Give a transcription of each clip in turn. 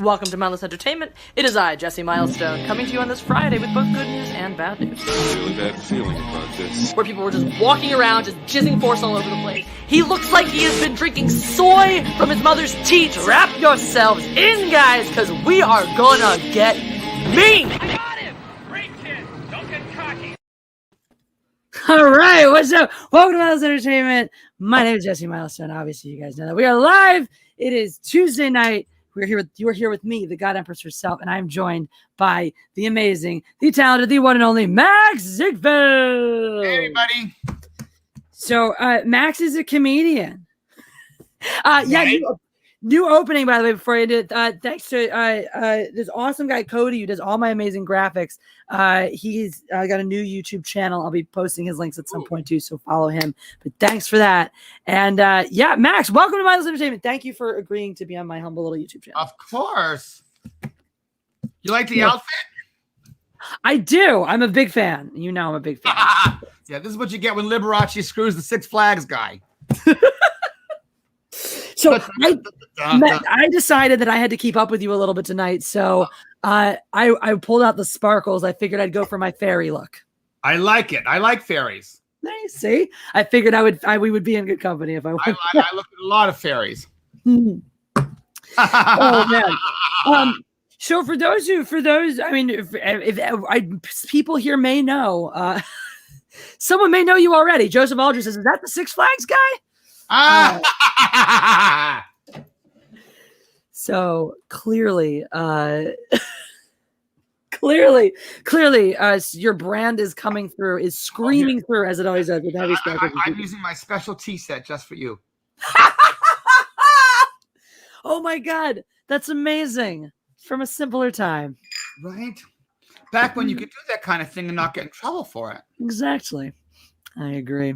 Welcome to Mindless Entertainment. It is I, Jesse Milestone, coming to you on this Friday with both good news and bad news. I have a really bad feeling about this. Where people were just walking around, just jizzing force all over the place. He looks like he has been drinking soy from his mother's teat. Wrap yourselves in, guys, because we are gonna get mean! I got him! Great kid! Don't get cocky! All right, what's up? Welcome to Mindless Entertainment. My name is Jesse Milestone. Obviously, you guys know that. We are live. It is Tuesday night. You are here with me, the God Empress herself, and I'm joined by the amazing, the talented, the one and only Max Ziegfeld. Hey, everybody. So, Max is a comedian. Yeah, new opening, by the way, before I did. Thanks to this awesome guy, Cody, who does all my amazing graphics. He's got a new YouTube channel. I'll be posting his links at some point, too, so follow him. But thanks for that. And, yeah, Max, welcome to Mindless Entertainment. Thank you for agreeing to be on my humble little YouTube channel. Of course. You like the outfit? I do. I'm a big fan. You know I'm a big fan. Yeah, this is what you get when Liberace screws the Six Flags guy. So I decided that I had to keep up with you a little bit tonight. So I pulled out the sparkles. I figured I'd go for my fairy look. I like it. I like fairies. Nice. See, I figured we would be in good company if I went. I looked at a lot of fairies. Oh man. So for those, I mean, if people here may know, someone may know you already. Joseph Aldridge says, "Is that the Six Flags guy?" So clearly, your brand is coming through, is screaming through as it always does. With heavy I'm using my special tea set just for you. Oh my God, that's amazing! From a simpler time, right? Back when you could do that kind of thing and not get in trouble for it. Exactly, I agree.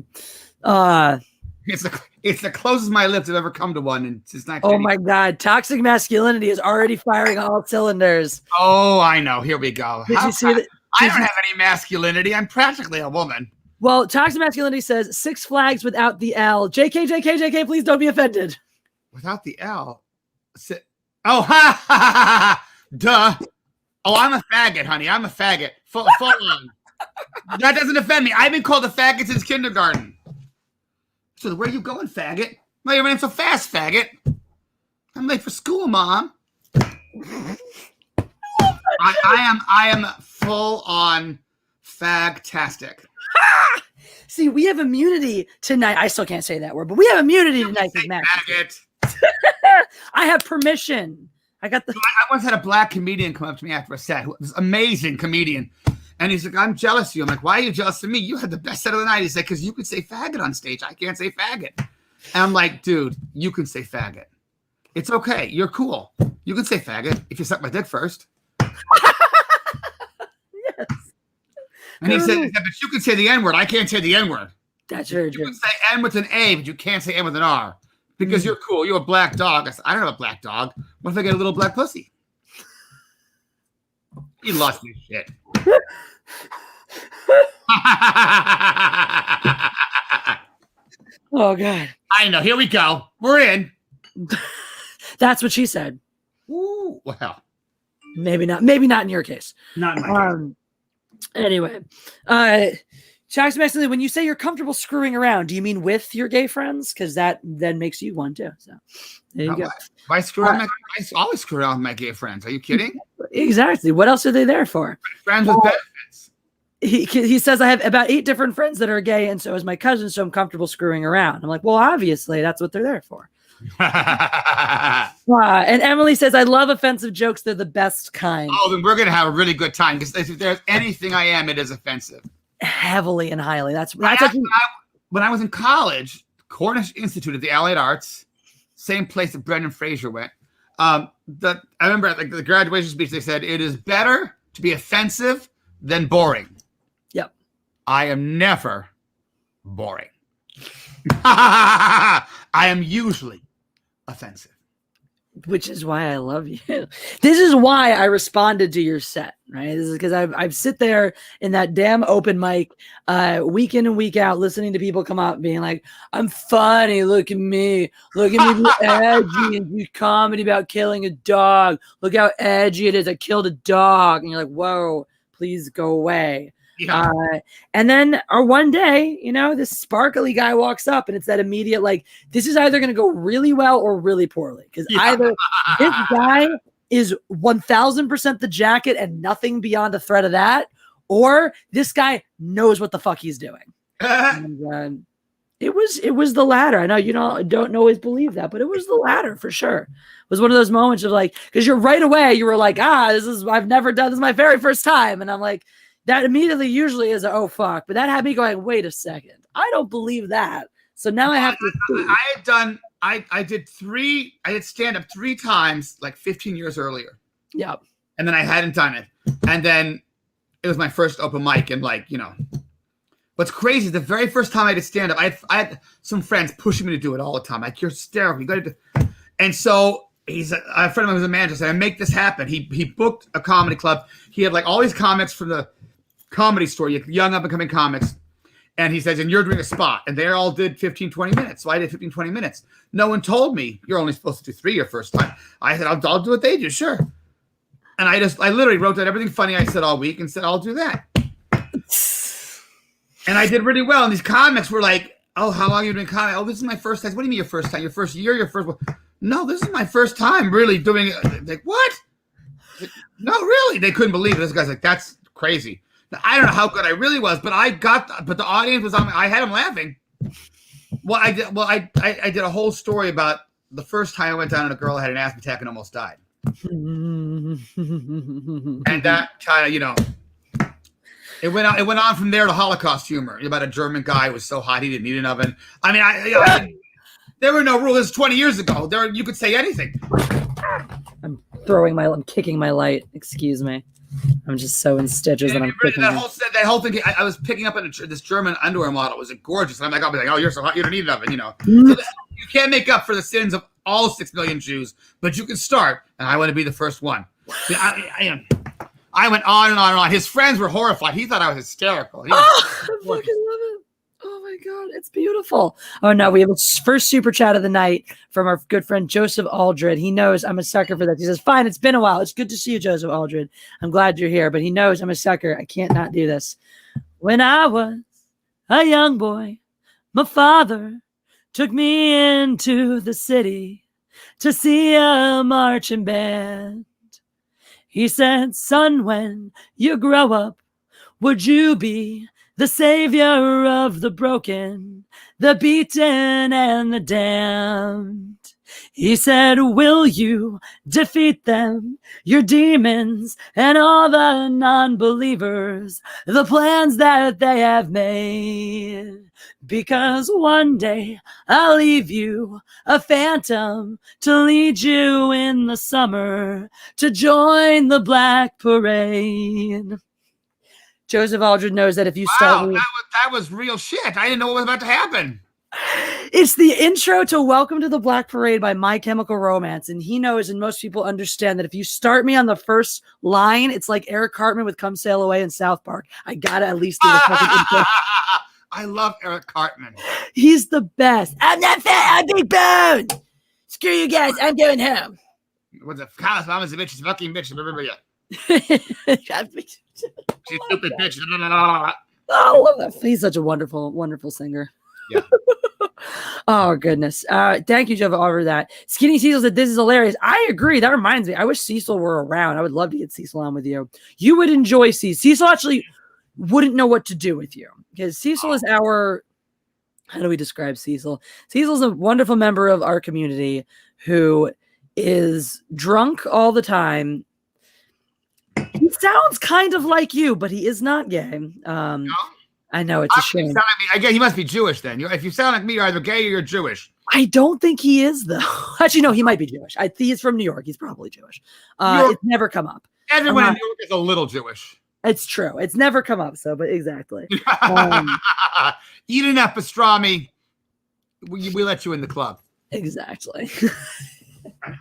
It's the closest my lips have ever come to one since 1980. Oh my God, toxic masculinity is already firing all cylinders. Oh, I know. Here we go. Did you see that? I don't have any masculinity. I'm practically a woman. Well, toxic masculinity says Six Flags without the L. JK, please don't be offended. Without the L? Oh, ha, ha, ha, ha. Duh. Oh, I'm a faggot, honey. I'm a faggot. Full on. That doesn't offend me. I've been called a faggot since kindergarten. So where are you going, faggot? Why are you running so fast, faggot? I'm late for school, Mom. I am full on fagtastic. See, we have immunity tonight. I still can't say that word, but we have immunity tonight. Faggot. I have permission. I once had a black comedian come up to me after a set. This amazing comedian. And he's like, I'm jealous of you. I'm like, why are you jealous of me? You had the best set of the night. He's like, because you could say faggot on stage. I can't say faggot. And I'm like, dude, you can say faggot. It's okay. You're cool. You can say faggot if you suck my dick first. Yes. And he said, but you can say the N-word. I can't say the N-word. That's very true. You can say N with an A, but you can't say N with an R. Because you're cool. You're a black dog. I said, I don't have a black dog. What if I get a little black pussy? He lost his shit. Oh God. I know. Here we go. We're in. That's what she said. Ooh, well. Maybe not in your case. Not in my case. Anyway. Toxic masculinity, when you say you're comfortable screwing around, do you mean with your gay friends? Because that then makes you one too. So there you go. Why screw around? I always screw around with my gay friends. Are you kidding? Exactly. What else are they there for? Friends with benefits. He says, I have about 8 different friends that are gay, and so is my cousin, so I'm comfortable screwing around. I'm like, well, obviously, that's what they're there for. And Emily says, I love offensive jokes. They're the best kind. Oh, then we're going to have a really good time, because if there's anything I am, it is offensive. Heavily and highly. When I was in college, Cornish Institute of the Allied Arts, same place that Brendan Fraser went. I remember at the graduation speech, they said, it is better to be offensive than boring. Yep. I am never boring. I am usually offensive. which is why I love you. This is why I responded to your set, right? This is because I've sit there in that damn open mic week in and week out, listening to people come up being like, I'm funny, look at me be edgy and do comedy about killing a dog. Look how edgy it is. I killed a dog. And you're like, whoa, please go away. Yeah. And then one day, this sparkly guy walks up and it's that immediate, like, this is either going to go really well or really poorly. Because either this guy is 1000% the jacket and nothing beyond a threat of that, or this guy knows what the fuck he's doing. And, it was the latter. I know you don't always believe that, but it was the latter for sure. It was one of those moments of like, because you were like, I've never done this, is my very first time. And I'm like, that immediately usually is oh fuck, but that had me going, wait a second, I don't believe that. So now I have to. I did stand up 3 times like 15 years earlier. Yep. And then I hadn't done it, and then it was my first open mic, and what's crazy, the very first time I did stand up, I had some friends pushing me to do it all the time. Like, you're hysterical, you got to do. And so a friend of mine was a manager, said, I make this happen. He booked a comedy club. He had like all these comics from the Comedy Store, young up and coming comics. And he says, and you're doing a spot. And they all did 15, 20 minutes. So I did 15, 20 minutes. No one told me you're only supposed to do 3 your first time. I said, I'll do what they do, sure. And I literally wrote down everything funny I said all week and said, I'll do that. And I did really well. And these comics were like, oh, how long have you been doing comedy? Oh, this is my first time. What do you mean your first time? Your first year? Your first one? No, this is my first time really doing it. Like, what? No, really? They couldn't believe it. This guy's like, that's crazy. Now, I don't know how good I really was, but the audience was on me. I had them laughing. I did a whole story about the first time I went down and a girl had an asthma attack and almost died. And that kind of, it went on from there to Holocaust humor about a German guy who was so hot he didn't need an oven. I mean, there were no rules. This was 20 years ago. You could say anything. I'm kicking my light. Excuse me. I'm just so in stitches and I'm kicking that whole thing. I was picking up this German underwear model. Was it gorgeous? And I'll be like, oh, you're so hot. You don't need an oven, So you can't make up for the sins of all 6 million Jews, but you can start. And I want to be the first one. I went on and on and on. His friends were horrified. He thought I was hysterical. I fucking love it. Oh my God, it's beautiful. Oh no, we have a first super chat of the night from our good friend Joseph Aldred. He knows I'm a sucker for that. He says, fine, it's been a while. It's good to see you, Joseph Aldred. I'm glad you're here, but he knows I'm a sucker. I can't not do this. When I was a young boy, my father took me into the city to see a marching band. He said, son, when you grow up, would you be the savior of the broken, the beaten, and the damned? He said, will you defeat them, your demons, and all the non-believers, the plans that they have made? Because one day I'll leave you a phantom to lead you in the summer to join the Black Parade. Joseph Aldred knows that if you start... Wow, that was real shit. I didn't know what was about to happen. It's the intro to Welcome to the Black Parade by My Chemical Romance. And he knows, and most people understand, that if you start me on the first line, it's like Eric Cartman with Come Sail Away in South Park. I gotta at least do the fucking intro. I love Eric Cartman. He's the best. I'm not fat, I'm Big Bone. Screw you guys, I'm going home. What's it? Mama's a bitch, she's a fucking bitch. Remember you. She's stupid bitch. Oh, I love that. He's such a wonderful, wonderful singer. Yeah. Oh, goodness. Thank you, Jeff, for that. Skinny Cecil said, this is hilarious. I agree. That reminds me. I wish Cecil were around. I would love to get Cecil on with you. You would enjoy Cecil. Cecil actually wouldn't know what to do with you because Cecil is our... How do we describe Cecil? Cecil's a wonderful member of our community who is drunk all the time. He sounds kind of like you, but he is not gay. No? I know, it's a shame. Again, he must be Jewish then. If you sound like me, you're either gay or you're Jewish. I don't think he is, though. Actually, no, he might be Jewish. He's from New York. He's probably Jewish. It's never come up. Everyone in New York is a little Jewish. It's true. It's never come up, but exactly. Eat enough pastrami. We let you in the club. Exactly.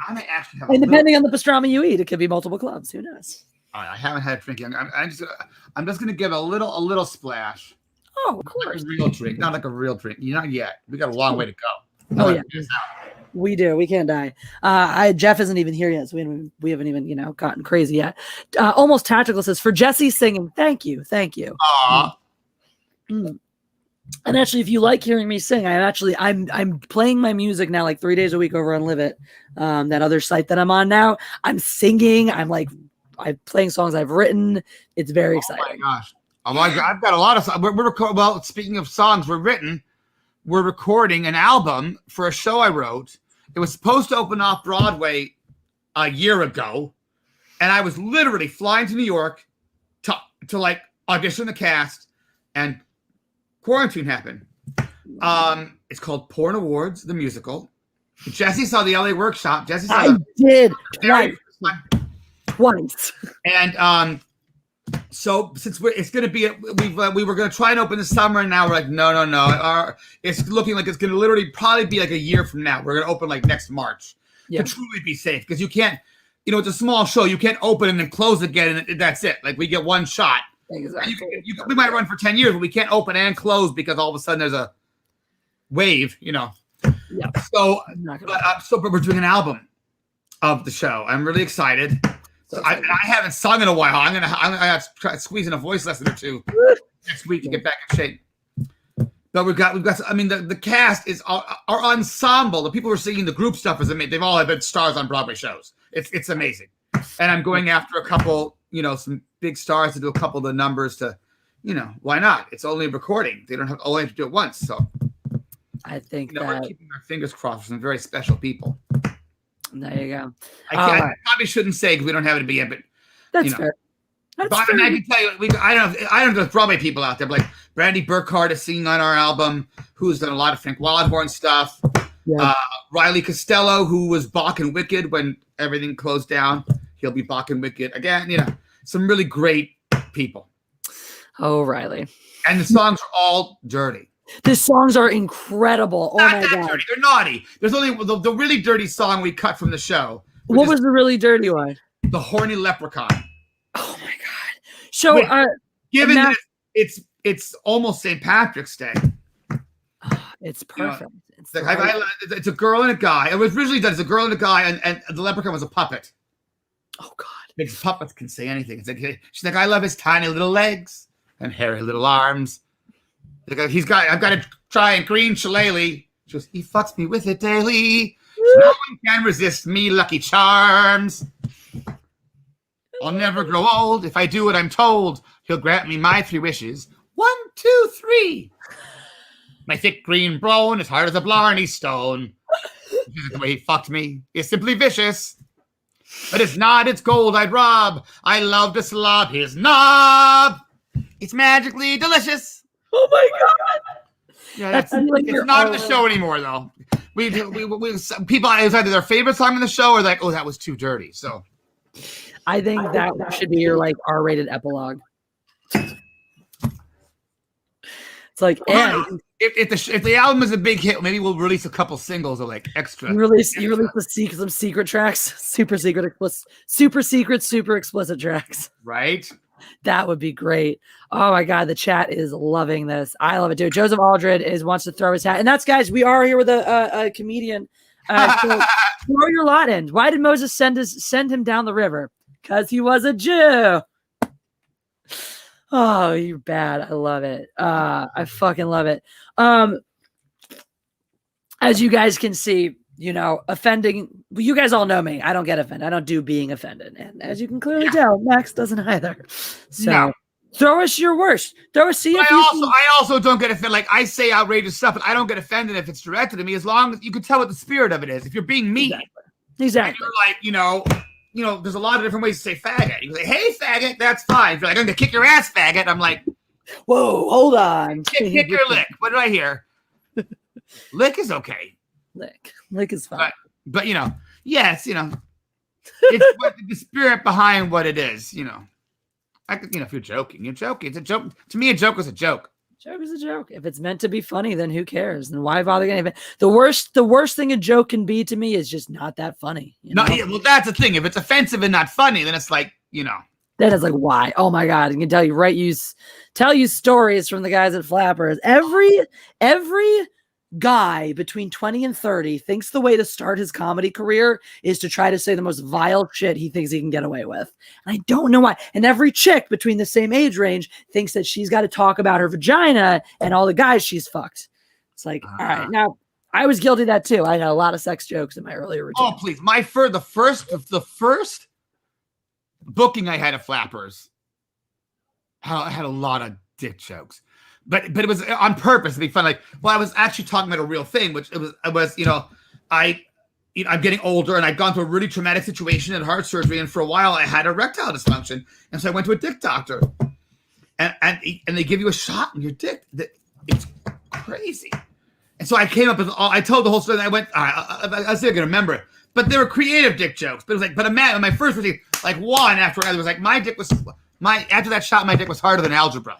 I may actually have. And depending on the pastrami you eat, it could be multiple clubs. Who knows? All right, I haven't had a drink yet. I'm just gonna give a little splash. Oh, of Like course. a real drink, not like a real drink. Not yet. We got a long way to go. Oh, yeah. We do. We can't die. Jeff isn't even here yet, so we haven't even gotten crazy yet. Almost Tactical says for Jesse singing. Thank you. Aw. And actually, if you like hearing me sing, I'm playing my music now like 3 days a week over on Live It, that other site that I'm on now. I'm singing. I'm playing songs I've written. It's very exciting. Oh my gosh. I've got a lot of songs. Well, speaking of songs we're recording an album for a show I wrote. It was supposed to open off Broadway a year ago, and I was literally flying to New York to like audition the cast, and quarantine happened. It's called Porn Awards, the musical. Jesse saw the LA workshop. I did twice. And so since it's going to be, we were going to try and open this summer, and now we're like, no. It's looking like it's going to literally probably be like a year from now. We're going to open like next March to truly be safe, because you can't, it's a small show. You can't open and then close again, and that's it. Like we get one shot. Exactly. We might run for 10 years, but we can't open and close because all of a sudden there's a wave, Yeah. So, but we're doing an album of the show. I'm really excited. So I haven't sung in a while. I'm gonna have to try squeezing a voice lesson or two next week to get back in shape. But we've got. I mean, the cast is our ensemble. The people who are singing the group stuff is amazing. They've all been stars on Broadway shows. It's amazing. And I'm going after a couple, some big stars to do a couple of the numbers to, why not? It's only recording. They don't only have to do it once. So I think we're keeping our fingers crossed for some very special people. There you go. I probably shouldn't say because we don't have it to be yet, but that's fair. But I can tell you, I don't know if Broadway people out there, but like Brandy Burkhardt is singing on our album, who's done a lot of Frank Wildhorn stuff. Yeah. Riley Costello, who was Bach and Wicked when everything closed down, he'll be Bach and Wicked again. Some really great people. Oh, Riley. And the songs are all dirty. The songs are incredible. Oh my God. Dirty. They're naughty. There's only the really dirty song we cut from the show. What was the really dirty one? The Horny Leprechaun. Oh my God. So given that it's almost St. Patrick's Day. It's perfect. It's a girl and a guy. It was originally done as a girl and a guy, and the leprechaun was a puppet. Oh God. Because puppets can say anything. It's like she's like, I love his tiny little legs and hairy little arms. Like, I've got a giant green shillelagh. She goes, he fucks me with it daily. No one can resist me, Lucky Charms. I'll never grow old. If I do what I'm told, he'll grant me my 3 wishes. 1, 2, 3. My thick green bone, as hard as a Blarney stone. The way he fucked me is simply vicious. But it's not, it's gold I'd rob. I love to slob his knob. It's magically delicious. Oh my God. Yeah, it's not in the show anymore, though. We people, it's either their favorite song in the show or like, oh, that was too dirty. So I think that should be your like R-rated epilogue. It's like, if the album is a big hit, maybe we'll release a couple singles or like extra. You release some secret tracks, super secret, super explicit tracks. Right. That would be great. Oh my God, the chat is loving this. I love it too. Joseph Aldred wants to throw his hat, and that's guys. We are here with a comedian. So throw your lot in. Why did Moses send him down the river? Because he was a Jew. Oh, you're bad. I love it. I fucking love it. As you guys can see, offending. Well, you guys all know me. I don't get offended. I don't do being offended. And as you can clearly tell, Max doesn't either. So throw us your worst. I also don't get offended. Like I say outrageous stuff, but I don't get offended if it's directed at me, as long as you can tell what the spirit of it is. If you're being mean. Exactly. You're like, there's a lot of different ways to say faggot. You can say, hey, faggot, that's fine. If you're like, I'm going to kick your ass, faggot. I'm like, whoa, hold on. Kick your lick. What did I hear? Lick is okay. Lick is fine. But yes, it's what the spirit behind what it is, if you're joking, you're joking. It's a joke. To me, a joke is a joke. Joke is a joke. If it's meant to be funny, then who cares? And why bother getting it? The worst thing a joke can be to me is just not that funny. You know? No, yeah, well, that's the thing. If it's offensive and not funny, then it's like, Then it's like, why? Oh my God. I can tell you, tell you stories from the guys at Flappers. Every guy between 20 and 30 thinks the way to start his comedy career is to try to say the most vile shit he thinks he can get away with. And I don't know why. And every chick between the same age range thinks that she's got to talk about her vagina and all the guys she's fucked. It's like, all right. Now, I was guilty of that too. I had a lot of sex jokes in my earlier routine. Oh, please. The first booking I had at Flappers, I had a lot of dick jokes. But it was on purpose to be fun. Like, well, I was actually talking about a real thing, which I'm getting older and I'd gone through a really traumatic situation and heart surgery, and for a while I had erectile dysfunction, and so I went to a dick doctor, and they give you a shot in your dick. It's crazy. And so I came up with I told the whole story. And I went, I was still gonna remember it, but they were creative dick jokes. But it was like, but a man, my first routine, like one after another, was like after that shot, my dick was harder than algebra.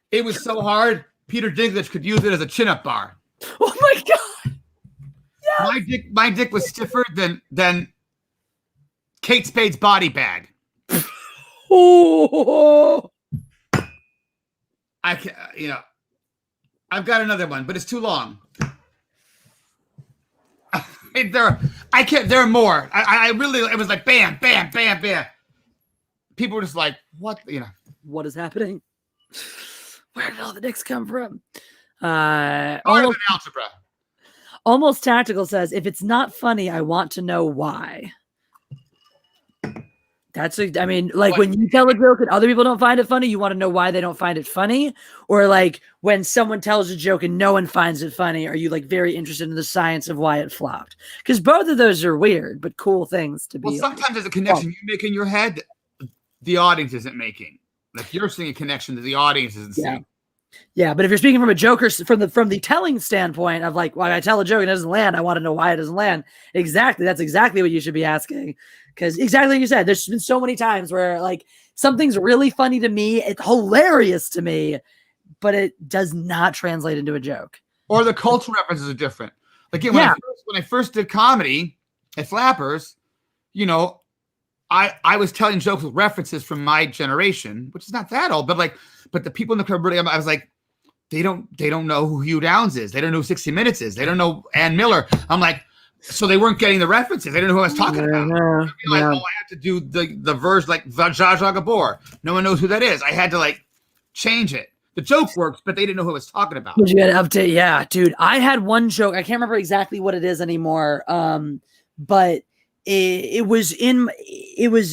It was so hard, Peter Dinklage could use it as a chin-up bar. Oh my God. Yes. My dick was stiffer than Kate Spade's body bag. Oh. I can't, I've got another one, but it's too long. There are more. I really, it was like bam, bam, bam, bam. People were just like, what, What is happening? Where did all the dicks come from? Algebra. Almost Tactical says, if it's not funny, I want to know why. When you tell a joke and other people don't find it funny, you want to know why they don't find it funny? Or like when someone tells a joke and no one finds it funny, are you like very interested in the science of why it flopped? Because both of those are weird, but cool things to be. Well, sometimes there's a connection you make in your head the audience isn't making. Like you're seeing a connection that the audience isn't seeing. Yeah, but if you're speaking from a joker, from the telling standpoint of like, well, I tell a joke and it doesn't land, I want to know why it doesn't land. Exactly, that's exactly what you should be asking. Because exactly like you said, there's been so many times where like something's really funny to me, it's hilarious to me, but it does not translate into a joke. Or the cultural references are different. Like when I first did comedy at Flappers, I was telling jokes with references from my generation, which is not that old, but the people in the crowd really, I was like, they don't know who Hugh Downs is. They don't know who 60 Minutes is. They don't know Ann Miller. I'm like, so they weren't getting the references. They didn't know who I was talking about. Like, I have to do the verse like Zsa Zsa Gabor. No one knows who that is. I had to like change it. The joke works, but they didn't know who I was talking about. You got to update. Yeah, dude. I had one joke. I can't remember exactly what it is anymore. But it was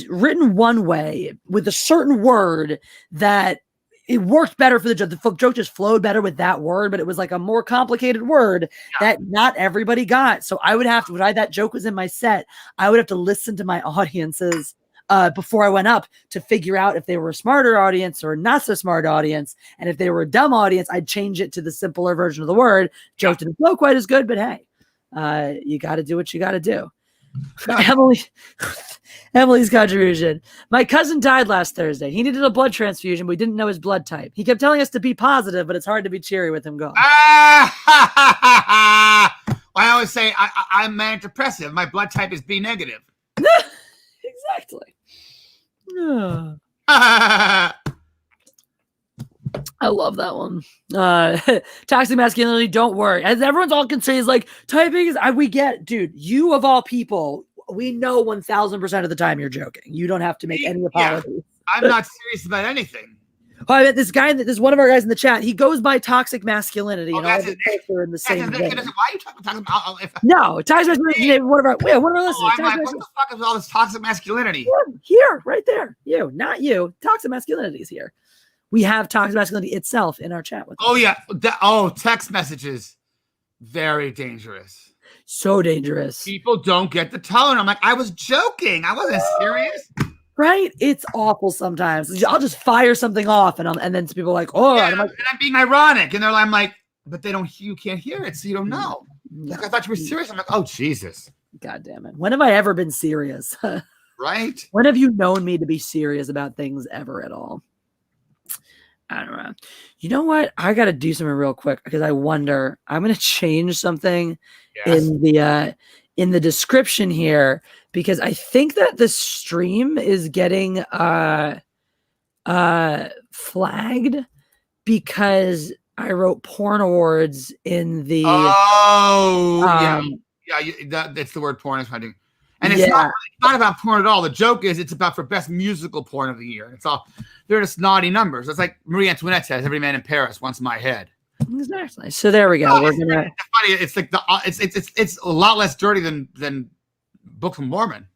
written one way with a certain word that it worked better for the joke. The joke just flowed better with that word, but it was like a more complicated word that not everybody got. So I would have to, when that joke was in my set, I would have to listen to my audiences before I went up to figure out if they were a smarter audience or not so smart audience. And if they were a dumb audience, I'd change it to the simpler version of the word. Joke didn't flow quite as good, but hey, you got to do what you got to do. Emily's contribution. My cousin died last Thursday. He needed a blood transfusion, but we didn't know his blood type. He kept telling us to be positive, but it's hard to be cheery with him gone. I always say I'm manic depressive. My blood type is B negative. Exactly. I love that one. Toxic masculinity, don't worry. As everyone's all can say is like, typing is, we get, dude, you of all people, we know 1000% of the time you're joking. You don't have to make any apologies. I'm not serious about anything. Oh, I bet this one of our guys in the chat, he goes by toxic masculinity and all the culture in the same way. Why are you talking about? No, toxic masculinity, one of our listeners. I'm like, what the fuck is all this toxic masculinity? Here, right there. You, not you. Toxic masculinity is here. We have toxic masculinity itself in our chat with us. Oh, yeah. Text messages. Very dangerous. So dangerous. People don't get the tone. I'm like, I was joking. I wasn't serious. Right? It's awful sometimes. I'll just fire something off and then people are like, oh. Yeah, and I'm being ironic. And I'm like, but you can't hear it, so you don't know. Like, I thought you were serious. I'm like, oh, Jesus. God damn it. When have I ever been serious? Right? When have you known me to be serious about things ever at all? I don't know. You know what? I got to do something real quick because I wonder. I'm going to change something Yes. in the description here because I think that the stream is getting flagged because I wrote porn awards in the that's the word porn is finding. And it's not about porn at all. The joke is it's about for best musical porn of the year. It's all they're just naughty numbers. It's like Marie Antoinette says, "Every man in Paris wants my head." Exactly. So there we go. No, it's funny. It's like it's a lot less dirty than Book of Mormon.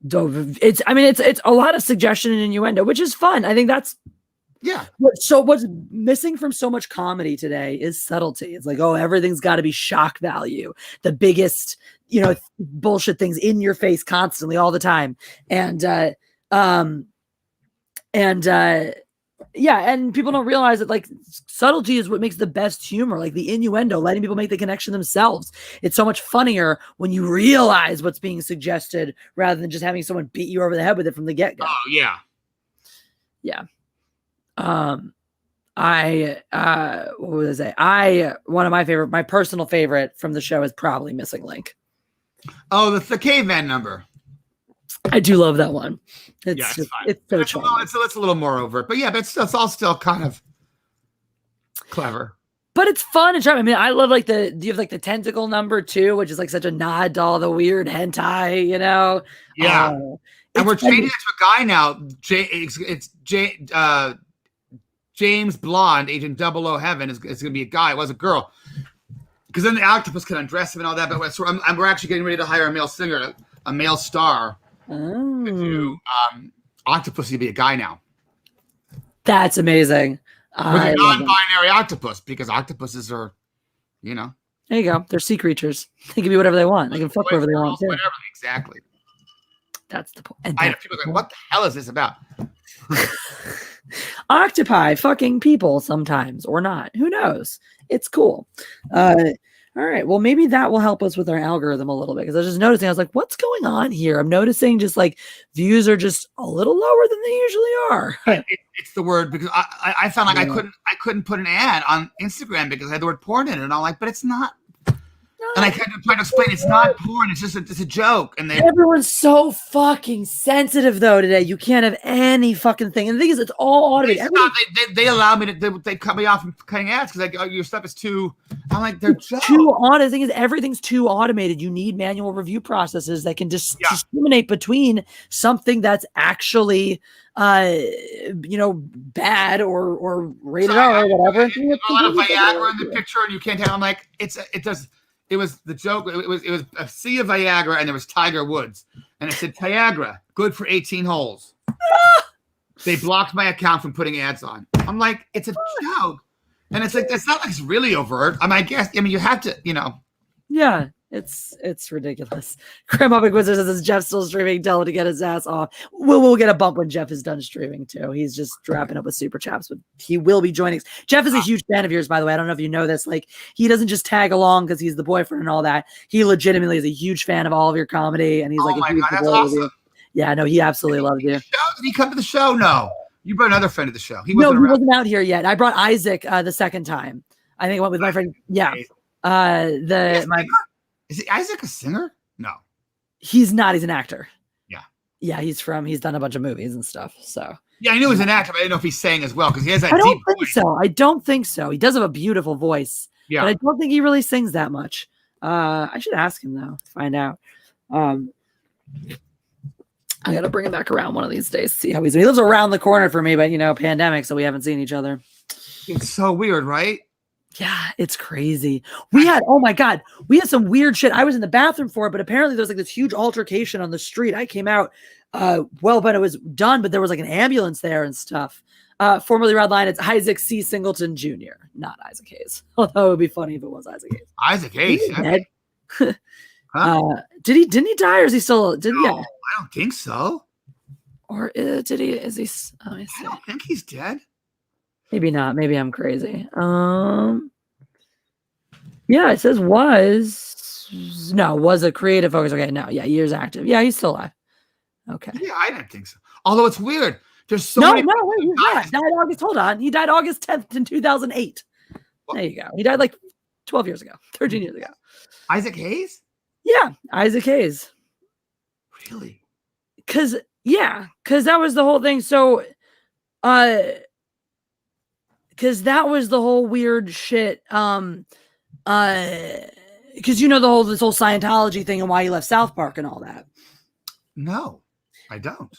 It's a lot of suggestion and innuendo, which is fun. I think that's So what's missing from so much comedy today is subtlety. It's like, oh, everything's got to be shock value, the biggest, bullshit things in your face constantly all the time. And people don't realize that like subtlety is what makes the best humor, like the innuendo, letting people make the connection themselves. It's so much funnier when you realize what's being suggested rather than just having someone beat you over the head with it from the get-go. Oh, yeah. Yeah. What was I say? One of my personal favorite from the show is probably Missing Link. Oh, the caveman number. I do love that one. It's fine. It's so charming. It's a little more overt, but yeah, but it's all still kind of clever. But it's fun and charming. I mean, I love like do you have like the tentacle number too, which is like such a nod to all the weird hentai, Yeah. And we're changing it to a guy now. It's James Blonde, Agent 00 Heaven is going to be a guy. It was a girl. Because then the octopus can undress him and all that. But we're actually getting ready to hire a male singer, a male star. To do octopus to be a guy now. That's amazing. With a non-binary octopus, because octopuses are, There you go. They're sea creatures. They can be whatever they want. They can fuck whoever they want. Too. Whatever, exactly. That's the point. I know people going, what the hell is this about? Octopi fucking people sometimes or not. Who knows? It's cool. All right. Well, maybe that will help us with our algorithm a little bit because I was just noticing. I was like, what's going on here? I'm noticing just like views are just a little lower than they usually are. It's the word because I found like I couldn't put an ad on Instagram because I had the word porn in it, and I'm like, but it's not. And I kind of tried to explain it's not porn. It's just it's a joke. And everyone's so fucking sensitive though today. You can't have any fucking thing. And the thing is, it's all automated. They allow me to. They cut me off from cutting ads because like your stuff is too. I'm like they're too on. The thing is, everything's too automated. You need manual review processes that can just discriminate between something that's actually bad or rated R or whatever. A lot of Viagra in the picture, and you can't tell. I'm like It was the joke. It was a sea of Viagra, and there was Tiger Woods, and it said Viagra, good for 18 holes. They blocked my account from putting ads on. I'm like, it's a joke, and it's like it's not like it's really overt. I mean, you have to, Yeah, it's ridiculous. Grandma McWizard says Jeff's still streaming. Tell him to get his ass off. We'll get a bump when Jeff is done streaming too. He's just wrapping up with super chaps, but he will be joining us. Jeff is a huge fan of yours, by the way. I don't know if you know this. Like, he doesn't just tag along because he's the boyfriend and all that. He legitimately is a huge fan of all of your comedy, and he's like, my God, that's awesome. Yeah, no, he absolutely loves you. Did he come to the show? No, you brought another friend to the show. He wasn't out here yet. I brought Isaac the second time. I think I went with my friend. Yeah, Is Isaac a singer? No. He's not. He's an actor. Yeah. Yeah, he's done a bunch of movies and stuff. So. Yeah, I knew he was an actor, but I didn't know if he sang as well because he has that deep voice. I don't think so. He does have a beautiful voice. Yeah. But I don't think he really sings that much. I should ask him though, to find out. I gotta bring him back around one of these days, see how he's doing. He lives around the corner for me, but pandemic, so we haven't seen each other. It's so weird, right? Yeah, it's crazy. We had some weird shit. I was in the bathroom for it, but apparently there was like this huge altercation on the street. I came out, but it was done, but there was like an ambulance there and stuff. Formerly Red Line, it's Isaac C. Singleton Jr., not Isaac Hayes. Although it would be funny if it was Isaac Hayes. Isaac Hayes? Didn't he die or is he still? No, I don't think so. Or is he? I don't think he's dead. Maybe not. Maybe I'm crazy. Yeah, it says was a creative focus. Okay, no, yeah, years active. Yeah, he's still alive. Okay. Yeah, I don't think so. Although it's weird. There's so No, many. wait, he's not. Died August. Hold on. He died August 10th in 2008. There you go. He died like 12 years ago, 13 years ago. Isaac Hayes? Yeah, Isaac Hayes. Really? Because that was the whole thing. So, because that was the whole weird shit. Because this whole Scientology thing and why he left South Park and all that. No, I don't.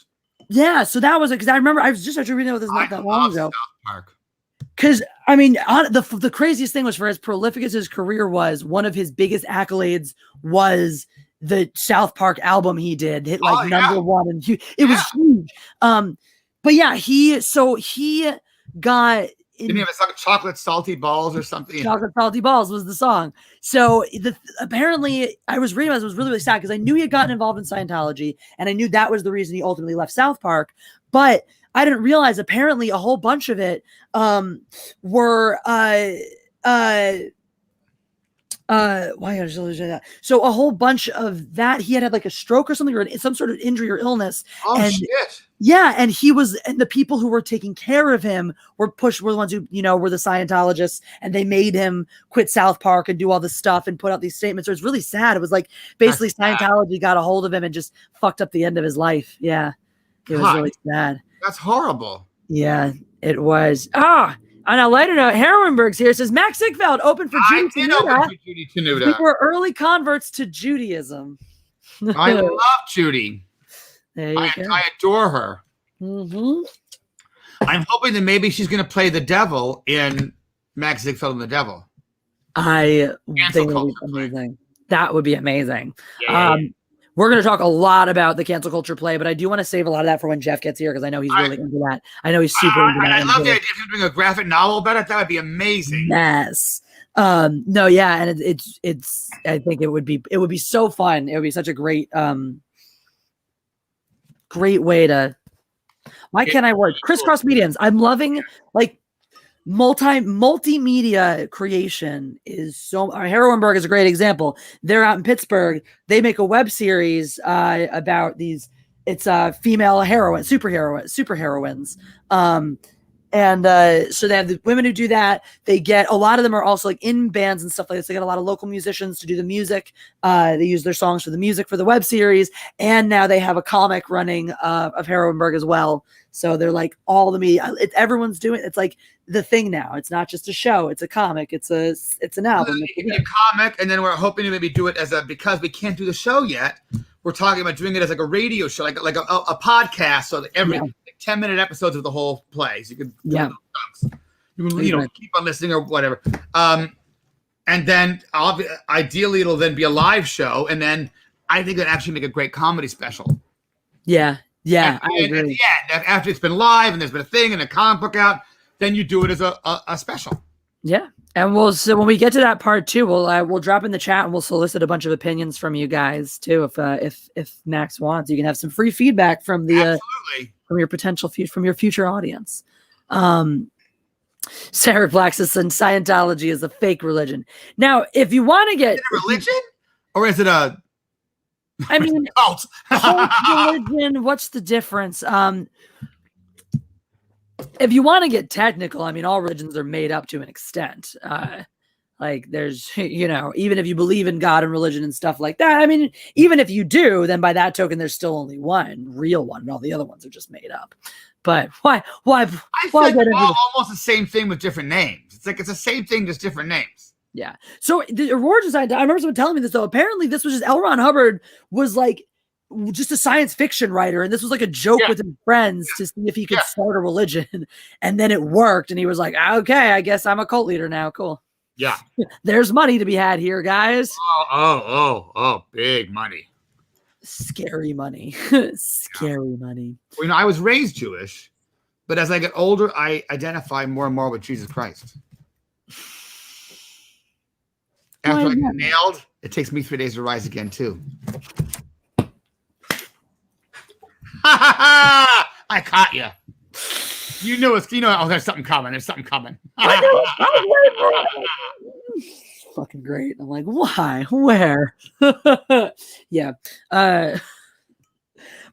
Yeah, so that was it. Because I remember I was just actually reading about this not that long ago. South Park. Because I mean, the craziest thing was, for as prolific as his career was, one of his biggest accolades was the South Park album he did, hit like number one, and it was huge. But yeah, he got. Didn't he have a song, Chocolate Salty Balls or something? Chocolate Salty Balls was the song. So apparently I was reading about it was really, really sad because I knew he had gotten involved in Scientology and I knew that was the reason he ultimately left South Park. But I didn't realize apparently a whole bunch of it were so a whole bunch of that he had like a stroke or something or some sort of injury or illness. Oh, shit. Yeah, and the people who were taking care of him were the ones who, were the Scientologists, and they made him quit South Park and do all this stuff and put out these statements. So it's really sad. It was like basically Scientology got a hold of him and just fucked up the end of his life. Yeah, it was really sad. That's horrible. Yeah, it was. On a lighter note, Heroinberg's here. It says Max Ziegfeld opened for Judy Tenuta. We were early converts to Judaism. I love Judy. I adore her. Mm-hmm. I'm hoping that maybe she's going to play the devil in Max Ziegfeld and the Devil. I think that would be amazing. That would be amazing. Yeah. We're going to talk a lot about the cancel culture play, but I do want to save a lot of that for when Jeff gets here because I know he's really into that. I know he's super into that. I love the idea of him doing a graphic novel about it. That would be amazing. Yes. No, yeah, and it's. I think it would be so fun. It would be such a great way to. Why can't I work? Crisscross mediums. I'm loving like multimedia creation is so. Heroinberg is a great example. They're out in Pittsburgh. They make a web series about these. It's female super heroines. And so they have the women who do that. They get a lot of them are also like in bands and stuff like this. They get a lot of local musicians to do the music. They use their songs for the music for the web series. And now they have a comic running of Heroinberg as well. So they're like all the media. Everyone's doing. It's like the thing now. It's not just a show. It's a comic. It's an album. It's a comic, and then we're hoping to maybe do it as because we can't do the show yet. We're talking about doing it as like a radio show, like a podcast. So that every 10-minute episodes of the whole play. So you can you can keep on listening or whatever. And then ideally it'll then be a live show, and then I think it'd actually make a great comedy special. Yeah. I agree. At the end, after it's been live and there's been a thing and a comic book out, then you do it as a special. Yeah. And so when we get to that part too, we'll drop in the chat and we'll solicit a bunch of opinions from you guys too. If Max wants, you can have some free feedback from from your from your future audience. Sarah Black says Scientology is a fake religion. Now, if you want to get is it a religion or is it a cult? Religion, what's the difference? If you want to get technical, all religions are made up to an extent. Like there's, even if you believe in God and religion and stuff like that, even if you do, then by that token, there's still only one real one, and all the other ones are just made up. But why? I feel like they're almost the same thing with different names. It's like it's the same thing, just different names. Yeah. So the origin side, I remember someone telling me this though. Apparently, this was just L. Ron Hubbard was like just a science fiction writer, and this was like a joke with his friends to see if he could start a religion, and then it worked, and he was like, "Okay, I guess I'm a cult leader now. Cool." Yeah. There's money to be had here, guys. Oh, big money. Scary money. Scary money. Well, I was raised Jewish, but as I get older, I identify more and more with Jesus Christ. After I get nailed, it takes me 3 days to rise again, too. I caught you. You knew it's. Oh, there's something coming. There's something coming. Fucking great. I'm like, why? Where? Yeah.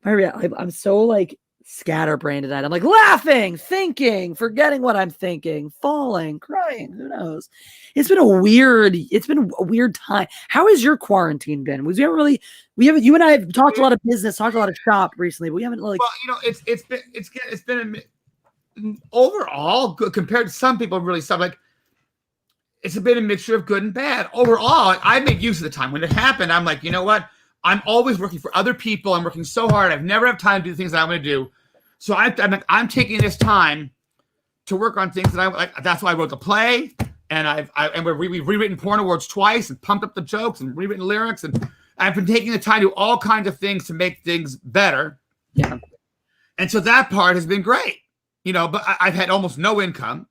Maria, I'm so like scatterbrained at. I'm like laughing, thinking, forgetting what I'm thinking, falling, crying. Who knows? It's been a weird time. How has your quarantine been? You and I have talked a lot of business, talked a lot of shop recently, but we haven't like. Well, it's been overall good compared to some people really stuff like. It's been a mixture of good and bad. Overall, I made use of the time when it happened. I'm like, you know what? I'm always working for other people. I'm working so hard. I've never have time to do the things that I'm going to do. So I'm taking this time to work on things that I like. That's why I wrote the play, and we've rewritten porn awards twice and pumped up the jokes and rewritten lyrics, and I've been taking the time to do all kinds of things to make things better. Yeah. And so that part has been great, but I've had almost no income.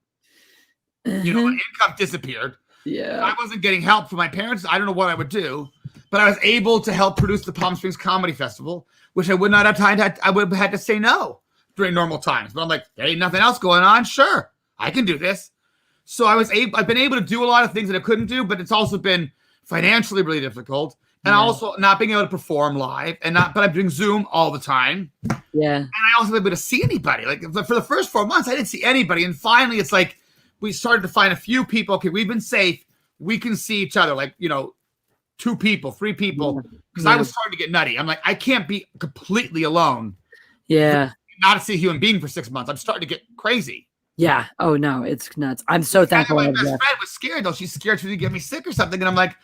My income disappeared. Yeah. I wasn't getting help from my parents. I don't know what I would do, but I was able to help produce the Palm Springs Comedy Festival, which I would not have time to, I would have had to say no during normal times. But I'm like, there ain't nothing else going on. Sure, I can do this. So I've been able to do a lot of things that I couldn't do, but it's also been financially really difficult. And also not being able to perform live but I'm doing Zoom all the time. Yeah. And I also been able to see anybody. Like for the first 4 months, I didn't see anybody. And finally it's like, we started to find a few people. Okay, we've been safe. We can see each other. Like, 2 people, 3 people. Because I was starting to get nutty. I'm like, I can't be completely alone. Yeah. Not to see a human being for 6 months. I'm starting to get crazy. Yeah. Oh no, it's nuts. I'm so thankful. My best friend was scared though. She's scared she would get me sick or something. And I'm like,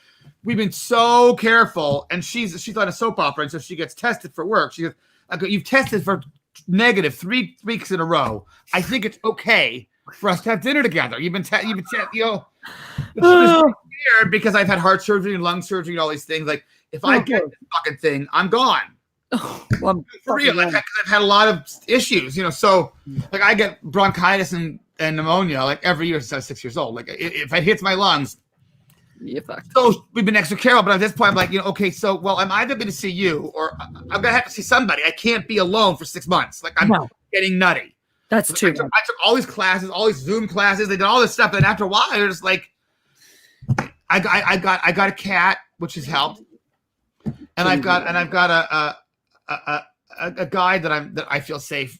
we've been so careful. And she's on a soap opera, and so she gets tested for work. She goes, you've tested for negative 3 weeks in a row. I think it's okay for us to have dinner together. You've been weird because I've had heart surgery and lung surgery and all these things. Like, if I get this fucking thing, I'm gone. Well, for real. Like, I've had a lot of issues, so like I get bronchitis and pneumonia like every year since I was 6 years old. Like if it hits my lungs, you're fucked. So we've been extra careful, but at this point I'm like, okay, so I'm either going to see you or I'm going to have to see somebody. I can't be alone for 6 months. Like I'm getting nutty. That's true. I took all these classes, all these Zoom classes. They did all this stuff, and after a while, they're just like, I got a cat, which has helped, and I've got a guy that I feel safe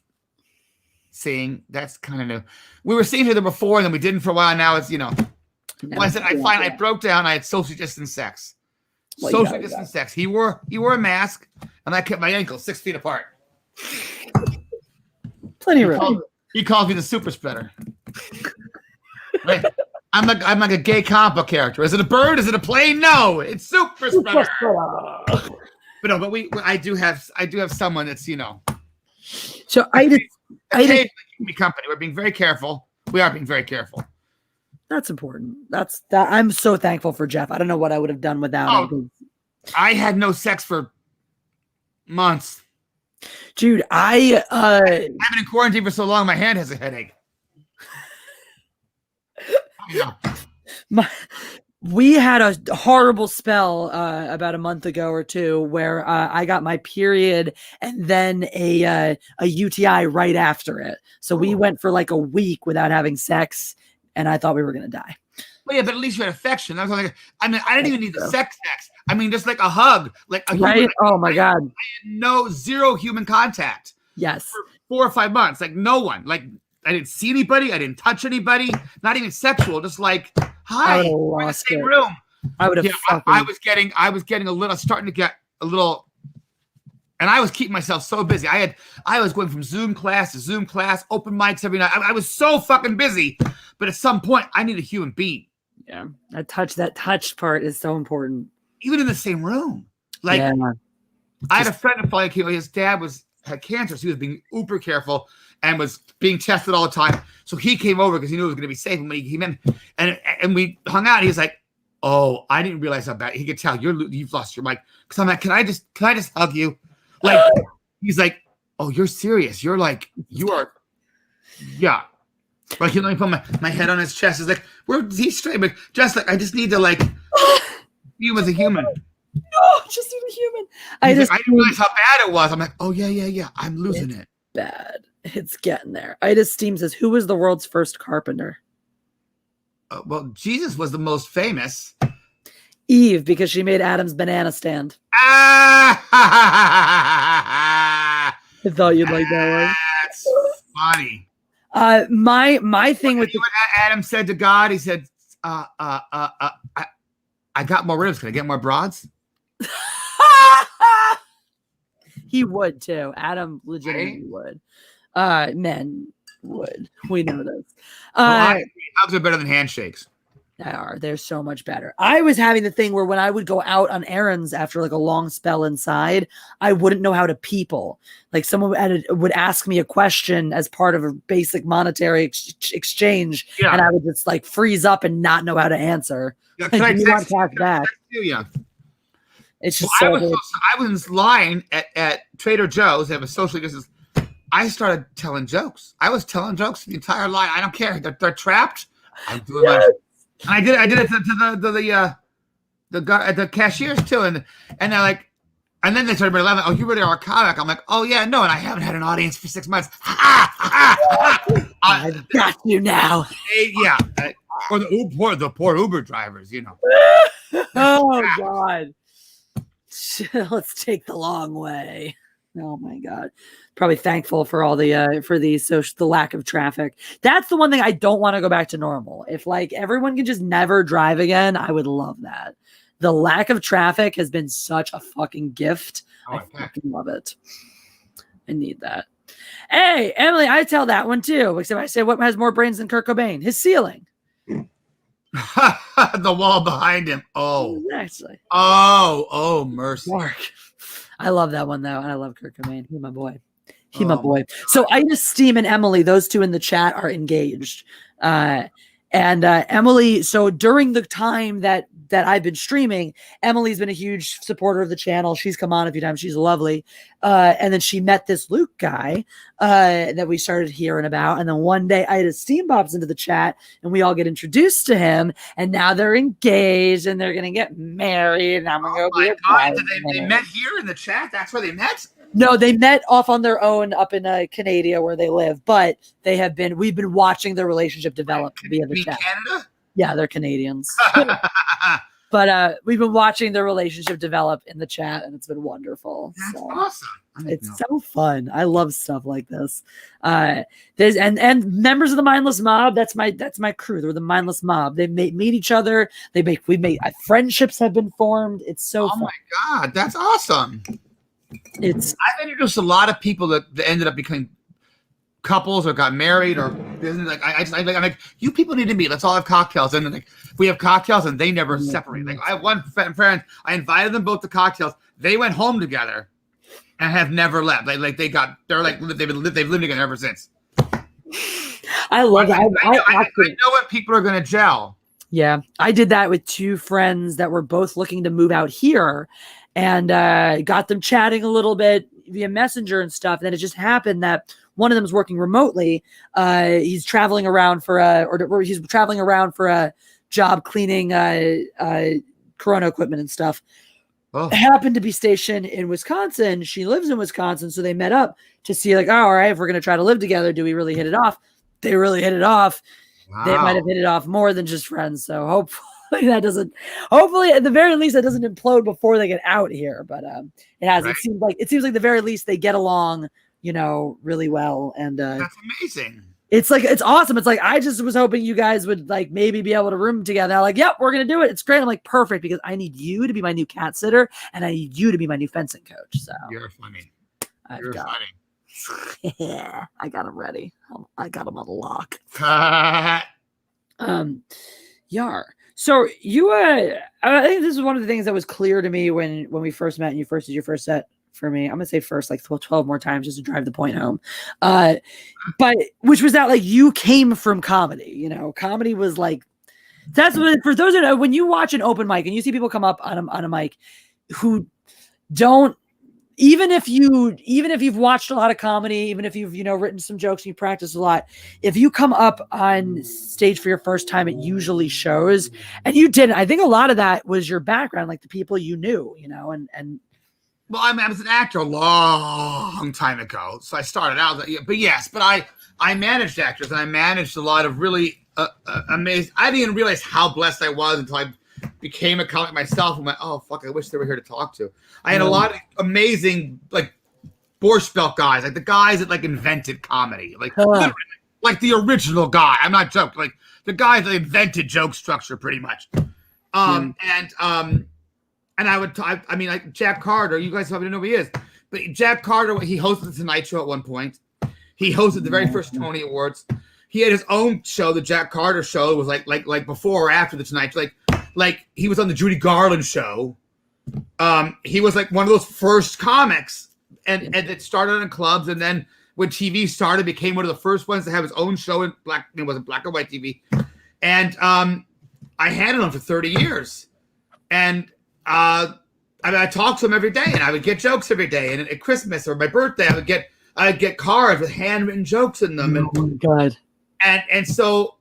seeing. That's kind of new. We were seeing each other before, and then we didn't for a while. Now it's I said I broke down. I had social distance sex. Social distance sex. He wore a mask, and I kept my ankles 6 feet apart. Plenty of room. He calls me the super spreader. Right? I'm like a gay comic book character. Is it a bird? Is it a plane? No, it's super spreader. But I do have someone that's So I just keep me company. We're being very careful. We are being very careful. That's important. I'm so thankful for Jeff. I don't know what I would have done without him. I had no sex for months. Dude, I've been in quarantine for so long, my hand has a headache. We had a horrible spell about a month ago or 2 where I got my period and then a UTI right after it. So we went for like a week without having sex, and I thought we were gonna die. Well, yeah, but at least you had affection. I didn't even need the sex. I mean, just like a hug, like a right. Oh my God. I had zero human contact. Yes. For 4 or 5 months, like no one. Like I didn't see anybody. I didn't touch anybody. Not even sexual. Just like, hi, we're in the same room. I would have. Yeah, I was getting a little, starting to get a little, and I was keeping myself so busy. I was going from Zoom class to Zoom class, open mics every night. I was so fucking busy. But at some point, I need a human being. Yeah, that touch part is so important. Even in the same room. Like, I had a friend of mine, his dad had cancer, so he was being uber careful and was being tested all the time. So he came over because he knew it was going to be safe. And when he came in and we hung out, he was like, "Oh, I didn't realize how bad." He could tell you've lost your mic. Because I'm like, can I just hug you? Like, he's like, "Oh, you're serious? You're like, you are, yeah." Like, he let me put my head on his chest. He's like, he's straight, but just like, I just need to like be with a human. No, just need a human. I didn't realize how bad it was. I'm like, oh yeah. I'm losing it. Bad. It's getting there. Itis Steam says, who was the world's first carpenter? Well, Jesus was the most famous. Eve, because she made Adam's banana stand. I thought you'd like that one. body. My thing with what Adam said to God, he said, I got more ribs. Can I get more broads? he would too. Adam legitimately would. Men would. We know this. I agree. Hugs are better than handshakes. They're so much better. I was having the thing where when I would go out on errands after like a long spell inside, I wouldn't know how to people. Like someone would ask me a question as part of a basic monetary exchange, and I would just like freeze up and not know how to answer. Yeah, Like, you want cash back. Yeah. It's just I was in this line at Trader Joe's. They have a social distance. I started telling jokes. I was telling jokes the entire line. I don't care. They're trapped. I'm doing my. I did it to the cashiers too, and they're like, and then they started laughing. Oh, you really are a comic. I'm like, oh yeah, no, and I haven't had an audience for 6 months. I've got you now. Yeah, or the poor Uber drivers, you know. Oh God, let's take the long way. Oh my God. Probably thankful for all the the lack of traffic. That's the one thing I don't want to go back to normal. If like everyone can just never drive again, I would love that. The lack of traffic has been such a fucking gift. I fucking love it. I need that. Hey, Emily, I tell that one too. Except I say what has more brains than Kurt Cobain? His ceiling. The wall behind him. Oh. Actually. Oh, mercy. Mark. I love that one though, and I love Kurt Cobain. He's my boy. My boy. So Ida, Steam, and Emily, those two in the chat are engaged. And Emily, so during the time that I've been streaming, Emily's been a huge supporter of the channel. She's come on a few times. She's lovely. And then she met this Luke guy that we started hearing about. And then one day Ida Steam pops into the chat and we all get introduced to him. And now they're engaged and they're going to get married. And I'm going to go be a God, they met here in the chat? That's where they met? No, they met off on their own up in Canada where they live, but we've been watching their relationship develop via the chat. Canada? Yeah, they're Canadians. But we've been watching their relationship develop in the chat, and it's been wonderful. That's awesome. It's so fun. I love stuff like this. There's and members of the Mindless Mob. That's my crew. They're the Mindless Mob. They meet each other. Friendships have been formed. It's so fun. My God, that's awesome. I've introduced a lot of people that ended up becoming couples or got married or business. Like I'm like, you people need to meet. Let's all have cocktails. And then like we have cocktails and they never separate. Like I have one friend. I invited them both to cocktails. They went home together and have never left. They've lived together ever since. I love that. I know when people are going to gel. Yeah, I did that with two friends that were both looking to move out here. And got them chatting a little bit via Messenger and stuff. And then it just happened that one of them is working remotely. He's traveling around for a job cleaning Corona equipment and stuff. Oh. Happened to be stationed in Wisconsin. She lives in Wisconsin, so they met up to see like, oh, all right, if we're gonna try to live together, do we really hit it off? They really hit it off. Wow. They might have hit it off more than just friends. So hopefully at the very least that doesn't implode before they get out here, but it has. Right. It seems like the very least they get along, really well, and that's amazing. It's awesome. It's like I just was hoping you guys would like maybe be able to room together. I'm like, yep, we're gonna do it. It's great. I'm like, perfect, because I need you to be my new cat sitter and I need you to be my new fencing coach. So you're funny. You're funny. Yeah, I got him ready. I got him on lock. Yar. So you, I think this is one of the things that was clear to me when we first met and you first did your first set for me. I'm gonna say first like 12 more times just to drive the point home. But which was that like you came from comedy. Comedy was like that's what for those who know when you watch an open mic and you see people come up on a mic who don't. Even if you've watched a lot of comedy, even if you've written some jokes and you practice a lot, if you come up on stage for your first time, it usually shows. And you didn't. I think a lot of that was your background, like the people you knew, and. Well, I was an actor a long time ago, so I started out. But yes, I managed actors and I managed a lot of really amazing. I didn't realize how blessed I was until I became a comic myself and went, oh fuck, I wish they were here to talk to. I had a lot of amazing like Borscht Belt guys, like the guys that like invented comedy, like literally, like the original guy. I'm not joking. Like the guys that invented joke structure, pretty much. And I would, I mean, like Jack Carter. You guys probably know who he is, but Jack Carter, he hosted the Tonight Show at one point. He hosted the very first Tony Awards. He had his own show, the Jack Carter Show. It was like before or after the Tonight Show. Like he was on the Judy Garland Show. He was like one of those first comics, and it started in clubs, and then when TV started, became one of the first ones to have his own show in black. It wasn't black and white TV, and I had it on for 30 years, and I talked to him every day, and I would get jokes every day, and at Christmas or my birthday, I'd get cards with handwritten jokes in them. Oh my God! And so,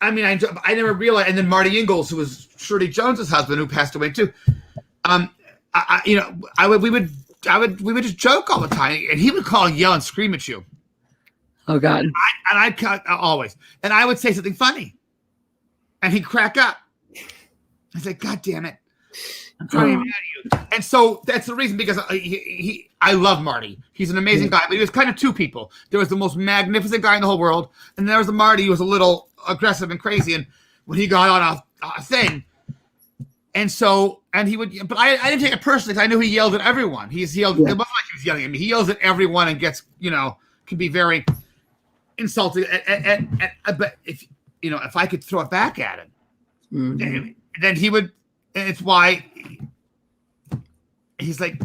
I mean, I never realized. And then Marty Ingalls, who was Shirley Jones's husband, who passed away too. We would just joke all the time, and he would call and yell and scream at you. Oh God! And I'd cut always, and I would say something funny, and he'd crack up. I'd say, "God damn it, I'm trying to be mad at you." And so that's the reason, because I love Marty. He's an amazing guy, but he was kind of two people. There was the most magnificent guy in the whole world, and there was the Marty who was a little aggressive and crazy. And when he got on a thing. And so, and he would, but I didn't take it personally, because I knew he yelled at everyone. It wasn't like he was yelling at me. He yells at everyone and gets, can be very insulting. But if I could throw it back at him, then he would, and it's why he's like,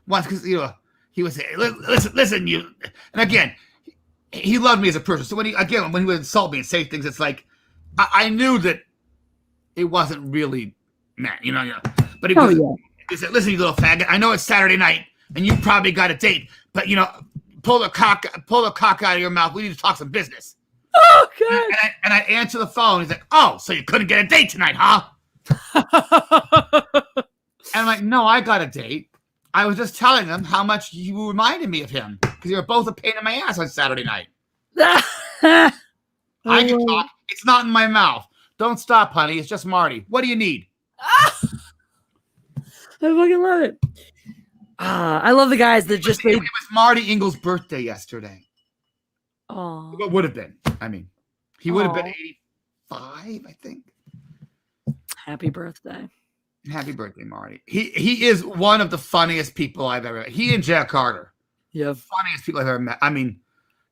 once, because, he would say, listen, you, and again, he loved me as a person. So when he would insult me and say things, it's like, I knew that it wasn't really, man, but he said, "Listen, you little faggot. I know it's Saturday night, and you probably got a date, but pull the cock out of your mouth. We need to talk some business." Oh God! And I answer the phone. He's like, "Oh, so you couldn't get a date tonight, huh?" And I'm like, "No, I got a date. I was just telling him how much you reminded me of him, because you were both a pain in my ass on Saturday night." I can talk. It's not in my mouth. Don't stop, honey. It's just Marty. What do you need? I fucking love it. I love the guys that just. It was Marty Ingalls' birthday yesterday. Oh. What would have been? I mean, he would have been 85, I think. Happy birthday. Happy birthday, Marty. He is one of the funniest people I've ever met. He and Jack Carter. Yeah. Funniest people I've ever met. I mean,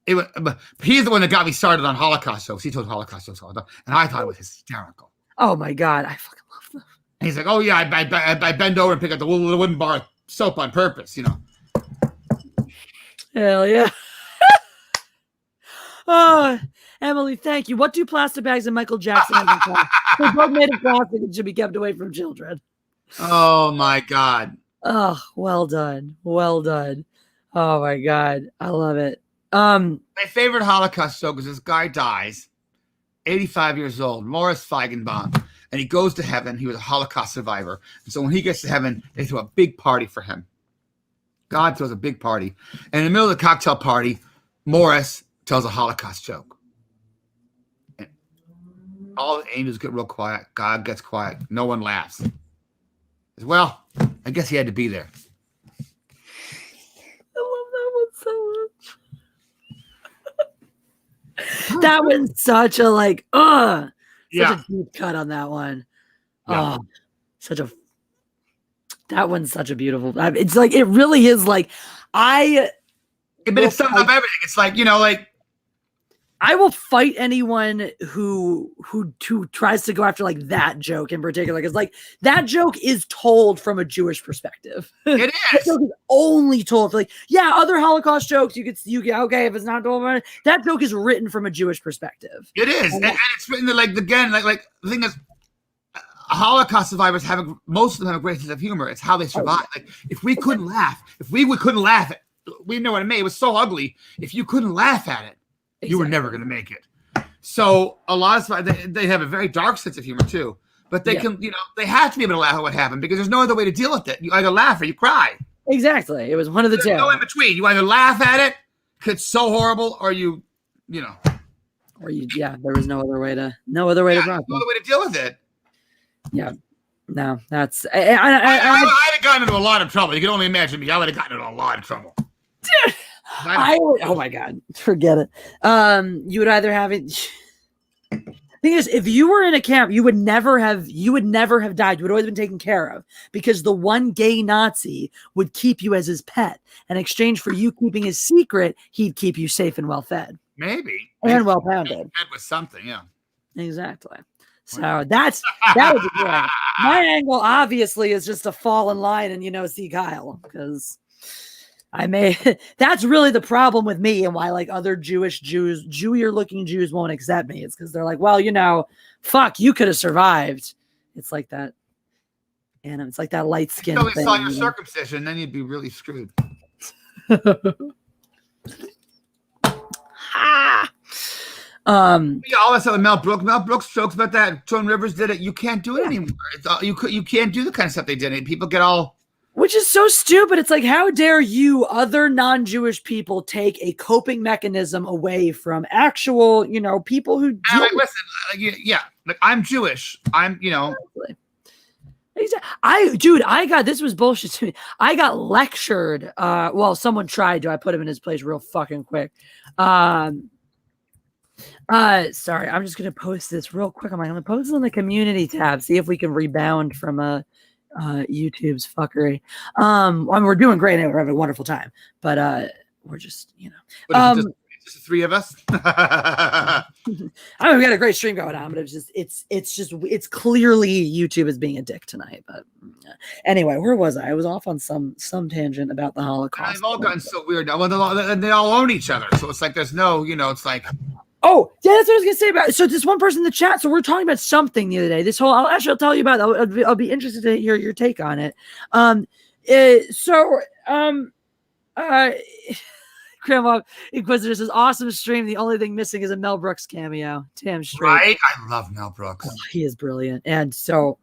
he's the one that got me started on Holocaust jokes. He told Holocaust jokes all the time, and I thought it was hysterical. Oh my God, I fucking love them. And he's like, "Oh yeah, I bend over and pick up the wooden bar of soap on purpose, Hell yeah. Oh, Emily, thank you. What do plastic bags and Michael Jackson have in common? They're both made of plastic and should be kept away from children. Oh my God. Oh, well done. Well done. Oh my God. I love it. My favorite Holocaust joke is this guy dies, 85 years old, Morris Feigenbaum, and he goes to heaven. He was a Holocaust survivor. And so when he gets to heaven, they throw a big party for him. God throws a big party. And in the middle of the cocktail party, Morris tells a Holocaust joke. And all the angels get real quiet. God gets quiet. No one laughs. Well, I guess he had to be there. I love that one so much. That one's such a such a deep cut on that one. Yeah. Oh, that one's such a beautiful. It's like, it really is like, but it sums up everything. It's like, I will fight anyone who tries to go after like that joke in particular, because like that joke is told from a Jewish perspective. It That is. joke is only told for other Holocaust jokes you okay if it's not told by that joke is written from a Jewish perspective. It is, and it's written like the thing is, Holocaust survivors most of them have a great sense of humor. It's how they survive. Like if we couldn't laugh, we know what I mean. It was so ugly. If you couldn't laugh at it, you were never going to make it. So a lot of they have a very dark sense of humor too, but they can, they have to be able to laugh at what happened, because there's no other way to deal with it. You either laugh or you cry. Exactly. It was one of the two. No in between. You either laugh at it because it's so horrible, or there was no other way to no other way to deal with it. Yeah. No, that's I'd have gotten into a lot of trouble. You can only imagine me. I would have gotten into a lot of trouble. Oh my God, forget it. You would either have it. Thing is, if you were in a camp, you would never have died. You would always been taken care of because the one gay Nazi would keep you as his pet. In exchange for you keeping his secret, he'd keep you safe and well fed. Maybe. And well pounded. Fed with something, yeah. Exactly. So that would be good. My angle obviously is just to fall in line and see Kyle, because that's really the problem with me, and why like other Jewier looking Jews won't accept me. It's because they're like, well, fuck, you could have survived. It's like that. And it's like that light skin. Until we saw your circumcision, then you'd be really screwed. All this other Mel Brooks jokes about that. Joan Rivers did it. You can't do it anymore. You can't do the kind of stuff they did. People get all, which is so stupid. It's like, how dare you, other non-Jewish people, take a coping mechanism away from actual, people who. Listen, like I'm Jewish. I'm, This was bullshit to me. I got lectured. Someone tried to. I put him in his place real fucking quick. Sorry, I'm just gonna post this real quick. I'm gonna post it on the community tab. See if we can rebound from YouTube's fuckery. We're doing great anyway. We're having a wonderful time, but we're just just the three of us. we got a great stream going on, but it's clearly YouTube is being a dick tonight. But anyway, where was I? I was off on some tangent about the Holocaust. They've all gotten so weird now. Well, they all own each other, so it's like there's no, it's like. Oh, yeah, that's what I was gonna say about. So this one person in the chat. So we're talking about something the other day. I'll tell you about it. I'll be interested to hear your take on it. Grandma Inquisitor says, awesome stream. The only thing missing is a Mel Brooks cameo. Damn straight. Right? I love Mel Brooks. Oh, he is brilliant. And so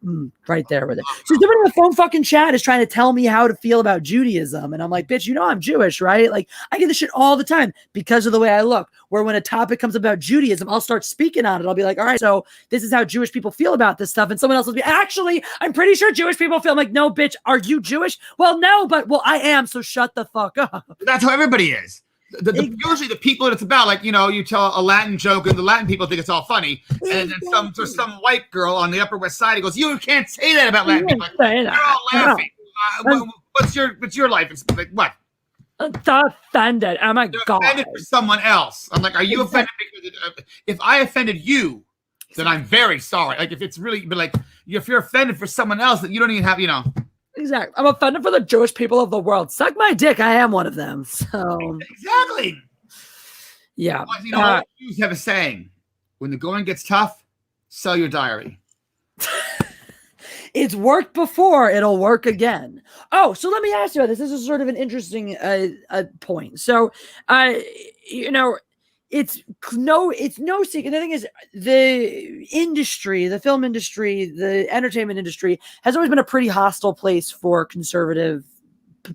right there with it. So somebody in the phone fucking chat is trying to tell me how to feel about Judaism. And I'm like, bitch, I'm Jewish, right? Like I get this shit all the time because of the way I look, where when a topic comes about Judaism, I'll start speaking on it. I'll be like, all right, so this is how Jewish people feel about this stuff. And someone else will be, actually, I'm pretty sure Jewish people feel. I'm like, no, bitch, are you Jewish? Well, no, but I am. So shut the fuck up. That's how everybody is. Usually the people that it's about, like, you tell a Latin joke and the Latin people think it's all funny. And then there's some white girl on the Upper West Side who goes, you can't say that about Latin people. They're all laughing. What's your life? It's like, what? Offended. Oh my God. Offended for someone else. I'm like, are you offended? Because if I offended you, then I'm very sorry. Like if it's really, but like if you're offended for someone else that you don't even have, Exactly. I'm offended for the Jewish people of the world. Suck my dick. I am one of them. So exactly. Yeah. Jews have a saying: when the going gets tough, sell your diary. It's worked before. It'll work again. Oh, so let me ask you about this. This is sort of an interesting point. So, it's no secret. The thing is, the industry, the film industry, the entertainment industry has always been a pretty hostile place for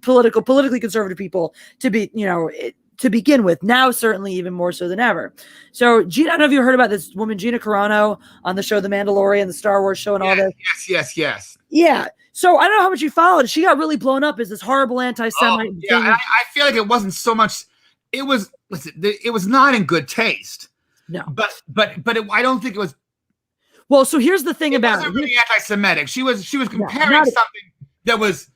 politically conservative people to be, to begin with. Now, certainly even more so than ever. So, Gina, I don't know if you heard about this woman, Gina Carano, on the show The Mandalorian, the Star Wars show, and all that. Yes. Yeah. So I don't know how much you followed. She got really blown up as this horrible anti-Semite. Yeah, I feel like it wasn't so much. It was not in good taste. No, but I don't think it was. Well, so here's the thing about it. It wasn't really anti-Semitic. She was comparing something that was.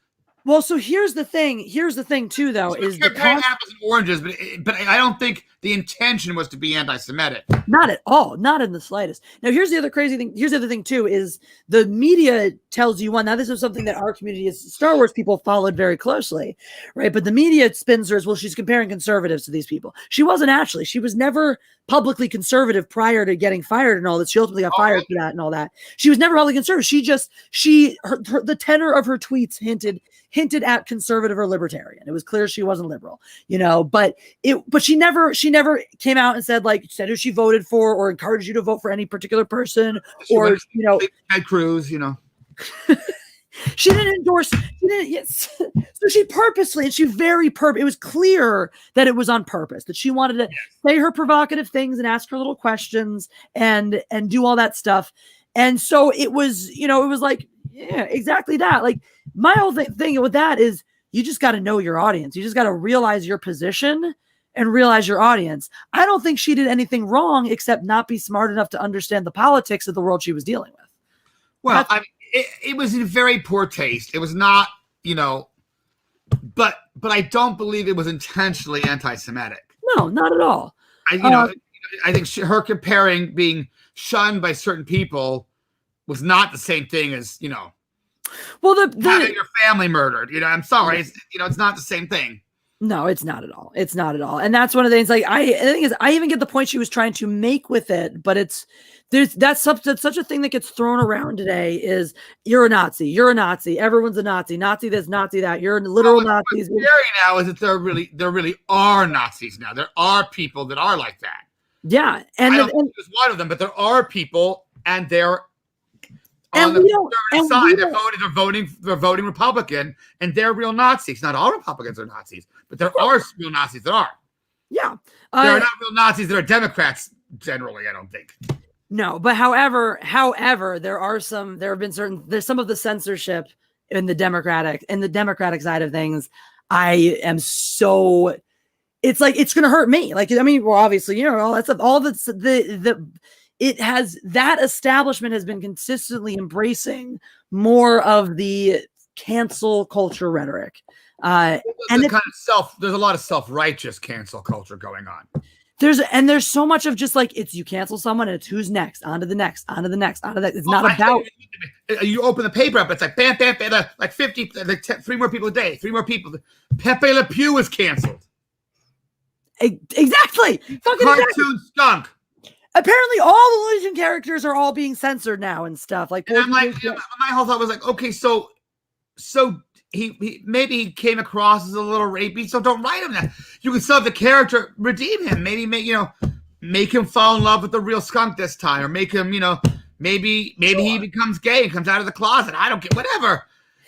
Well, so here's the thing. Here's the thing too, though, is comparing apples and oranges, but I don't think the intention was to be anti-Semitic. Not at all. Not in the slightest. Now, here's the other crazy thing. Here's the other thing too, is the media tells you one. Now, this is something that our community as Star Wars people followed very closely, right? But the media spins her as, well, she's comparing conservatives to these people. She wasn't actually. She was never publicly conservative prior to getting fired and all that. She ultimately got fired for that and all that. She was never publicly conservative. The tenor of her tweets hinted at conservative or libertarian. It was clear she wasn't liberal, but she never came out and said who she voted for or encouraged you to vote for any particular person Ted Cruz, She didn't endorse. So she purposely, and it was clear that it was on purpose, that she wanted to say her provocative things and ask her little questions and do all that stuff. And so it was, it was like, yeah, exactly that. Like my whole thing with that is you just got to know your audience. You just got to realize your position and realize your audience. I don't think she did anything wrong except not be smart enough to understand the politics of the world she was dealing with. Well, I mean, it was in very poor taste. It was not, but I don't believe it was intentionally anti-Semitic. No, not at all. I think her comparing being shunned by certain people was not the same thing as, well, having your family murdered. I'm sorry. It's not the same thing. No, it's not at all. It's not at all. And that's one of the things, like, the thing is, I even get the point she was trying to make with it, but that's such a thing that gets thrown around today is you're a Nazi, everyone's a Nazi this, Nazi that, you're literal Nazis. What's scary now is that there really are Nazis now. There are people that are like that. Yeah. And I don't think there's one of them, but there are people, and they're on the conservative side. They're voting Republican, and they're real Nazis. Not all Republicans are Nazis, but there are real Nazis that are. Yeah. There are not real Nazis that are Democrats generally, I don't think. No, but however, there's some of the censorship in the Democratic side of things. I am so, it's like, it's going to hurt me. Like, I mean, well, obviously, all that stuff, all that establishment has been consistently embracing more of the cancel culture rhetoric. And there's a lot of self-righteous cancel culture going on. There's so much of just like, it's you cancel someone and it's who's next, on to the next, on to the next, on to that. It's not about. You open the paper up, it's like bam, bam, bam, like 50, like 3 more people a day, 3 more people. Pepe Le Pew was canceled. Exactly. Cartoon skunk. Apparently, all the Looney Tunes characters are all being censored now and stuff. Like, and I'm like, my whole thought was like, okay, so he maybe he came across as a little rapey, so don't write him that. You can still have the character redeem him. Maybe make him fall in love with the real skunk this time, or make him, maybe he becomes gay and comes out of the closet. I don't get whatever.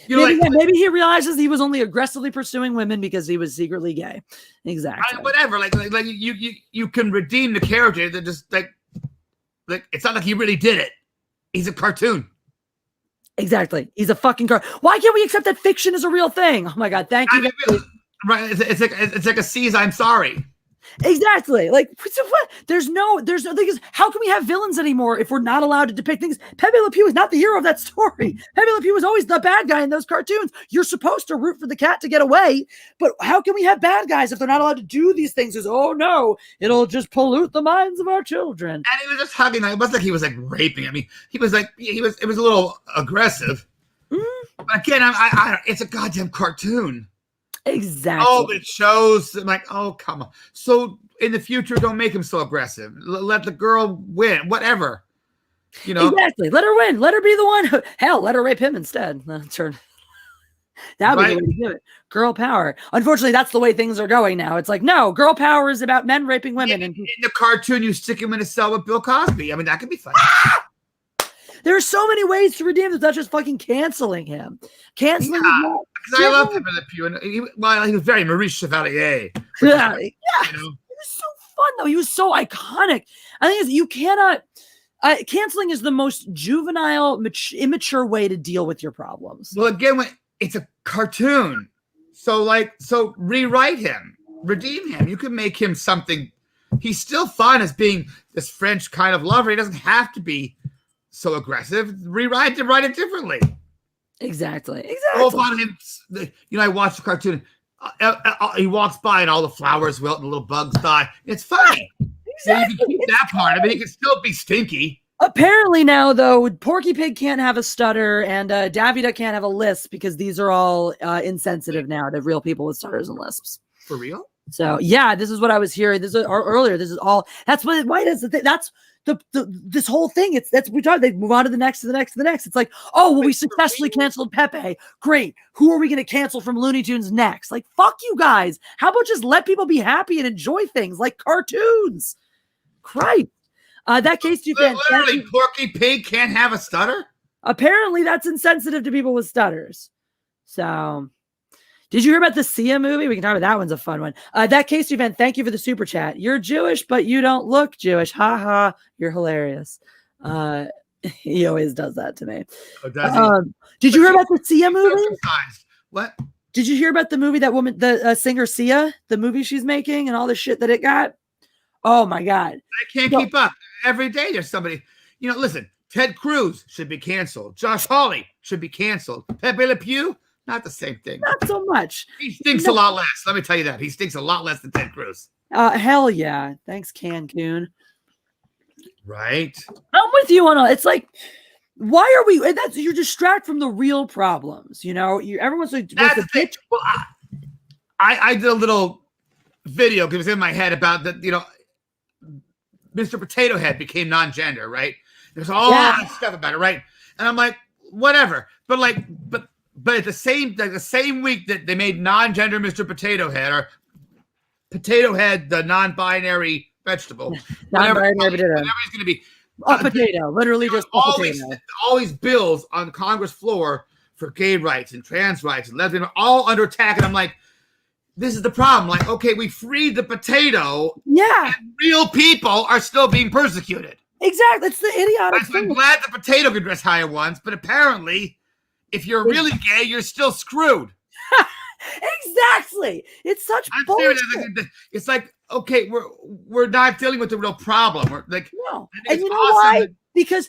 Maybe he realizes he was only aggressively pursuing women because he was secretly gay. Exactly. Whatever. Like you can redeem the character. That just like it's not like he really did it. He's a cartoon. Exactly. He's a fucking car. Why can't we accept that fiction is a real thing? Oh my God. Thank you. Right. It's like a C's I'm sorry. Exactly. Like, so what? There's no thing is, how can we have villains anymore if we're not allowed to depict things? Pepe Le Pew is not the hero of that story. Pepe Le Pew was always the bad guy in those cartoons. You're supposed to root for the cat to get away, but how can we have bad guys if they're not allowed to do these things? Is, oh no, it'll just pollute the minds of our children. And he was just hugging. It wasn't like he was like raping. I mean, it was a little aggressive. Mm-hmm. But again, I it's a goddamn cartoon. Exactly. Oh, but it shows. I'm like, oh, come on. So in the future, don't make him so aggressive. Let the girl win. Whatever. Exactly. Let her win. Let her be the one. Hell, let her rape him instead. That would be the way to do it. Girl power. Unfortunately, that's the way things are going now. It's like, no, girl power is about men raping women. In the cartoon, you stick him in a cell with Bill Cosby. I mean, that could be fun. There are so many ways to redeem this, not just fucking canceling him. Because I love him in the Pew, and he was very Maurice Chevalier. Yeah. He was so fun though. He was so iconic. I think you cannot. Canceling is the most juvenile, immature way to deal with your problems. Well, again, it's a cartoon, so rewrite him, redeem him. You can make him something. He's still fun as being this French kind of lover. He doesn't have to be so aggressive. Write it differently. Exactly. Oh, fun him. I watched the cartoon. He walks by and all the flowers wilt and little bugs die. It's funny. Exactly. You can keep that part. I mean, he can still be stinky. Apparently now, though, Porky Pig can't have a stutter and Daffy Duck can't have a lisp because these are all insensitive now to real people with stutters and lisps. For real? So yeah, this is what I was hearing. This is earlier. This is all. That's what. Why does that's this whole thing? We talk. They move on to the next, to the next, to the next. It's like, oh well, we successfully canceled Pepe. Great. Who are we going to cancel from Looney Tunes next? Like, fuck you guys. How about just let people be happy and enjoy things like cartoons? Christ. That case too. Literally, Porky Pig can't have a stutter. Apparently, that's insensitive to people with stutters. So. Did you hear about the Sia movie? We can talk about that. One's a fun one. That case event. Thank you for the super chat. You're Jewish, but you don't look Jewish. Ha ha. You're hilarious. He always does that to me. Oh, does he? Did you hear about the Sia movie? What? Did you hear about the movie, that woman, the singer Sia, the movie she's making and all the shit that it got? Oh my God. I can't keep up. Every day there's somebody, listen, Ted Cruz should be canceled. Josh Hawley should be canceled. Pepe Le Pew, not the same thing. Not so much. He stinks a lot less. Let me tell you that. He stinks a lot less than Ted Cruz. Hell yeah. Thanks, Cancun. Right. I'm with you on all. It's like, why are we? You distract from the real problems. Everyone's like, that's the thing. Well, I did a little video because it was in my head about that. Mr. Potato Head became non-gender, right? There's all that stuff about it, right? And I'm like, whatever. But at the same week that they made non-gender Mr. Potato Head, or Potato Head, the non-binary vegetable, whatever he's going to be. A potato, literally just a potato. All these bills on the Congress floor for gay rights and trans rights and lesbian, all under attack. And I'm like, this is the problem. Like, okay, we freed the potato. Yeah. And real people are still being persecuted. Exactly. It's the idiotic thing. I'm glad the potato could dress higher once, but apparently, if you're really gay, you're still screwed. Exactly. It's such bullshit. It's like, okay, we're not dealing with the real problem. We're like, no. And you know why? Because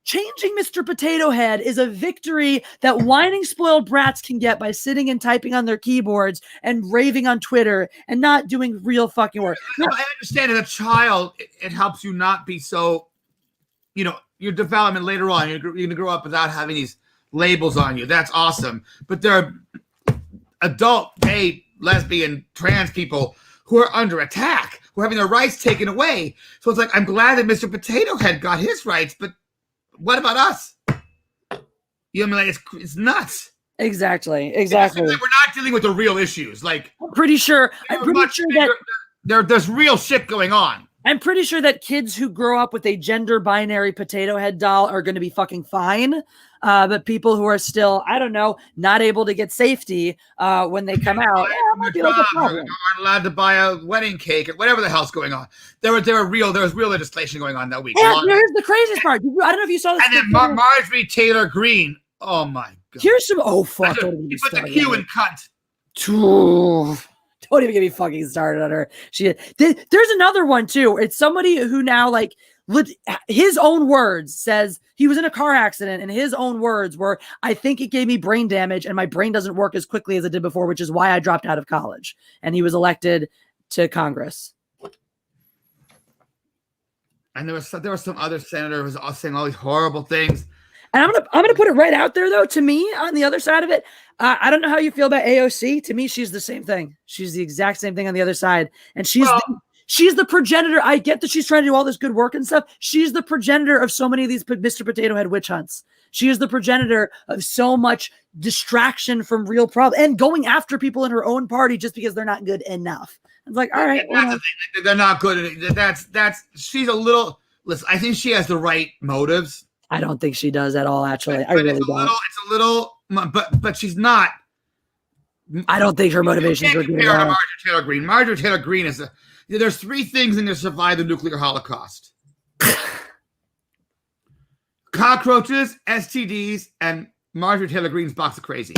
changing Mr. Potato Head is a victory that whining spoiled brats can get by sitting and typing on their keyboards and raving on Twitter and not doing real fucking work. I understand as a child, it helps you not be so, your development later on, you're going to grow up without having these labels on you. That's awesome. But there are adult, gay, lesbian, trans people who are under attack, who are having their rights taken away. So it's like, I'm glad that Mr. Potato Head got his rights, but what about us? It's nuts. Exactly. We're not dealing with the real issues. Like, I'm pretty sure that there's real shit going on. I'm pretty sure that kids who grow up with a gender binary potato head doll are going to be fucking fine. But people who are still, I don't know, not able to get safety when they come out, might be like a problem. Aren't allowed to buy a wedding cake or whatever the hell's going on. There was real legislation going on that week. Yeah, here's the craziest part. I don't know if you saw this. And then Marjorie Taylor Greene. Oh my God. Here's some. Oh fuck. He put the Q in cunt. Don't even get me fucking started on her. There's another one too. It's somebody who now, like, his own words says he was in a car accident, and his own words were, I think it gave me brain damage and my brain doesn't work as quickly as it did before, which is why I dropped out of college. And he was elected to Congress. And there was some other senator who was saying all these horrible things. And I'm gonna put it right out there, though. To me, on the other side of it, I don't know how you feel about AOC. To me, she's the same thing. She's the exact same thing on the other side, and she's the progenitor. I get that she's trying to do all this good work and stuff. She's the progenitor of so many of these Mr. Potato Head witch hunts. She is the progenitor of so much distraction from real problems and going after people in her own party just because they're not good enough. It's like, all right, they're not good. She's a little. Listen, I think she has the right motives. I don't think she does at all. Actually, I really don't. It's a little, but she's not. I don't think her motivations are good. Marjorie Taylor Greene. Marjorie Taylor Greene is there's three things in to survive the nuclear holocaust: cockroaches, STDs, and Marjorie Taylor Greene's box of crazy.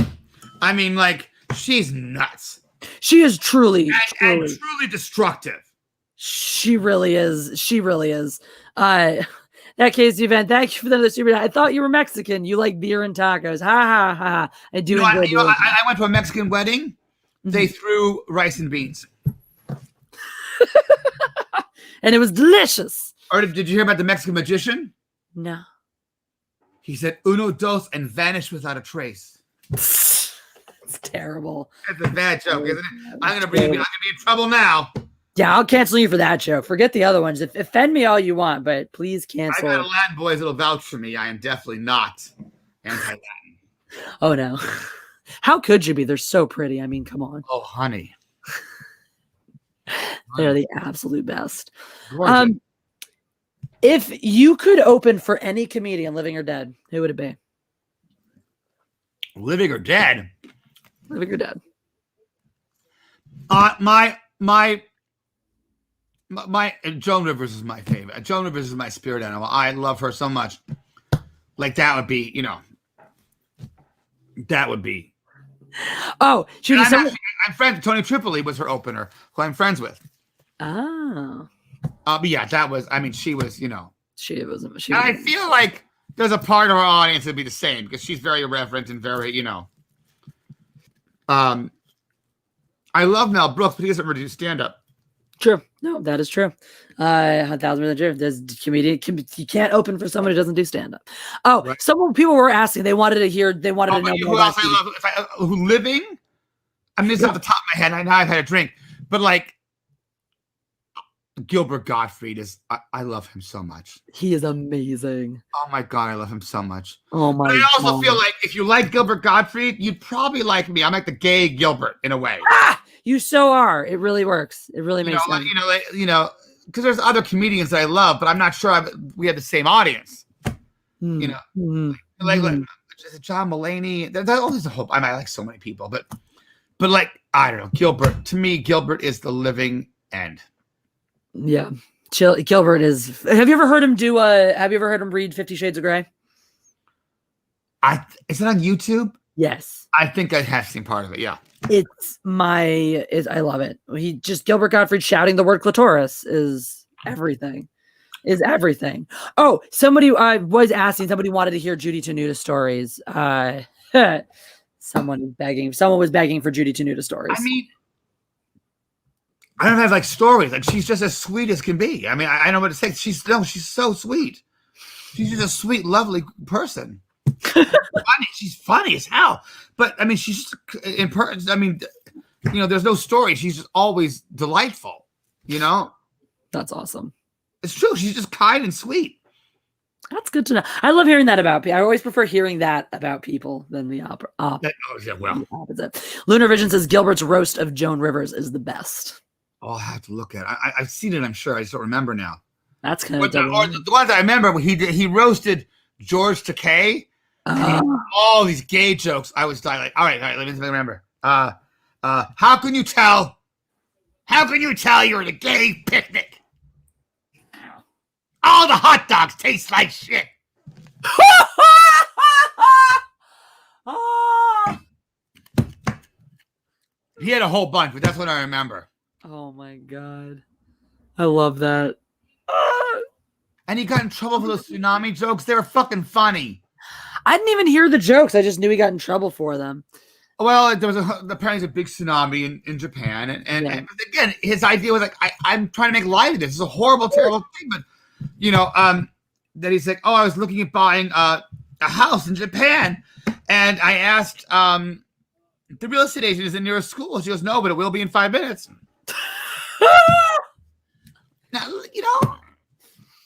I mean, like, she's nuts. She is truly destructive. She really is. She really is. That case event. Thank you for the super. I thought you were Mexican. You like beer and tacos. Ha ha ha. I do. I went to a Mexican wedding. They threw rice and beans, and it was delicious. Or did you hear about the Mexican magician? No. He said uno dos and vanished without a trace. It's terrible. That's a bad joke, isn't it? I'm gonna be in trouble now. Yeah, I'll cancel you for that joke. Forget the other ones. Offend me all you want, but please cancel. I got a Latin boys that'll vouch for me. I am definitely not anti-Latin. Oh, no. How could you be? They're so pretty. I mean, come on. Oh, honey. They're the absolute best. If you could open for any comedian, living or dead, who would it be? Living or dead? Living or dead. My Joan Rivers is my favorite. Joan Rivers is my spirit animal. I love her so much. Like, that would be, that would be Oh, Judy, I'm friends with Tony Tripoli was her opener, who I'm friends with. Oh. But yeah, that was, I mean, she was, She was. and I feel like there's a part of our audience that'd be the same because she's very irreverent and very, I love Mel Brooks, but he doesn't really do stand-up. True. No, that is true. 1,000% true. There's you can't open for someone who doesn't do stand-up. Oh, Right. People were asking. They wanted to know Who more else about I love? Who living? I mean, this is off the top of my head. I know I've had a drink, but like Gilbert Gottfried I love him so much. He is amazing. Oh my God, I love him so much. Oh my! But I also feel like if you like Gilbert Gottfried, you'd probably like me. I'm like the gay Gilbert in a way. You so are. It really works. It really makes sense. Because there's other comedians that I love, but I'm not sure we have the same audience. Like John Mulaney. There's always a hope. I like so many people, but like I don't know. Gilbert, to me, Gilbert is the living end. Yeah, Gilbert is. Have you ever heard him do? Have you ever heard him read 50 Shades of Grey? Is it on YouTube? Yes, I think I have seen part of it. Yeah. I love it. Gilbert Gottfried shouting the word clitoris is everything. Oh, somebody was asking, somebody wanted to hear Judy Tenuta stories. Someone was begging for Judy Tenuta stories. I mean, I don't have like stories. Like she's just as sweet as can be. I mean, I know what to say. She's so sweet. She's just a sweet, lovely person. She's funny as hell. But I mean, she's just in person. I mean, there's no story. She's just always delightful. That's awesome. It's true. She's just kind and sweet. That's good to know. I love hearing that about people. I always prefer hearing that about people than the opposite. Lunar Vision says Gilbert's roast of Joan Rivers is the best. Oh, I'll have to look at it. I've seen it. I'm sure. I just don't remember now. That's kind of the ones I remember. He roasted George Takei. All these gay jokes. I was like, all right, let me remember. How can you tell? How can you tell you're at a gay picnic? All the hot dogs taste like shit. He had a whole bunch, but that's what I remember. Oh my God. I love that. And he got in trouble for those tsunami jokes. They were fucking funny. I didn't even hear the jokes. I just knew he got in trouble for them. Well, there was apparently a big tsunami in Japan. And again, his idea was like, I'm trying to make light of this. It's a horrible, terrible thing. But, that he's like, I was looking at buying a house in Japan. And I asked the real estate agent, is it near a school? She goes, no, but it will be in 5 minutes. Now,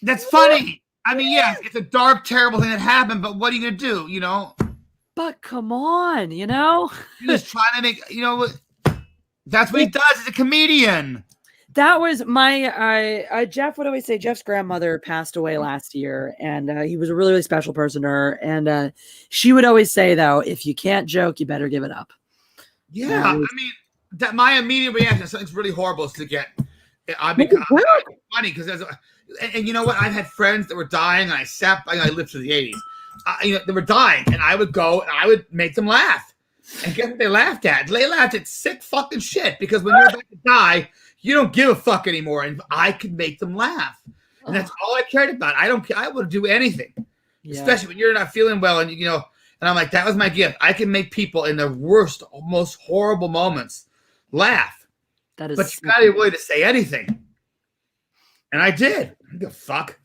that's funny. I mean, yes, it's a dark, terrible thing that happened, but what are you going to do, But come on, He's just trying to make, that's what he does. He's a comedian. That was my, Jeff would always say Jeff's grandmother passed away last year, and he was a really, really special person to her. And she would always say, though, if you can't joke, you better give it up. Yeah, I mean, that my immediate reaction, something's really horrible, is to get, I'm funny because and you know what? I've had friends that were dying, and I lived through the 80s. They were dying, and I would go and I would make them laugh. And guess what they laughed at? They laughed at sick fucking shit because when you're about to die, you don't give a fuck anymore. And I could make them laugh. And that's all I cared about. I don't care. I would do anything, especially when you're not feeling well. And, and I'm like, that was my gift. I can make people in the worst, most horrible moments laugh. That is, but you got to be willing to say anything. And I did. I don't give a fuck.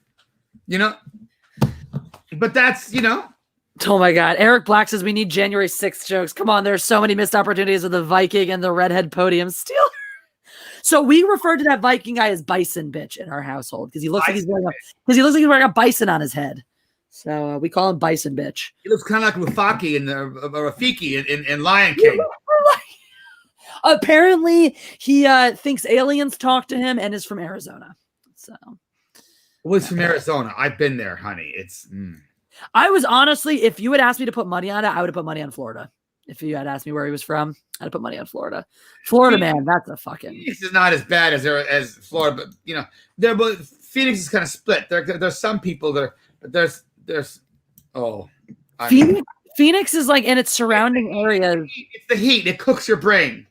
But that's, Oh my God. Eric Black says we need January 6th jokes. Come on. There's so many missed opportunities with the Viking and the redhead podium stealer. So we refer to that Viking guy as Bison Bitch in our household because he looks like he's wearing a bison on his head. So we call him Bison Bitch. He looks kind of like Rafiki in Lion King. Apparently, he thinks aliens talk to him and is from Arizona. So, he's from Arizona. I've been there, honey. It's. I was honestly, if you had asked me to put money on it, I would have put money on Florida. If you had asked me where he was from, I'd have put money on Florida. Florida, man, that's a fucking. Phoenix is not as bad as Florida, but Phoenix is kind of split. There's some people there, but there's Phoenix is like in its surrounding areas. It's the heat. It cooks your brain.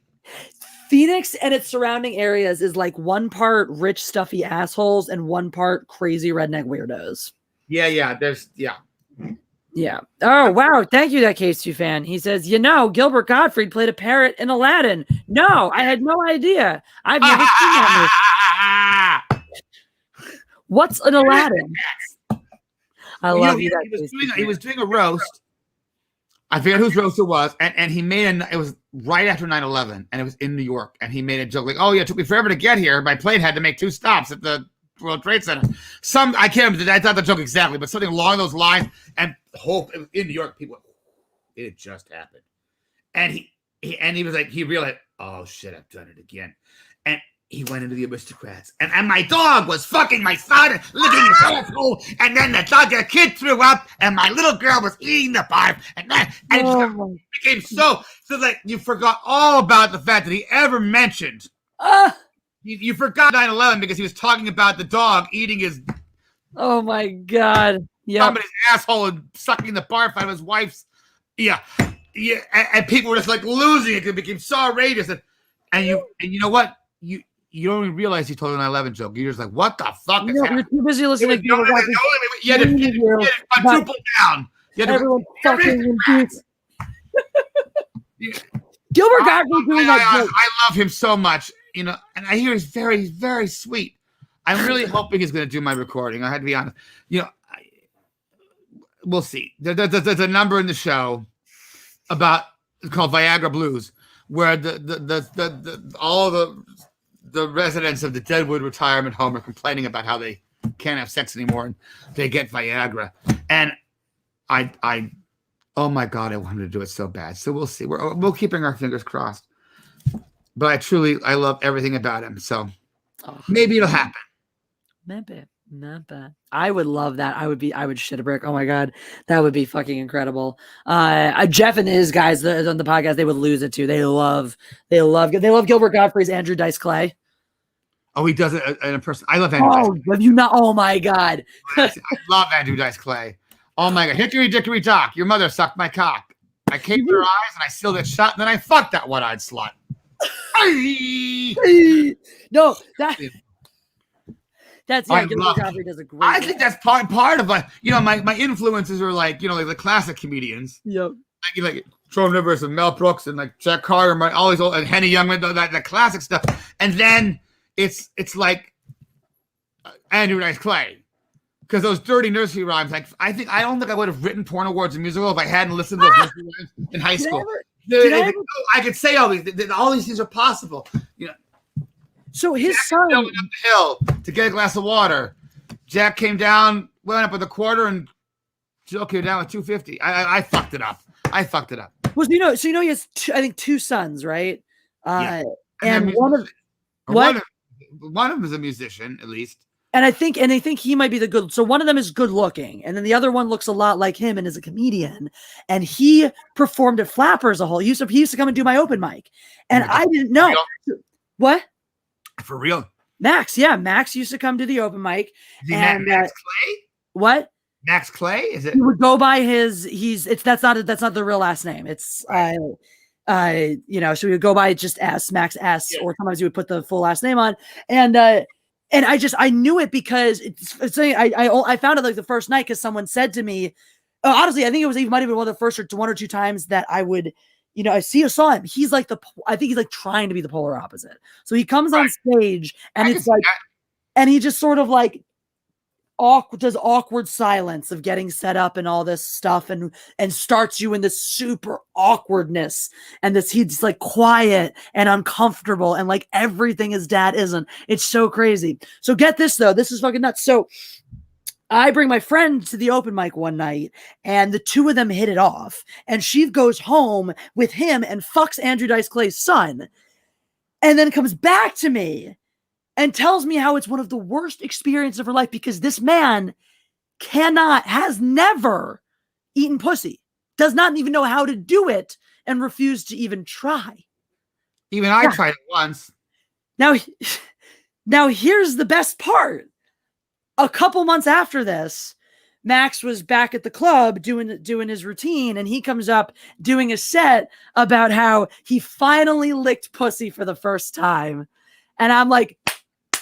Phoenix and its surrounding areas is like one part rich, stuffy assholes and one part crazy redneck weirdos. Yeah. Yeah. Oh, wow. Thank you, that K2 fan. He says, Gilbert Gottfried played a parrot in Aladdin. No, I had no idea. I've never seen that movie. What's an Aladdin? I love you. He was doing a roast. I forget whose roast it was, and he made it was right after 9/11, and it was in New York, and he made a joke like, "Oh yeah, it took me forever to get here. My plane had to make 2 stops at the World Trade Center." I can't remember. That's not the joke exactly, but something along those lines. And it was in New York, people, it just happened, and he was like, he realized, oh shit, I've done it again, and he went into the aristocrats, and my dog was fucking my son, licking his asshole, and then the kid threw up, and my little girl was eating the barf, and it became so like you forgot all about the fact that he ever mentioned. You forgot 9/11 because he was talking about the dog eating his. Oh my god! Yeah, somebody's asshole and sucking the barf out of his wife's. Yeah, and people were just like losing it. It became so outrageous, and you know what You don't even realize he told an 9/11 joke. You're just like, what the fuck is happening? You're too busy listening to You had to quadruple down. Everyone fucking beats. Gilbert Gottfried doing that joke. I love him so much, and I hear he's very, very sweet. I'm really hoping he's going to do my recording. I had to be honest. We'll see. There's a number in the show called Viagra Blues, where all the residents of the Deadwood retirement home are complaining about how they can't have sex anymore and they get Viagra. And oh my God, I wanted to do it so bad. So we'll see. We're keeping our fingers crossed. But I love everything about him. So maybe it'll happen. Maybe. Not bad. I would love that. I would shit a brick. Oh my God. That would be fucking incredible. Jeff and his guys on the podcast, they would lose it too. They love Gilbert Gottfried's Andrew Dice Clay. Oh, he does it in a person. I love Andrew Dice Clay. Have you not? Oh my God. I love Andrew Dice Clay. Oh my God. Hickory dickory dock. Your mother sucked my cock. I caved her eyes and I sealed it shut and then I fucked that one-eyed slut. No, Gilbert Gottfried does a great. I think that's part of my influences are like the classic comedians. Yep. Like Joan Rivers and Mel Brooks and like Jack Carter, all these old and Henny Youngman, that classic stuff. And then it's like Andrew Dice Clay, because those dirty nursery rhymes. Like I don't think I would have written Porn Awards and musical if I hadn't listened to those nursery rhymes in high school. I could say all these things are possible. So his Jack son went up the hill to get a glass of water. Jack came down, went up with a quarter, and Jill came down with $2.50. I fucked it up. Well, he has two sons, right? Yeah. And one of them is a musician, at least. And I think he might be the good. So one of them is good looking, and then the other one looks a lot like him and is a comedian. And he performed at Flappers he used to come and do my open mic, and I didn't know. What? For real? Max, yeah. Max used to come to the open mic. Is he Max Clay? What? Max Clay? Is it? He would go by that's not the real last name. It's so we would go by just S, Max S, or sometimes he would put the full last name on. And I knew it because it's I found it like the first night because someone said to me, honestly, I think it might have been one of the first one or two times that I would. I saw him. He's like I think he's like trying to be the polar opposite. So he comes on stage and it's like, and he just sort of like does awkward silence of getting set up and all this stuff and starts you in this super awkwardness and he's like quiet and uncomfortable and like everything his dad isn't. It's so crazy. So get this though. This is fucking nuts. So I bring my friend to the open mic one night and the two of them hit it off and she goes home with him and fucks Andrew Dice Clay's son and then comes back to me and tells me how it's one of the worst experiences of her life because this man has never eaten pussy, does not even know how to do it and refused to even try. Even I tried it once. Now here's the best part. A couple months after this, Max was back at the club doing his routine, and he comes up doing a set about how he finally licked pussy for the first time. And I'm like,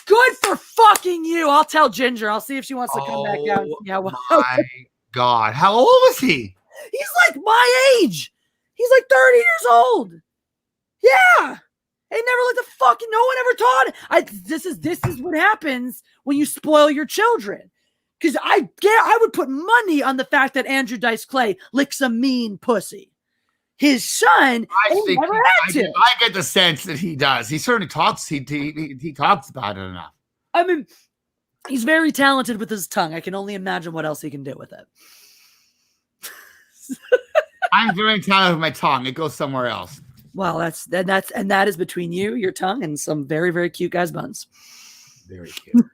good for fucking you. I'll tell Ginger. I'll see if she wants to come back down. Yeah, well, my God. How old was he? he's like my age. He's like 30 years old. Yeah. They never let the fucking, no one ever taught. This is what happens when you spoil your children. Because I would put money on the fact that Andrew Dice Clay licks a mean pussy. His son, never had to. I get the sense that he does. He certainly talks. He talks about it enough. I mean, he's very talented with his tongue. I can only imagine what else he can do with it. I'm very talented with my tongue. It goes somewhere else. Well, that is between you, your tongue, and some very, very cute guys' buns. Very cute.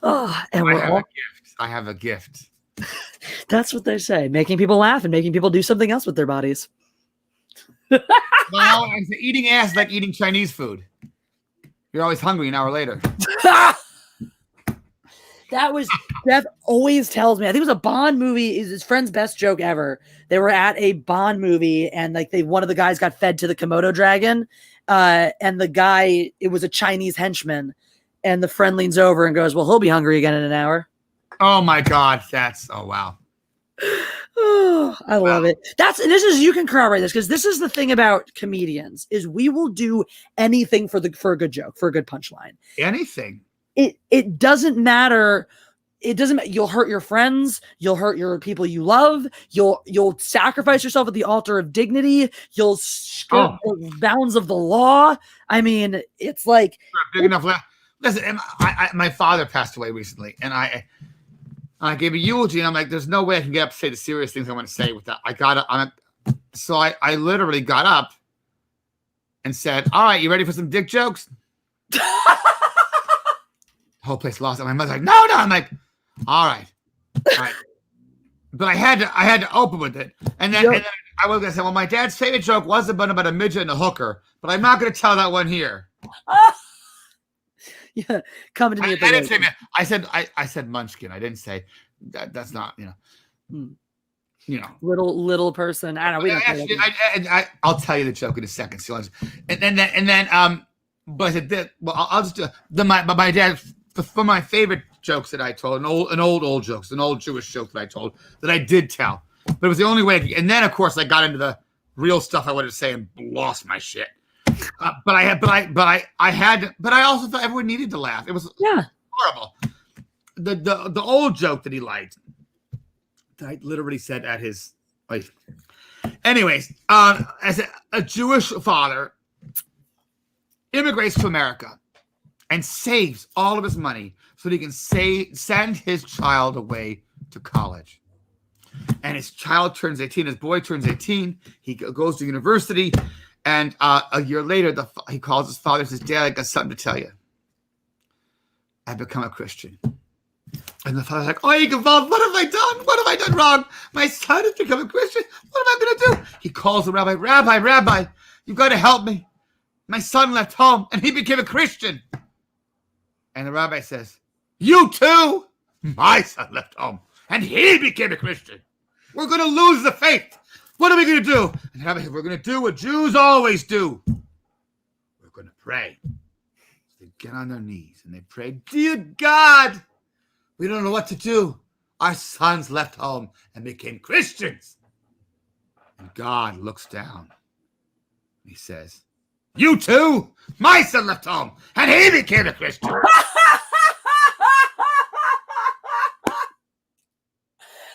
Oh, and I have a gift. That's what they say. Making people laugh and making people do something else with their bodies. Well, eating ass is like eating Chinese food. You're always hungry an hour later. Jeff always tells me, I think it was a Bond movie, is his friend's best joke ever. They were at a Bond movie and like one of the guys got fed to the Komodo dragon. And the guy, it was a Chinese henchman. And the friend leans over and goes, well, he'll be hungry again in an hour. Oh my God. Oh wow. Oh, I love it. You can corroborate this because this is the thing about comedians is we will do anything for a good joke, for a good punchline. Anything. It doesn't matter. It doesn't matter. You'll hurt your friends. You'll hurt your people you love. You'll sacrifice yourself at the altar of dignity. You'll skirt the bounds of the law. I mean, it's like big enough. Listen, my father passed away recently, and I gave a eulogy, and I'm like, there's no way I can get up to say the serious things I want to say with that. So I literally got up and said, all right, you ready for some dick jokes? The whole place lost it. My mother's like, no. I'm like, all right. But I had to open with it. And then I was going to say, well, my dad's favorite joke was about a midget and a hooker, but I'm not going to tell that one here. Yeah, coming to me. I didn't say man. I said munchkin. I didn't say that's not little person. I don't know. I'll tell you the joke in a second. So and then but I said I'll just do my dad for my favorite jokes that I told, an old jokes, an old Jewish joke that I told that I did tell, but it was the only way. And then of course I got into the real stuff I wanted to say and lost my shit. But I also thought everyone needed to laugh. It was horrible. The old joke that he liked, that I literally said at his like. Anyways, as a Jewish father immigrates to America and saves all of his money so that he can send his child away to college. And his child turns 18. His boy turns 18. He goes to university. And a year later, he calls his father and says, Dad, I got something to tell you. I've become a Christian. And the father's like, oh, what have I done? What have I done wrong? My son has become a Christian. What am I going to do? He calls the rabbi, Rabbi, you've got to help me. My son left home and he became a Christian. And the rabbi says, you too? My son left home and he became a Christian. We're going to lose the faith. What are we going to do? And the rabbi said, we're going to do what Jews always do. We're going to pray. So they get on their knees and they pray, dear God, we don't know what to do. Our sons left home and became Christians. And God looks down. He says, you too? My son left home and he became a Christian.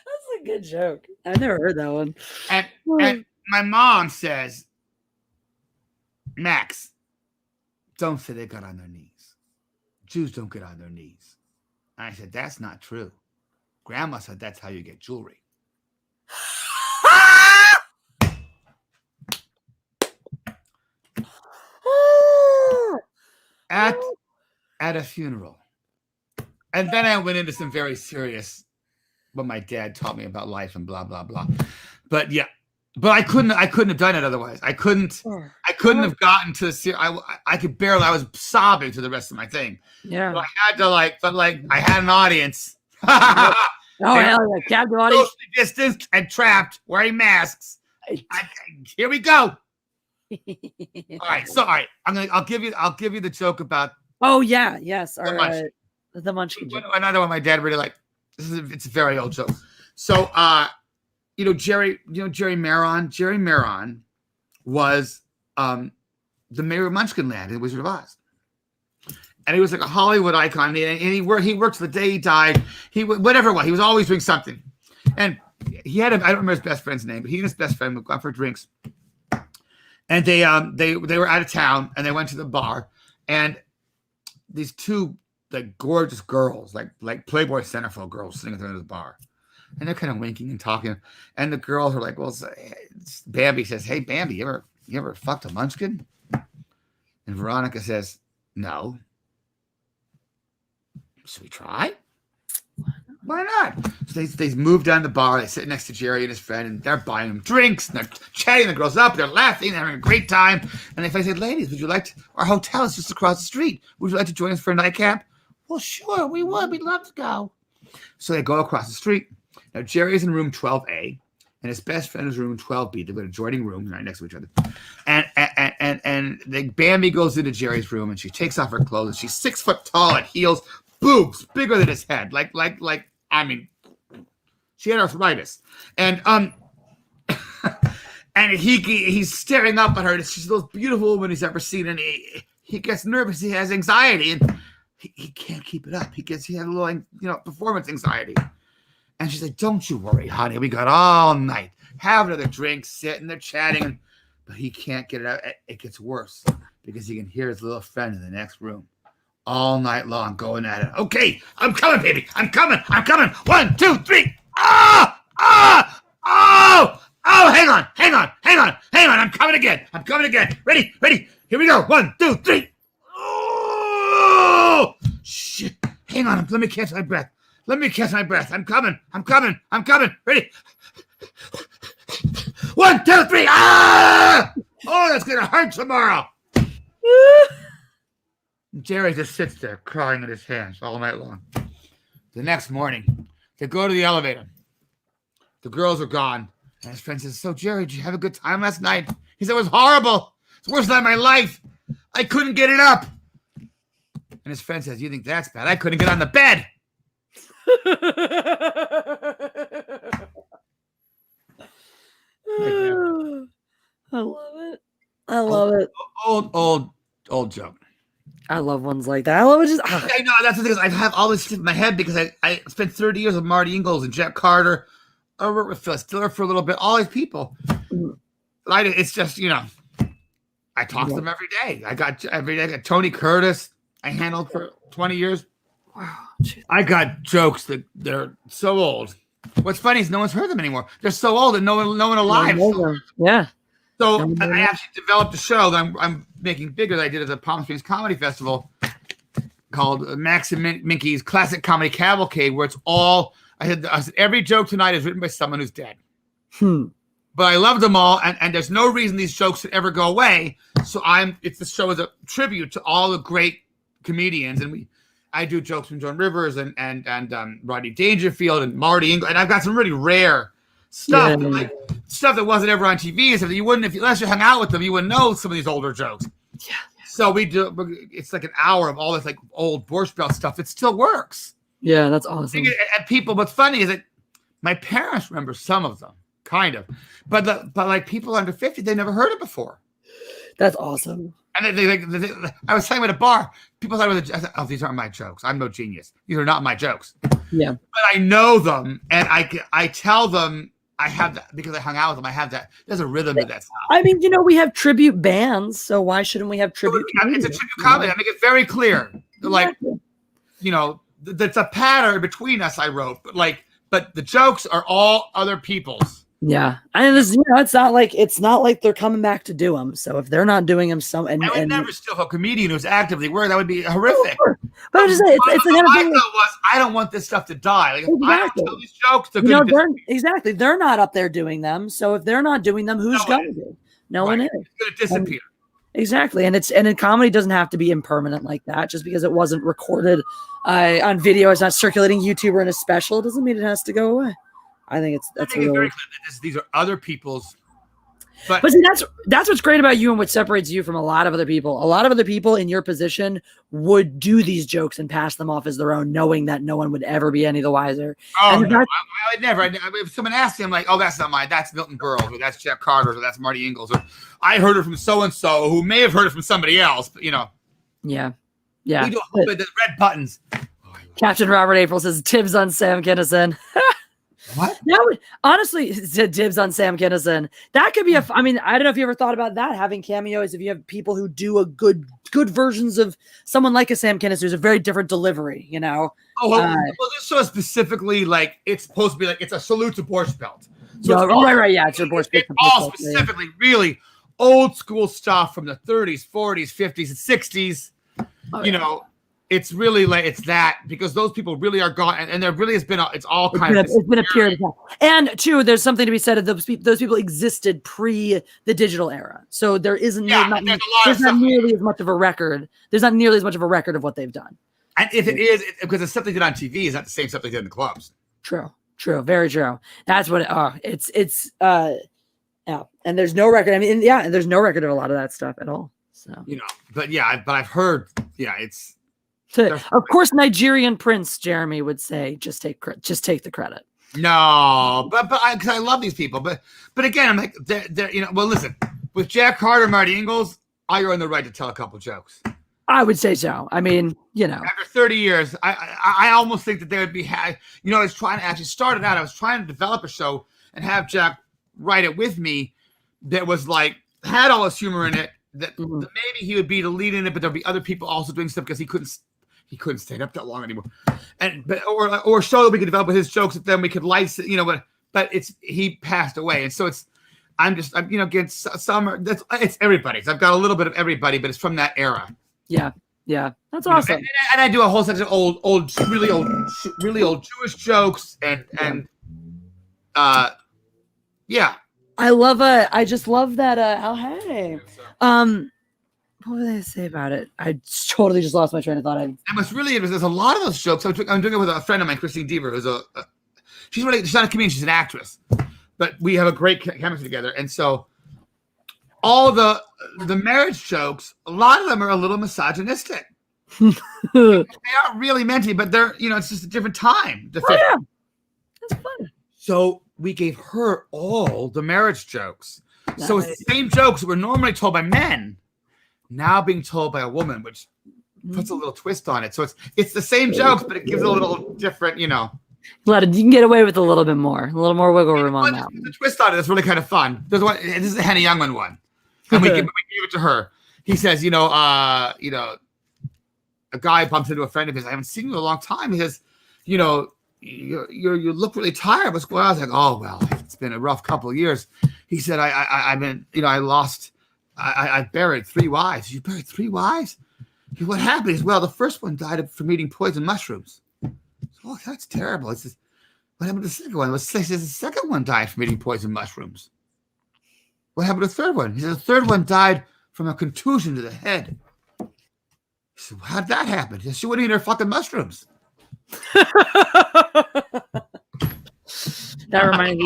That's a good joke. I never heard that one. And my mom says, Max, don't say they got on their knees. Jews don't get on their knees. And I said, that's not true. Grandma said that's how you get jewelry. At a funeral. And then I went into some very serious what my dad taught me about life and blah blah blah. But yeah. But I couldn't have done it otherwise. I couldn't have gotten to I could barely. I was sobbing to the rest of my thing. Yeah. So I had to I had an audience. Oh, hell yeah. Cab to audience. Socially distanced and trapped, wearing masks. Here we go. All right. So, all right. I'll give you the joke about. Oh, yeah. Yes. The The Munchkin joke. Another one my dad really liked. It's a very old joke. So, Jerry Maron. Jerry Maron was the mayor of Munchkin Land in Wizard of Oz. And he was like a Hollywood icon. And he worked the day he died. Whatever it was. He was always doing something. And he had I don't remember his best friend's name, but he and his best friend went for drinks. And they were out of town and they went to the bar. And these two like gorgeous girls, like Playboy centerfold girls sitting at the end of the bar. And they're kind of winking and talking. And the girls are like, well, Bambi says, hey, Bambi, you ever fucked a munchkin? And Veronica says, no. Should we try? Why not? So they move down the bar. They sit next to Jerry and his friend, and they're buying them drinks, and they're chatting the girls up. They're laughing. They're having a great time. And if I said, ladies, would you like to? Our hotel is just across the street. Would you like to join us for a nightcap? Well, sure, we would. We'd love to go. So they go across the street. Now, Jerry's in room 12A, and his best friend is in room 12B. They've got adjoining rooms right next to each other. And the Bambi goes into Jerry's room, and she takes off her clothes. And she's 6 foot tall at heels, boobs bigger than his head. I mean, she had arthritis. And and he's staring up at her. She's the most beautiful woman he's ever seen. And he gets nervous. He has anxiety, and he can't keep it up. He has a little, performance anxiety. And she's like, don't you worry, honey. We got all night. Have another drink, sitting there chatting. But he can't get it out. It gets worse because he can hear his little friend in the next room all night long going at it. Okay, I'm coming, baby. I'm coming. 1, 2, 3. Oh, hang on. I'm coming again. Ready. Here we go. 1, 2, 3. Oh, shit. Hang on. Let me catch my breath. I'm coming. Ready? 1, 2, 3. Ah! Oh, that's going to hurt tomorrow. Jerry just sits there crying in his hands all night long. The next morning, they go to the elevator. The girls are gone. And his friend says, so, Jerry, did you have a good time last night? He said, it was horrible. It's the worst night of my life. I couldn't get it up. And his friend says, you think that's bad? I couldn't get on the bed. I love it. Old joke. I love ones like that. I love it. I know that's the thing is I have all this stuff in my head because I spent 30 years with Marty Ingalls and Jack Carter. I worked with Phil Stiller for a little bit. All these people. It's just I talk to them every day. I got Tony Curtis. I handled for 20 years. Wow. I got jokes that they're so old. What's funny is no one's heard them anymore. They're so old that no one alive. Yeah. So I actually developed a show that I'm making bigger that I did at the Palm Springs Comedy Festival called Max and Minky's Classic Comedy Cavalcade, where it's all I said every joke tonight is written by someone who's dead. But I love them all, and there's no reason these jokes should ever go away. So the show is a tribute to all the great comedians, and I do jokes from Joan Rivers and Rodney Dangerfield and Marty Ingalls, and I've got some really rare stuff, stuff that wasn't ever on TV, and stuff that you wouldn't, unless you hung out with them, you wouldn't know some of these older jokes. Yeah. So we do. It's like an hour of all this like old Borscht Belt stuff. It still works. Yeah, that's awesome. And people, what's funny is that my parents remember some of them, kind of, but like people under 50, they never heard it before. That's awesome. And I was saying at a bar, people thought I said, oh, these aren't my jokes. I'm no genius. These are not my jokes. Yeah. But I know them, and I tell them I have that because I hung out with them. I have that. There's a rhythm to that stuff. I mean, we have tribute bands, so why shouldn't we have tribute? It's a tribute comedy. I make it very clear. Like, there's a pattern between us. I wrote, but the jokes are all other people's. Yeah, and it's not like they're coming back to do them. So if they're not doing them, I would never steal a comedian who's actively working. That would be horrific. But I'm just saying, it's the kind of thing. I don't want this stuff to die. Like, exactly. I don't tell these jokes. They're not up there doing them. So if they're not doing them, who's going to? No one is. It's going to disappear. Exactly. And in comedy doesn't have to be impermanent like that. Just because it wasn't recorded on video, it's not circulating YouTube or in a special, it doesn't mean it has to go away. I think I think it's very clear that these are other people's. But see, that's what's great about you and what separates you from a lot of other people. A lot of other people in your position would do these jokes and pass them off as their own, knowing that no one would ever be any the wiser. Oh, no, I would never. If someone asked me, I'm like, oh, that's not mine. That's Milton Berle, or that's Jeff Carter, or that's Marty Ingalls, or I heard it from so-and-so who may have heard it from somebody else, but, Yeah. We do a whole bit of red buttons. Captain Robert April says, Tibbs on Sam Kinison. What? Honestly, dibs on Sam Kinison. That could be I mean, I don't know if you ever thought about that, having cameos. If you have people who do a good versions of someone like a Sam Kinison, who's a very different delivery, Oh, well, this show is specifically like it's supposed to be like it's a salute to Borscht Belt. So right. Yeah, it's your Borscht Belt. It's all specifically really old school stuff from the 30s, 40s, 50s, and 60s. It's really like it's that because those people really are gone, and there really has been it's been a period of time. And two, there's something to be said of those people existed pre the digital era, so there isn't there's not nearly as much of a record. There's not nearly as much of a record of what they've done. And if it is because the stuff they did on TV is not the same stuff they did in the clubs. True, very true. That's what it's yeah. And there's no record. I mean, and there's no record of a lot of that stuff at all. So but I've heard it's. Of course, Nigerian Prince Jeremy would say, "Just take the credit." No, but because I love these people, but again, I'm like, they're well, listen, with Jack Carter, Marty Ingalls, I earn the right to tell a couple jokes. I would say so. I mean, after 30 years, I almost think that they would be. I was trying to actually started out. I was trying to develop a show and have Jack write it with me. That was like had all this humor in it. That maybe he would be the lead in it, but there'd be other people also doing stuff because he couldn't stay up that long anymore, or show that we could develop with his jokes that then we could license, but he passed away, and so I'm again some it's everybody's. I've got a little bit of everybody, but it's from that era. Yeah, that's awesome. And I do a whole section of really old Jewish jokes, and yeah. I just love that. Hey. What did I say about it? I totally just lost my train of thought. And what's really interesting is a lot of those jokes. I'm doing it with a friend of mine, Christine Deaver, who's she's not a comedian, she's an actress, but we have a great chemistry together. And so all the marriage jokes, a lot of them are a little misogynistic. They aren't really meant to be, but they're it's just a different time. Yeah, that's fun. So we gave her all the marriage jokes. So it's the same jokes that were normally told by men. Now being told by a woman, which puts a little twist on it. So it's the same jokes, but it gives it a little different, You can get away with a little bit more, a little more wiggle room on that. The twist on it is really kind of fun. There's one. This is a Henny Youngman one, and we gave it to her. He says, a guy bumps into a friend of his. I haven't seen you in a long time. He says, you look really tired. What's going on? I was like, oh well, it's been a rough couple of years. He said, I've been, I buried 3 wives. You buried 3 wives? What happened? He said, well, the first one died from eating poison mushrooms. Oh, that's terrible. He says, what happened to the second one? Let's say the second one died from eating poison mushrooms. What happened to the third one? He said, the third one died from a contusion to the head. He said, how'd that happen? He said, she wouldn't eat her fucking mushrooms. That reminds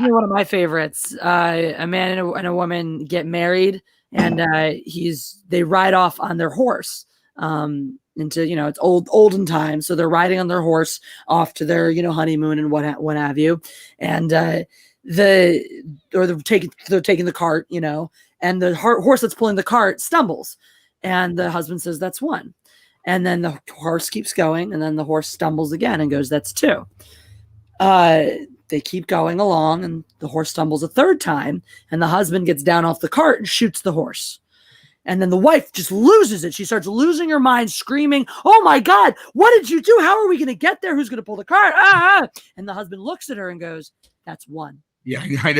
me of one of my favorites. A man and a woman get married, and they ride off on their horse into it's olden times, so they're riding on their horse off to their honeymoon and what have you, and they're taking the cart, and the horse that's pulling the cart stumbles, and the husband says that's 1, and then the horse keeps going, and then the horse stumbles again and goes that's 2. They keep going along, and the horse stumbles a 3rd time, and the husband gets down off the cart and shoots the horse. And then the wife just loses it. She starts losing her mind, screaming, oh my God, what did you do? How are we going to get there? Who's going to pull the cart? Ah! And the husband looks at her and goes, that's 1. Yeah, I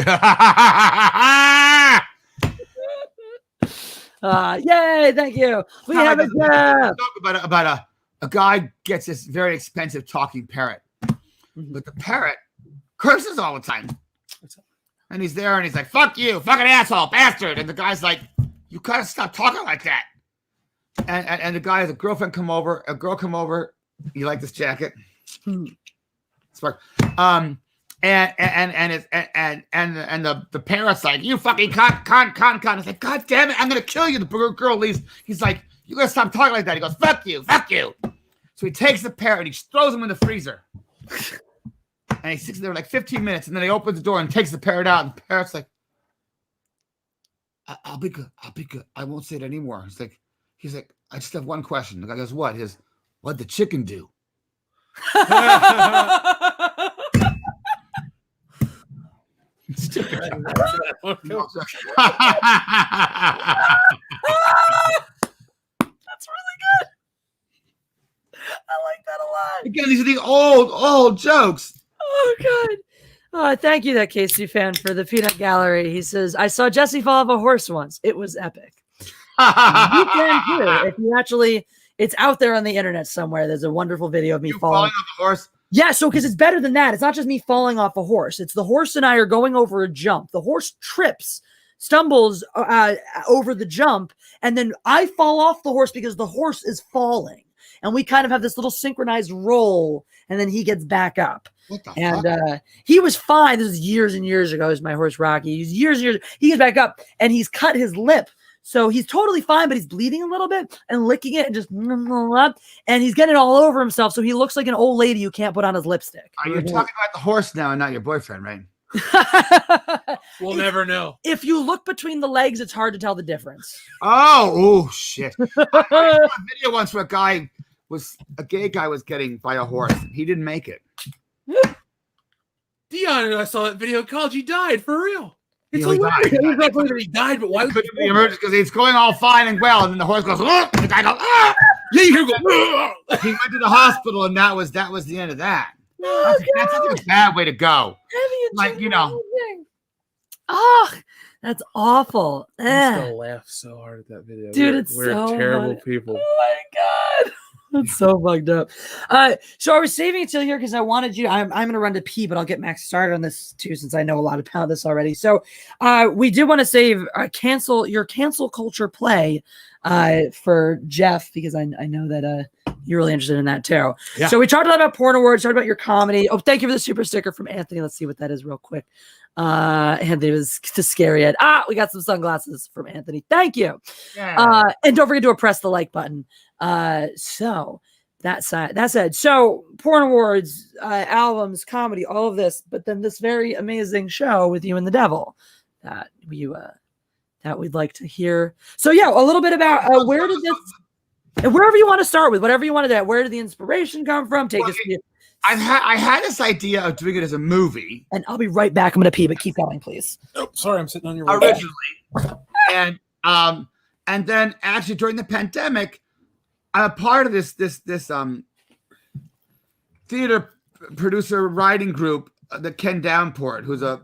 know. Yay, thank you. We have a talk about a guy gets this very expensive talking parrot. But the parrot curses all the time. And he's there and he's like, fuck you, fucking asshole, bastard. And the guy's like, You gotta stop talking like that. And the guy has a girl come over. You like this jacket? Spark. And the parents like, you fucking con. It's like, God damn it, I'm gonna kill you. The girl leaves. He's like, you gotta stop talking like that. He goes, fuck you. So he takes the parrot and he throws him in the freezer. And he sits there like 15 minutes, and then he opens the door and takes the parrot out. And the parrot's like, I'll be good. I won't say it anymore. He's like, I just have one question. The guy goes, what? What'd the chicken do? Stupid. That's really good. I like that a lot. Again, these are the old jokes. Oh, God. Thank you, that Casey fan, for the peanut gallery. He says, I saw Jesse fall off a horse once. It was epic. You can too. If you actually, it's out there on the internet somewhere. There's a wonderful video of me falling off a horse. Yeah, so because it's better than that. It's not just me falling off a horse. It's the horse and I are going over a jump. The horse trips, stumbles over the jump, and then I fall off the horse because the horse is falling. And we kind of have this little synchronized roll, and then he gets back up. What the fuck? He was fine. This is years and years ago. This is my horse, Rocky. He's years and years. He gets back up, and he's cut his lip. So he's totally fine, but he's bleeding a little bit and licking it and just, and he's getting it all over himself. So he looks like an old lady who can't put on his lipstick. Are you talking about the horse now and not your boyfriend, right? We'll never know. If you look between the legs, it's hard to tell the difference. Oh shit. I saw a video once where a gay guy was getting by a horse. He didn't make it. Dion and I saw that video in college. He died for real. It's He hilarious. died. He died, but why would Couldn't be emergency because it's going all fine and well, and then the horse goes, and the guy goes, ah! Yeah, you hear him go. He went to the hospital, and that was the end of that. Oh, that's such a bad way to go. Like, Oh, that's awful. I still laugh so hard at that video. Dude, we're so terrible funny. people. Oh my God. That's so fucked up. So I was saving it till here because I wanted you. I'm going to run to pee, but I'll get Max started on this too, since I know a lot about this already. So we did want to save your cancel culture play for Jeff, because I know that you're really interested in that too. Yeah. So we talked a lot about porn awards, talked about your comedy. Oh, thank you for the super sticker from Anthony. Let's see what that is real quick. Anthony was too scary at. We got some sunglasses from Anthony. Thank you. Yeah. And don't forget to press the like button. So that said, so porn awards, albums, comedy, all of this, but then this very amazing show with you and the devil that we'd like to hear. So yeah, a little bit about where did this, wherever you want to start with, whatever you want to do, where did the inspiration come from? Take us. I had this idea of doing it as a movie, and I'll be right back. I'm gonna pee, but keep going, please. Oh, sorry, I'm sitting on your originally, and then actually during the pandemic, I'm a part of this theater producer writing group that Ken Downport, who's a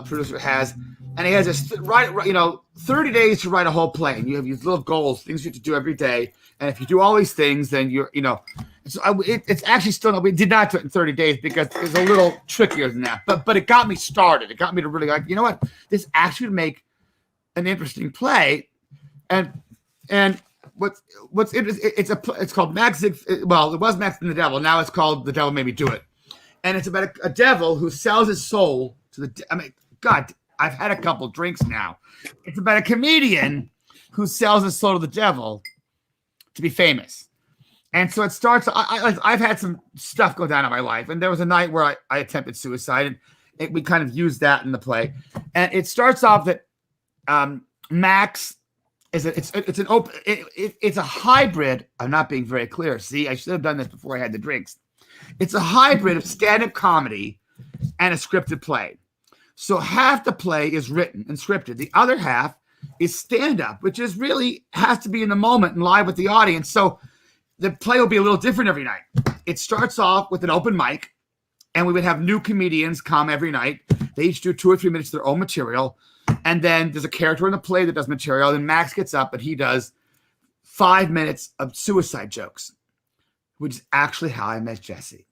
producer, has, and he has 30 days to write a whole play. And you have these little goals, things you have to do every day, and if you do all these things, then it's actually still, we did not do it in 30 days because it's a little trickier than that. But it got me started. It got me to really like, you know what, this actually would make an interesting play, and what's interesting, it's called Max Ziegfeld. Well, it was Max and the Devil. Now it's called The Devil Made Me Do It, and it's about a devil who sells his soul to the. I mean, God, I've had a couple drinks now. It's about a comedian who sells his soul to the devil to be famous, and so it starts. I've had some stuff go down in my life, and there was a night where I attempted suicide, and we kind of used that in the play, and it starts off that Max. It's a hybrid. I'm not being very clear. See, I should have done this before I had the drinks. It's a hybrid of stand-up comedy and a scripted play. So half the play is written and scripted. The other half is stand-up, which is really has to be in the moment and live with the audience. So the play will be a little different every night. It starts off with an open mic, and we would have new comedians come every night. They each do 2 or 3 minutes of their own material. And then there's a character in the play that does material. Then Max gets up and he does 5 minutes of suicide jokes, which is actually how I met Jesse.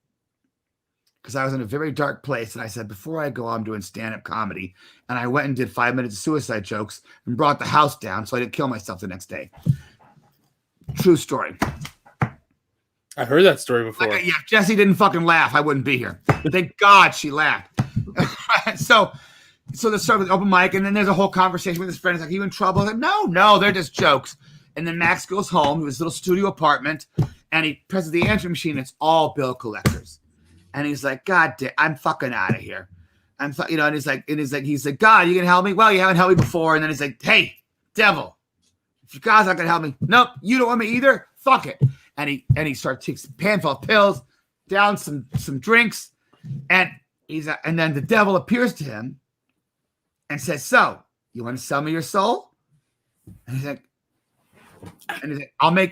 because I was in a very dark place. And I said, before I go, I'm doing stand-up comedy. And I went and did 5 minutes of suicide jokes and brought the house down so I didn't kill myself the next day. True story. I heard that story before. Yeah, if Jessie didn't fucking laugh, I wouldn't be here. Thank God she laughed. So let's start with open mic, and then there's a whole conversation with his friend. He's like, "Are you in trouble?" I was like, no, they're just jokes. And then Max goes home to his little studio apartment, and he presses the answering machine. It's all bill collectors, and he's like, "God damn, I'm fucking out of here." And he's like, "God, you gonna help me?" "Well, you haven't helped me before." And then he's like, "Hey, devil, if God's not gonna help me, nope, you don't want me either. Fuck it." And he starts takes a handful of pills, down some drinks, and then the devil appears to him and says, "So, you want to sell me your soul?" And he's like,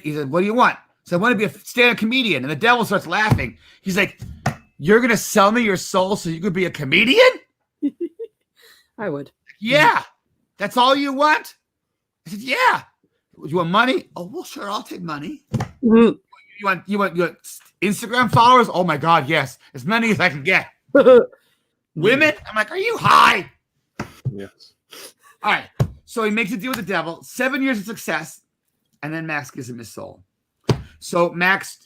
he said, "What do you want?" So I want to be a stand-up comedian. And the devil starts laughing. He's like, "You're going to sell me your soul so you could be a comedian?" I would. "Yeah. That's all you want?" I said, "Yeah." "You want money?" "Oh, well, sure. I'll take money." Mhm. You want Instagram followers?" "Oh my God, yes. As many as I can get." "Women?" I'm like, "Are you high?" Yes. All right. So he makes a deal with the devil, 7 years of success, and then Max gives him his soul. So Max,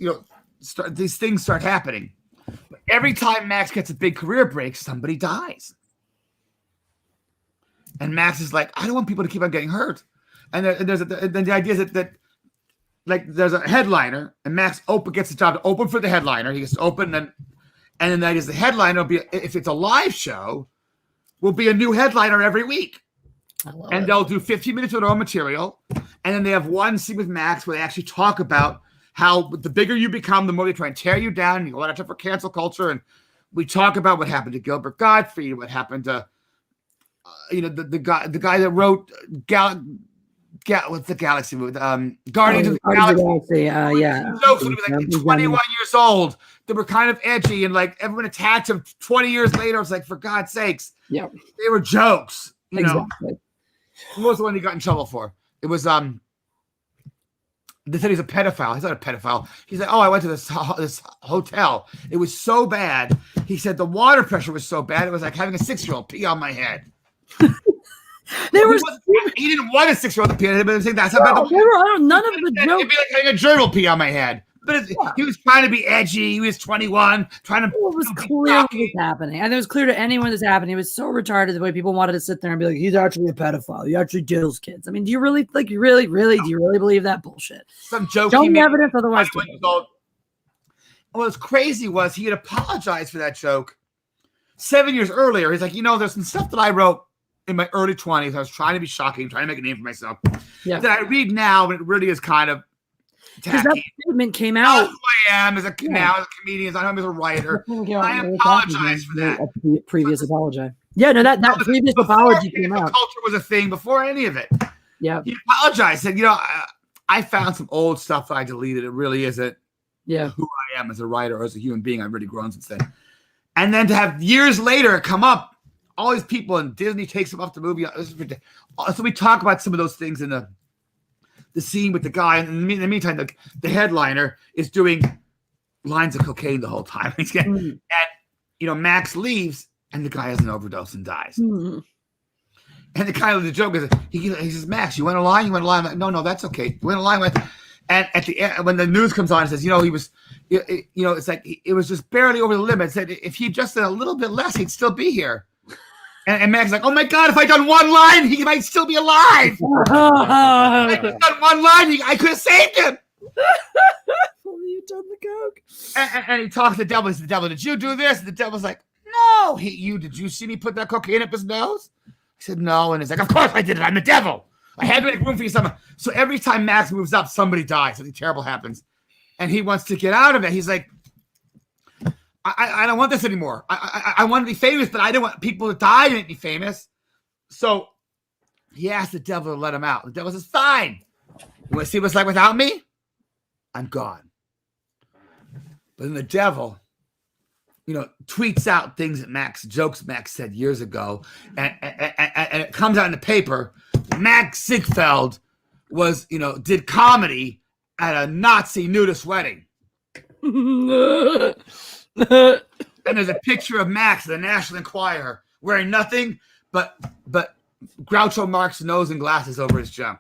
these things start happening. But every time Max gets a big career break, somebody dies. And Max is like, I don't want people to keep on getting hurt. And then the idea is that like there's a headliner, and Max gets the job to open for the headliner. He gets to open, and then that is the headliner will be, if it's a live show, will be a new headliner every week. And they'll do 15 minutes of their own material. And then they have one scene with Max where they actually talk about how the bigger you become, the more they try and tear you down. And you go out for cancel culture. And we talk about what happened to Gilbert Gottfried, what happened to, the guy that wrote what's the Galaxy movie? Guardians of the Galaxy. Yeah. Jokes when he was like 21 years old that were kind of edgy, and like everyone attached him 20 years later. It's like, for God's sakes. Yeah. They were jokes. Exactly. What was the one he got in trouble for? It was they said he's a pedophile. He's not a pedophile. He's like, "Oh, I went to this hotel. It was so bad." He said the water pressure was so bad. It was like having a 6-year-old pee on my head. They were. He didn't want a 6-year-old to pee on his head, but saying that's how bad. None of the jokes. It'd be like having a gerbil pee on my head. But he was trying to be edgy. He was 21, trying to. It was clear what was happening, and it was clear to anyone that's happening. It was so retarded the way people wanted to sit there and be like, "He's actually a pedophile. He actually kills kids." I mean, do you really do you really believe that bullshit? Some joke. Show me evidence, otherwise. What's crazy was he had apologized for that joke 7 years earlier. He's like, there's some stuff that I wrote in my early 20s. I was trying to be shocking, trying to make a name for myself. Yeah. That I read now, and it really is kind of. Because that statement came out. Who I am as a comedian, I know as a writer. I apologize for that. A previous apology. Yeah, no, that previous apology came out. Culture was a thing before any of it. Yeah. He apologized. Said, I found some old stuff that I deleted. It really isn't who I am as a writer or as a human being. I've really grown since then. And then to have years later come up, all these people, and Disney takes them off the movie. So we talk about some of those things in the scene with the guy, and in the meantime, the headliner is doing lines of cocaine the whole time. And Max leaves, and the guy has an overdose and dies. And the joke is, he says, "Max, you want to lie? You want to lie?" I'm like, no, that's okay. You want to lie? And at the end, when the news comes on, it says, he was, it's like it was just barely over the limit. It said if he just did a little bit less, he'd still be here. And Max is like, "Oh my God, if I'd done one line, he might still be alive." If I'd done one line, I could have saved him. Only you done the coke. And he talks to the devil. He says, "The devil, did you do this?" And the devil's like, "No, did you see me put that cocaine up his nose?" I said, "No." And he's like, "Of course I did it. I'm the devil. I had to make room for you somehow." So every time Max moves up, somebody dies. Something terrible happens. And he wants to get out of it. He's like, I don't want this anymore. I want to be famous, but I don't want people to die to make me famous. So he asked the devil to let him out. The devil says, "Fine. You want to see what it's like without me? I'm gone." But then the devil, tweets out things that jokes Max said years ago. And it comes out in the paper. Max Ziegfeld did comedy at a Nazi nudist wedding. And there's a picture of Max, the National Enquirer, wearing nothing but Groucho Marx's nose and glasses over his junk.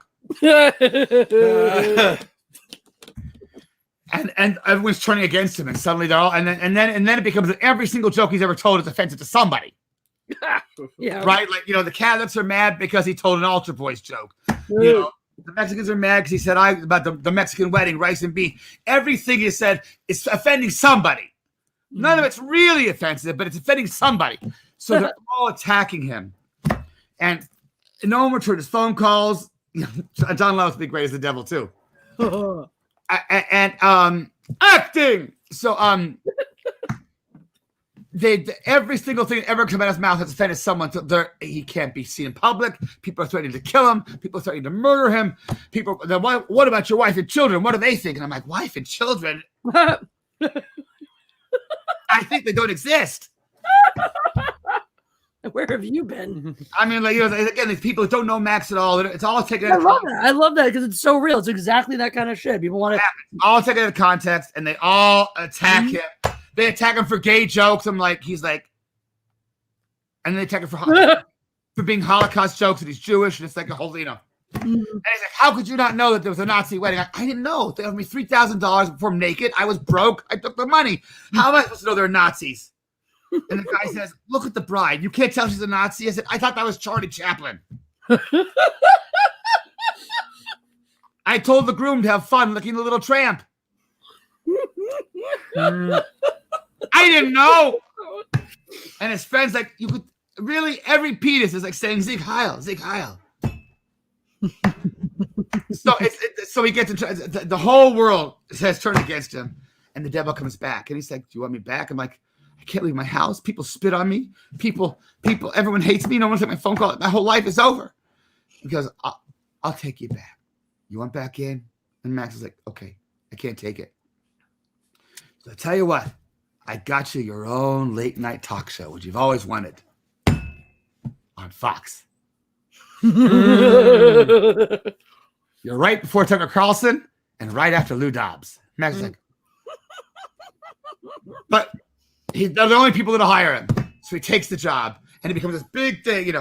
And everyone's turning against him, and suddenly they're all, and then it becomes that every single joke he's ever told is offensive to somebody. Yeah. Right? Like, the Catholics are mad because he told an altar boys joke. The Mexicans are mad because he said about the Mexican wedding, rice and beef. Everything he said is offending somebody. None of it's really offensive, but it's offending somebody. So they're all attacking him. And no one returned his phone calls. John Lowe's be great as the devil, too. And acting. So every single thing that ever comes out of his mouth has offended someone. So he can't be seen in public. People are threatening to kill him. People are threatening to murder him. What about your wife and children? What do they think? And I'm like, wife and children? I think they don't exist. Where have you been? I mean, again, these people that don't know Max at all. It's all taken. I love that. I love that because it's so real. It's exactly that kind of shit. People want to all take it out of context, and they all attack him. They attack him for gay jokes. He's like, and they attack him for being Holocaust jokes, and he's Jewish, and it's like a whole, And he's like, how could you not know that there was a Nazi wedding? I didn't know. They offered me $3,000 before I'm naked. I was broke. I took the money. How am I supposed to know they're Nazis? And the guy says, look at the bride. You can't tell she's a Nazi. I said, I thought that was Charlie Chaplin. I told the groom to have fun looking the little tramp. I didn't know. And his friend's like, you could really, every penis is like saying Sieg Heil, Sieg Heil. So he gets the whole world has turned against him, and the devil comes back, and he's like, do you want me back? I'm like, I can't leave my house. People spit on me. People, everyone hates me. No one takes my phone call. My whole life is over. He goes, I'll take you back. You want back in? And Max is like, okay, I can't take it. So I tell you what, I got you your own late night talk show, which you've always wanted, on Fox. You're right before Tucker Carlson and right after Lou Dobbs. Max is like, but they're the only people that'll hire him. So he takes the job, and it becomes this big thing,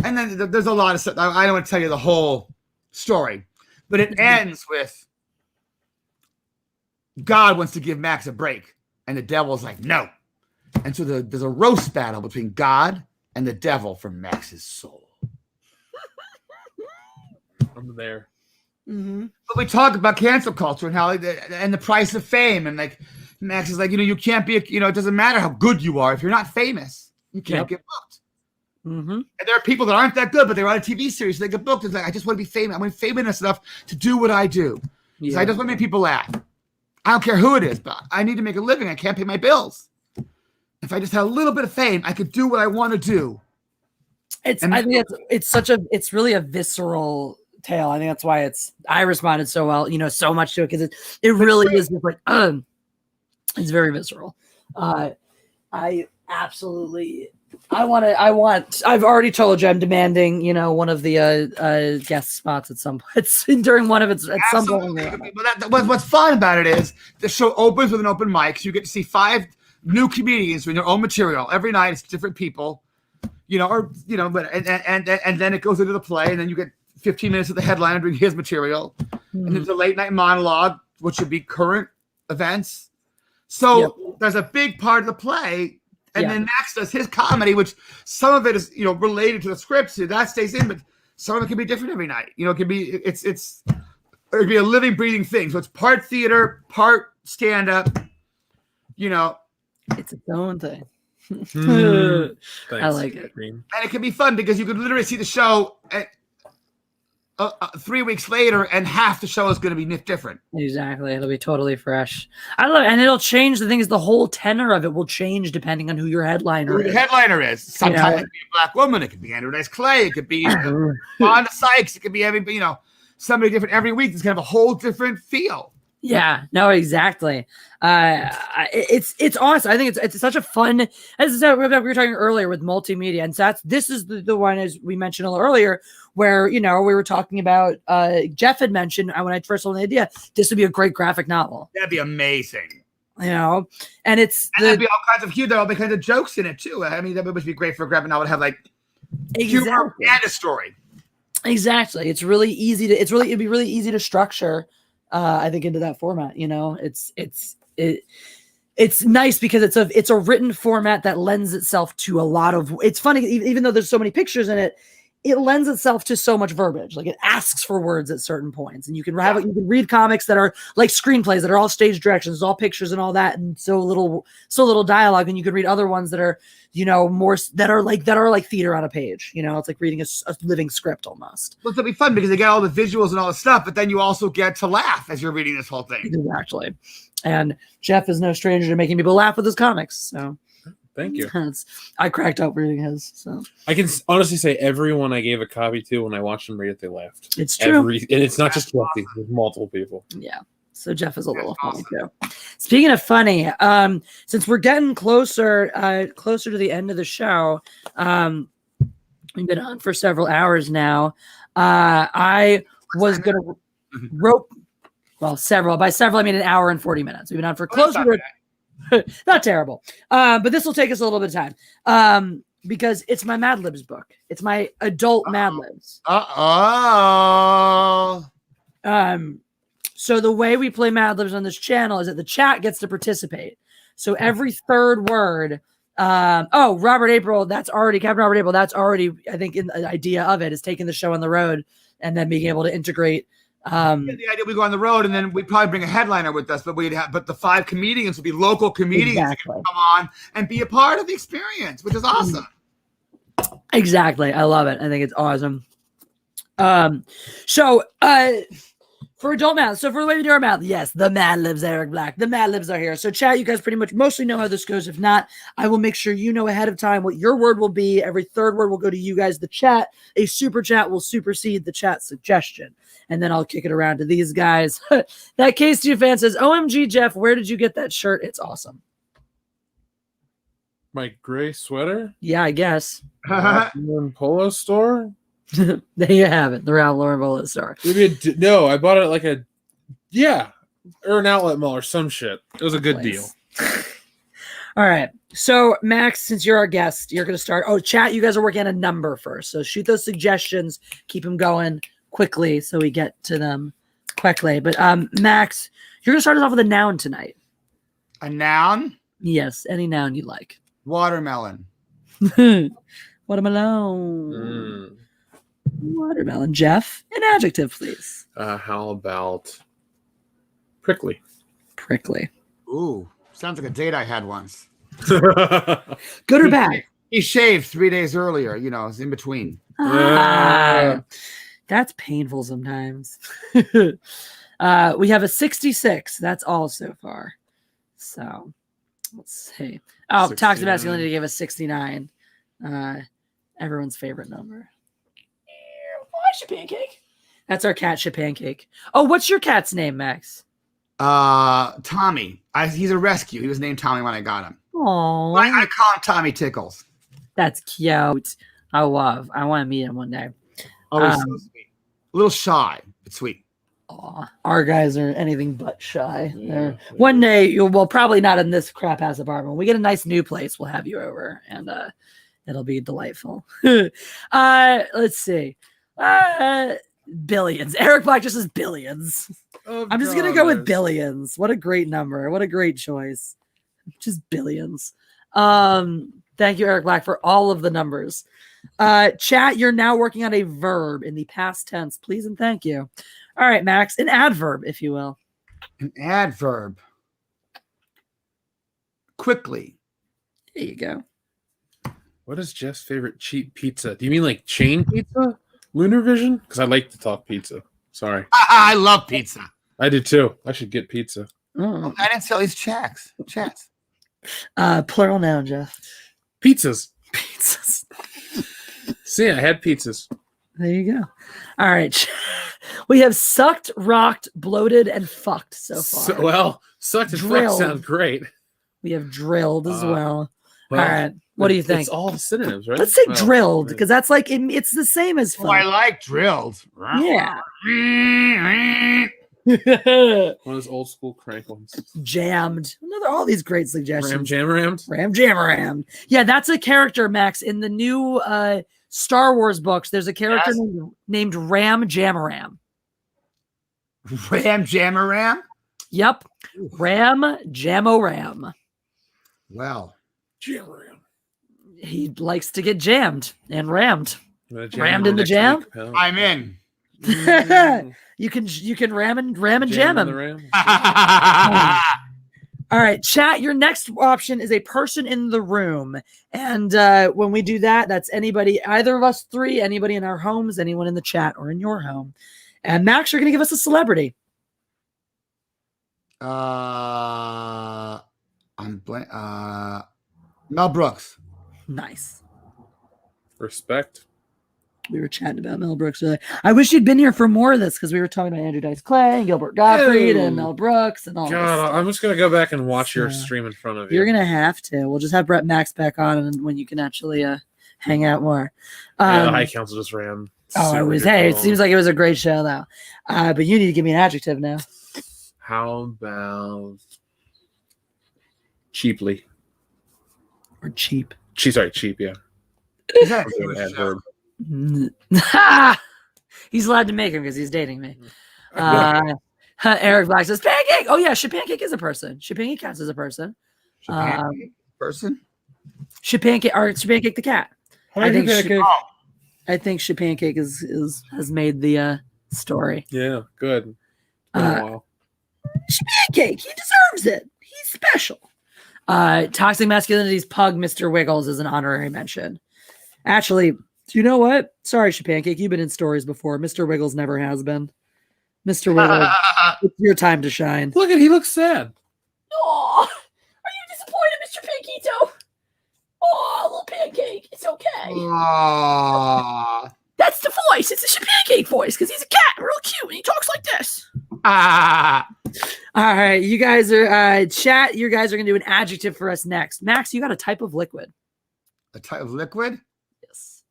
And then there's a lot of stuff. I don't want to tell you the whole story, but it ends with God wants to give Max a break, and the devil's like, no. And so there's a roast battle between God and the devil for Max's soul. I'm there. Mm-hmm. But we talk about cancel culture and how and the price of fame, and like Max is like, you can't be, it doesn't matter how good you are if you're not famous, you can't get booked. Mm-hmm. And there are people that aren't that good, but they're on a TV series, so they get booked. It's like, I just want to be famous. I want famous enough to do what I do. So I just want to make people laugh. I don't care who it is, but I need to make a living. I can't pay my bills. If I just had a little bit of fame, I could do what I want to do. I think it's really a visceral tale. I think that's why I responded so well, so much to it, because it really is just like, it's very visceral. I've already told you I'm demanding, one of the guest spots at some point during one of its at some point. But what's fun about it is the show opens with an open mic, so you get to see 5 new comedians with their own material every night. It's different people, but and then it goes into the play, and then you get 15 minutes of the headliner doing his material, and there's a late night monologue, which would be current events. So there's a big part of the play. And then Max does his comedy, which some of it is, related to the script, so that stays in, but some of it can be different every night. It can be, it could be a living, breathing thing. So it's part theater, part stand-up, It's its own thing. I like it. And it can be fun because you could literally see the show 3 weeks later, and half the show is going to be different. Exactly. It'll be totally fresh. I love it. And it'll change. The thing is, the whole tenor of it will change depending on who your headliner is. Who the headliner is. Sometimes it could be a black woman. It could be Andrew Dice Clay. It could be Wanda Sykes. It could be somebody different every week. It's going to have a whole different feel. Yeah, no, exactly. It's awesome. I think it's such a fun, as we were talking earlier with multimedia, and this is the one, as we mentioned a little earlier, where we were talking about. Jeff had mentioned when I first told the idea, this would be a great graphic novel. That'd be amazing. you know, and it's And there'd be all kinds of humor, there'll be kinds of jokes in it too. I mean, that would be great for a graphic novel to have like humor and a story. Exactly. It'd be really easy to structure, I think, into that format. You know, it's nice because it's a written format that lends itself to a lot of. It's funny, even though there's so many pictures in it, it lends itself to so much verbiage. Like it asks for words at certain points, and you can you can read comics that are like screenplays that are all stage directions, all pictures and all that, and so little dialogue. And you can read other ones that are, you know, more that are like theater on a page. You know, it's like reading a living script almost. Well, it'll be fun because they get all the visuals and all the stuff, but then you also get to laugh as you're reading this whole thing. Exactly. And Jeff is no stranger to making people laugh with his comics. So thank you. I cracked up reading his. So I can honestly say everyone I gave a copy to, when I watched them read it, they laughed. It's true. And it's not just Jesse. There's multiple people. Yeah. So Jeff is a little funny too. Speaking of funny, since we're getting closer to the end of the show, we've been on for several hours now. I was gonna rope. Well, by several, I mean an hour and 40 minutes. We've been on for closer to not terrible. But this will take us a little bit of time. Because it's my Mad Libs book. It's my adult Mad Libs. So the way we play Mad Libs on this channel is that the chat gets to participate. So every third word, Robert April, Captain Robert April, that's already, I think, in the idea of it is taking the show on the road and then being able to integrate. The idea we go on the road and then we'd probably bring a headliner with us, but the 5 comedians would be local comedians that can come on and be a part of the experience, which is awesome. Exactly. I love it. I think it's awesome. For adult math, so for the way we do our math, yes, the Mad Libs, Eric Black, the Mad Libs are here. So chat, you guys pretty much mostly know how this goes. If not, I will make sure you know ahead of time what your word will be. Every third word will go to you guys, the chat. A super chat will supersede the chat suggestion. And then I'll kick it around to these guys. That K2 fan says, OMG, Jeff, where did you get that shirt? It's awesome. My gray sweater? Yeah, I guess. Polo store? There you have it. The Ralph Lauren Polo store. No, I bought it like or an outlet mall or some shit. It was a good deal. All right. So, Max, since you're our guest, you're going to start. Oh, chat, you guys are working on a number first. So shoot those suggestions. Keep them going quickly so we get to them quickly. But Max, you're going to start us off with a noun tonight. A noun? Yes, any noun you like. Watermelon. Watermelon. Watermelon. Jeff, an adjective, please. How about prickly? Prickly. Ooh, sounds like a date I had once. Good or bad? He shaved 3 days earlier. You know, it's in between. That's painful sometimes. We have a 66. That's all so far. So let's see. Oh, 69. Toxic Masculinity gave us 69. Everyone's favorite number. Pancake. That's our cat, Pancake. Oh, what's your cat's name, Max? Tommy. He's a rescue. He was named Tommy when I got him. Oh, I call him Tommy Tickles. That's cute. I want to meet him one day. Oh, he's so sweet. A little shy, but sweet. Aw, our guys are anything but shy. Yeah. One day, probably not in this crap ass apartment. When we get a nice new place, we'll have you over, and it'll be delightful. Let's see. Billions. Eric Black just says billions. Oh, I'm just gonna go with billions. What a great number. What a great choice. Just billions. Thank you, Eric Black, for all of the numbers. Chat, you're now working on a verb in the past tense. Please and thank you. All right, Max, an adverb, if you will. An adverb. Quickly. There you go. What is Jeff's favorite cheap pizza? Do you mean like chain pizza? Lunar Vision? Because I like to talk pizza. Sorry. I love pizza. I do too. I should get pizza. Oh. I didn't sell these chats. Plural noun, Jeff. Pizzas. Pizzas. See, I had pizzas. There you go. All right. We have sucked, rocked, bloated, and fucked so far. Sucked and fucked sound great. We have drilled as well. All right. What do you think? It's all synonyms, right? Let's say drilled, because that's it's the same as fuck. I like drilled. Yeah. One of those old school crank ones. Jammed. Another all these great suggestions. Ram Jammerammed. Yeah, that's a character, Max. In the new Star Wars books, there's a character named Ram Jammeram. Ram Jammeram? Yep. Ram Jamoram. Well. Jammeram. He likes to get jammed and rammed. Rammed in the jam? I'm in. You can ram and jam him. All right, chat. Your next option is a person in the room. And when we do that, that's anybody, either of us three, anybody in our homes, anyone in the chat or in your home. And Max, you're going to give us a celebrity. I'm blank. Mel Brooks. Nice. Respect. We were chatting about Mel Brooks today. I wish you'd been here for more of this because we were talking about Andrew Dice Clay and Gilbert Gottfried and Mel Brooks and all this stuff. I'm just going to go back and watch your stream in front of you. You're going to have to. We'll just have Brett Max back on and when you can actually hang out more. The High Council just ran. It seems like it was a great show though. But you need to give me an adjective now. How about cheaply? Or cheap. Cheap, yeah. Is that a show? He's allowed to make him because he's dating me. Eric Black says pancake. Oh yeah, Shapancake is a person. Shapancake counts as a person. Person? Shapancake the cat. I think Shapancake has made the story. Yeah, good. Shapancake, he deserves it. He's special. Toxic Masculinity's pug, Mr. Wiggles, is an honorary mention. Actually, you know what? Sorry, Shapancake, you've been in stories before. Mr. Wiggles never has been. Mr. Wiggles, it's your time to shine. Look at he looks sad. Oh, are you disappointed, Mr. Pankito? Oh, little pancake. It's okay. That's the voice. It's a Shapancake voice because he's a cat, real cute, and he talks like this. All right, you guys are chat. You guys are gonna do an adjective for us next. Max, you got a type of liquid. A type of liquid? Yes.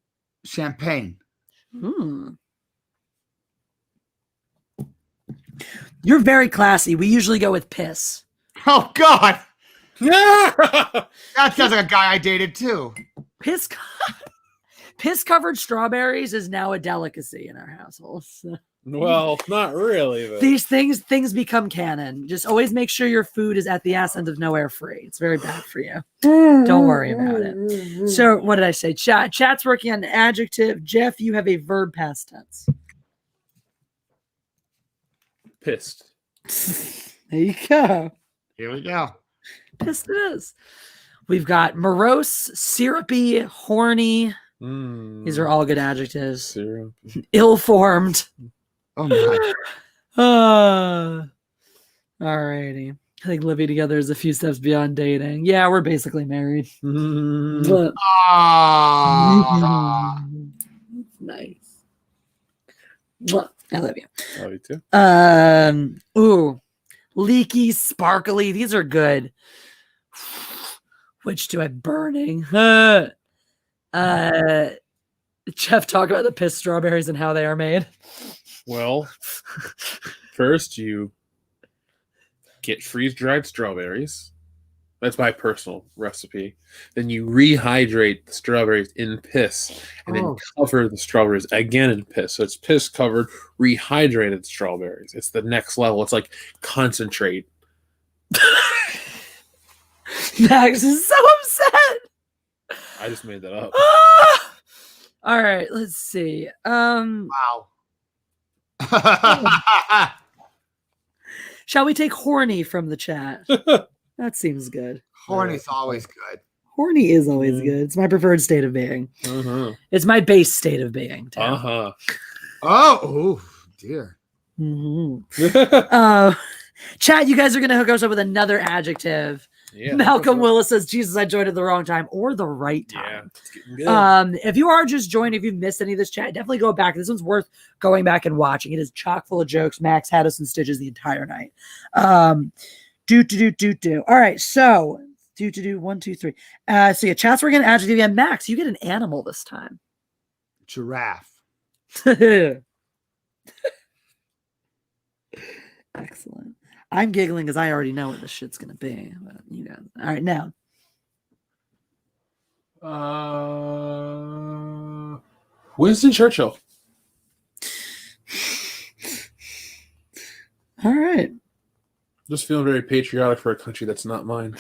Champagne. You're very classy. We usually go with piss. Oh God. That sounds like a guy I dated too. Piss covered strawberries is now a delicacy in our household. So. Well, not really. But. These things become canon. Just always make sure your food is at the ass end of nowhere free. It's very bad for you. Don't worry about it. So what did I say? Chat's working on an adjective. Jeff, you have a verb past tense. Pissed. There you go. Here we go. Pissed it is. We've got morose, syrupy, horny. These are all good adjectives. Syrupy. Oh Ill-formed. my. Alrighty. I think living together is a few steps beyond dating. Yeah, we're basically married. But, nice. I love you. Love you too. Leaky, sparkly. These are good. Which do I burning? Jeff, talk about the pissed strawberries and how they are made. Well, first you get freeze-dried strawberries. That's my personal recipe. Then you rehydrate the strawberries in piss and then cover the strawberries again in piss. So it's piss covered, rehydrated strawberries. It's the next level. It's like concentrate. Max is so upset. I just made that up. All right, let's see. Wow. Shall we take horny from the chat? That seems good. Horny's always good. Horny is always good. It's my preferred state of being. It's my base state of being. Oh, dear. Chat, you guys are going to hook us up with another adjective. Yeah, Malcolm Willis says, Jesus, I joined at the wrong time or the right time. If you are just joining, if you've missed any of this chat, definitely go back. This one's worth going back and watching. It is chock full of jokes. Max had us in stitches the entire night. All right, so 1, 2, 3. So yeah, chat's working adjective. Yeah, Max, you get an animal this time. Giraffe. Excellent. I'm giggling because I already know what this shit's gonna be. But you guys, all right, now. Winston Churchill. All right. Just feeling very patriotic for a country that's not mine.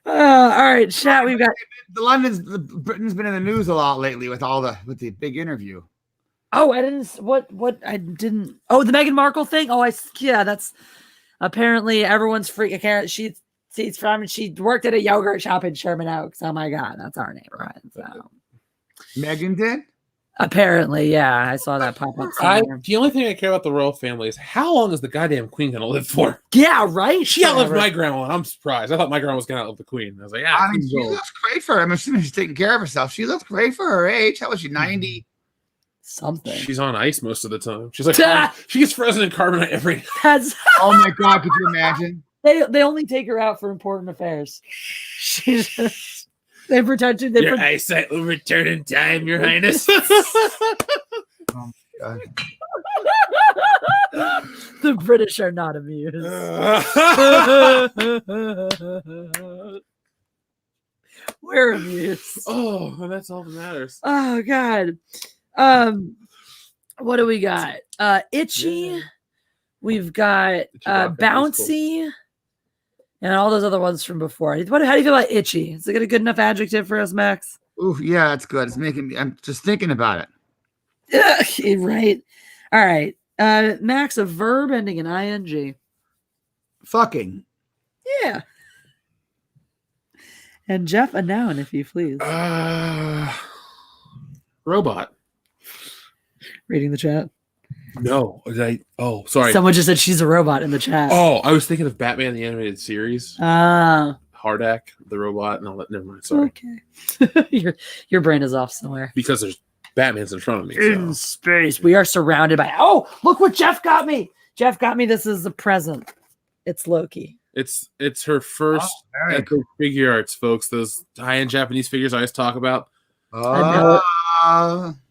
All right, chat. We've got Britain's been in the news a lot lately with the big interview. Oh, I didn't. What? I didn't. Oh, the Meghan Markle thing. Oh, yeah. That's apparently everyone's freaking. She worked at a yogurt shop in Sherman Oaks. Oh my God, that's our neighborhood. So Megan did. Apparently, yeah. I saw that pop up somewhere. The only thing I care about the royal family is how long is the goddamn queen gonna live for? Yeah, right. She outlived my grandma, and I'm surprised. I thought my grandma was gonna outlive the queen. I was like, yeah. I mean, she looks great for her. I'm assuming she's taking care of herself. She looks great for her age. How was she? 90. Something. She's on ice most of the time. She's like, she gets frozen in carbonite every. That's. Oh my God! Could you imagine? They only take her out for important affairs. They pretend to. Your eyesight will return in time, Your Highness. Oh my God. The British are not amused. We're amused. Oh, that's all that matters. Oh God. What do we got? Itchy. Yeah. We've got bouncy. And all those other ones from before. How do you feel about itchy? Is it a good enough adjective for us, Max? Ooh, yeah, it's good. It's making me. I'm just thinking about it. Right. All right. Max, a verb ending in ing. Fucking. Yeah. And Jeff, a noun, if you please. Robot. Reading the chat. No, oh, sorry. Someone just said she's a robot in the chat. Oh, I was thinking of Batman the Animated Series. Hardak, the robot, and all that. Never mind. Sorry. Okay. Your brain is off somewhere. Because there's Batman's in front of me. In space. We are surrounded by. Oh, look what Jeff got me. Jeff got me. This is a present. It's Loki. It's her first figure arts, folks. Those high-end Japanese figures I always talk about.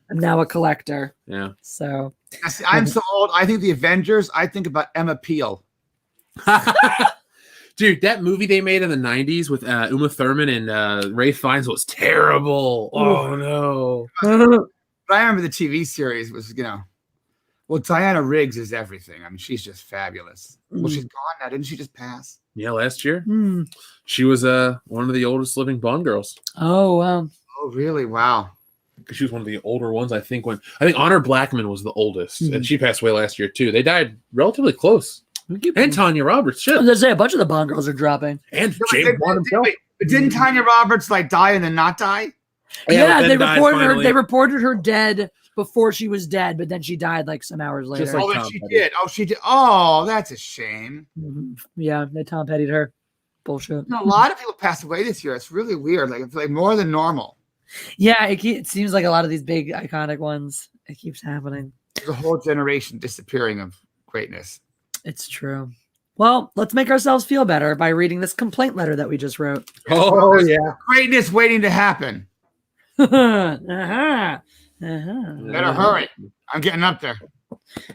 I'm now a collector. Yeah. So I'm so old. I think the Avengers. I think about Emma Peel. Dude, that movie they made in the 90s with Uma Thurman and Ray Fiennes was terrible. Oh no. But I remember the TV series was, well, Diana Riggs is everything. I mean, she's just fabulous. Well, she's gone now. Didn't she just pass? Yeah, last year. She was one of the oldest living Bond girls. Oh wow. Oh really? Wow. Because she was one of the older ones. I think Honor Blackman was the oldest, and she passed away last year too. They died relatively close. And Tanya Roberts, shit. I was gonna say a bunch of the Bond girls are dropping. And James Bond himself. Didn't Tanya Roberts die and then not die? Yeah, they reported her. They reported her dead before she was dead, but then she died some hours later. Just like she did. Oh, she did. Oh, that's a shame. Yeah, they Tom Petty'd her. Bullshit. A lot of people passed away this year. It's really weird. It's more than normal. Yeah, it seems like a lot of these big iconic ones. It keeps happening. There's a whole generation disappearing of greatness. It's true. Well, let's make ourselves feel better by reading this complaint letter that we just wrote. Oh yeah, greatness waiting to happen. Better hurry. I'm getting up there.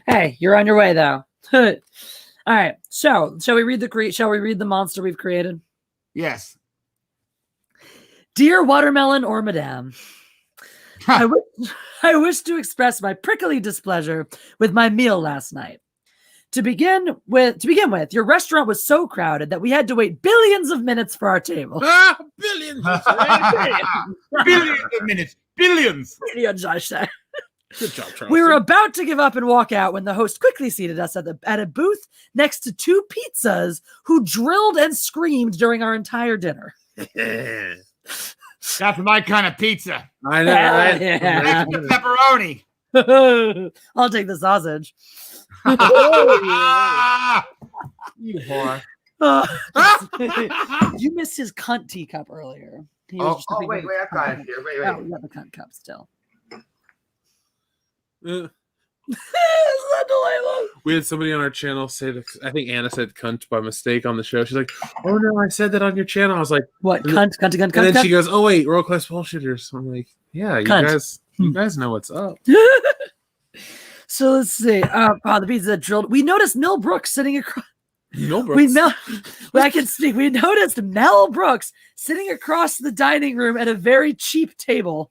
Hey, you're on your way though. All right. So, shall we read the monster we've created? Yes. Dear Watermelon or Madame, I wish to express my prickly displeasure with my meal last night. To begin with, your restaurant was so crowded that we had to wait billions of minutes for our table. Billions! Billions of minutes. Billions! Billions, I say. Good job, Charles. We were about to give up and walk out when the host quickly seated us at a booth next to two pizzas who drilled and screamed during our entire dinner. That's my kind of pizza. I know, right? Yeah. Pepperoni. I'll take the sausage. You whore. You missed his cunt teacup earlier. Wait, I've got it here. Wait. Oh, you got the cunt cup still. Is that delightful? We had somebody on our channel say that. I think Anna said "cunt" by mistake on the show. She's like, "Oh no, I said that on your channel." I was like, What? And Cunt. And then she goes, "Oh wait, world class bullshitters." I'm like, "Yeah, Cunt. you guys know what's up." So let's see. The pizza that drilled. We noticed Mel Brooks sitting across. No, Brooks. I can speak. We noticed Mel Brooks sitting across the dining room at a very cheap table.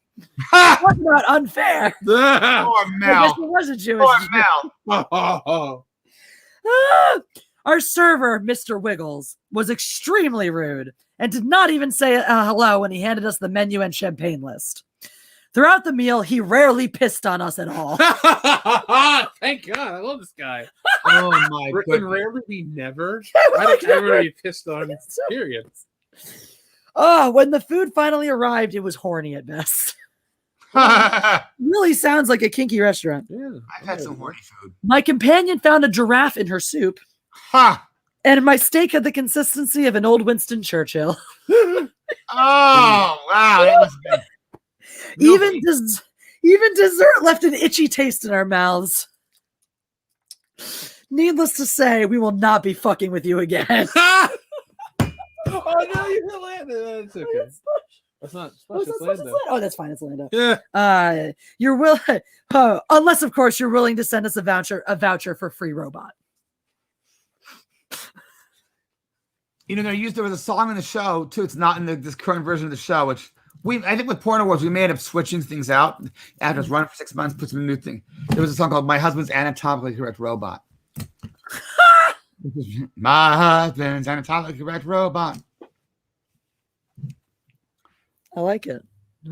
Talk about unfair. Poor I Mel. guess it was a Jewish. Poor Mel. Our server, Mr. Wiggles, was extremely rude and did not even say hello when he handed us the menu and champagne list. Throughout the meal, he rarely pissed on us at all. Thank God. I love this guy. Oh my Can goodness. rarely be never. I don't ever be pissed on. Period. Oh, when the food finally arrived, it was horny at best. Really sounds like a kinky restaurant. Yeah. I've had some horny food. My companion found a giraffe in her soup, Ha! and my steak had the consistency of an old Winston Churchill. Oh wow, that was good. Even dessert left an itchy taste in our mouths. Needless to say, we will not be fucking with you again. Oh no, you're Lando. That's okay. That's not Oh, Splash, that's it's Lando. Oh, that's fine. It's Lando. Yeah. Unless of course you're willing to send us a voucher for free robot. You know, there was a song in the show too. It's not in this current version of the show, which I think with Porn Awards we may end up switching things out after it's run for 6 months, put some new thing. There was a song called "My Husband's Anatomically Correct Robot." My husband's anatomically correct robot. I like it,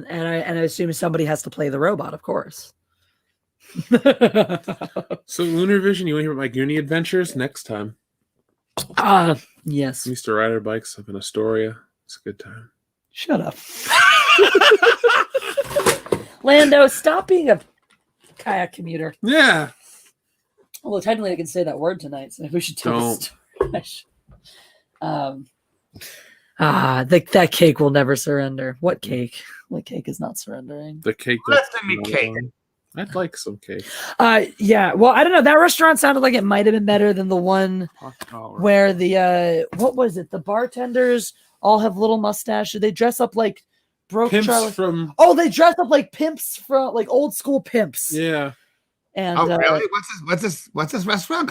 and I assume somebody has to play the robot, of course. So Lunar Vision, you want to hear about my Goonie adventures next time? Yes. I used to ride our bikes up in Astoria. It's a good time. Shut up. Lando, stop being a kayak commuter. Yeah. Although technically I can say that word tonight, so maybe we should tell the story. That cake will never surrender. What cake? What cake is not surrendering? The cake. Listen me cake. I'd like some cake. Yeah. Well, I don't know. That restaurant sounded like it might have been better than the one where the what was it? The bartenders all have little mustaches. They dress up like broke Pimps Charlie. from. Oh, they dress up like pimps from like old school pimps. Yeah. And Oh really? What's this restaurant?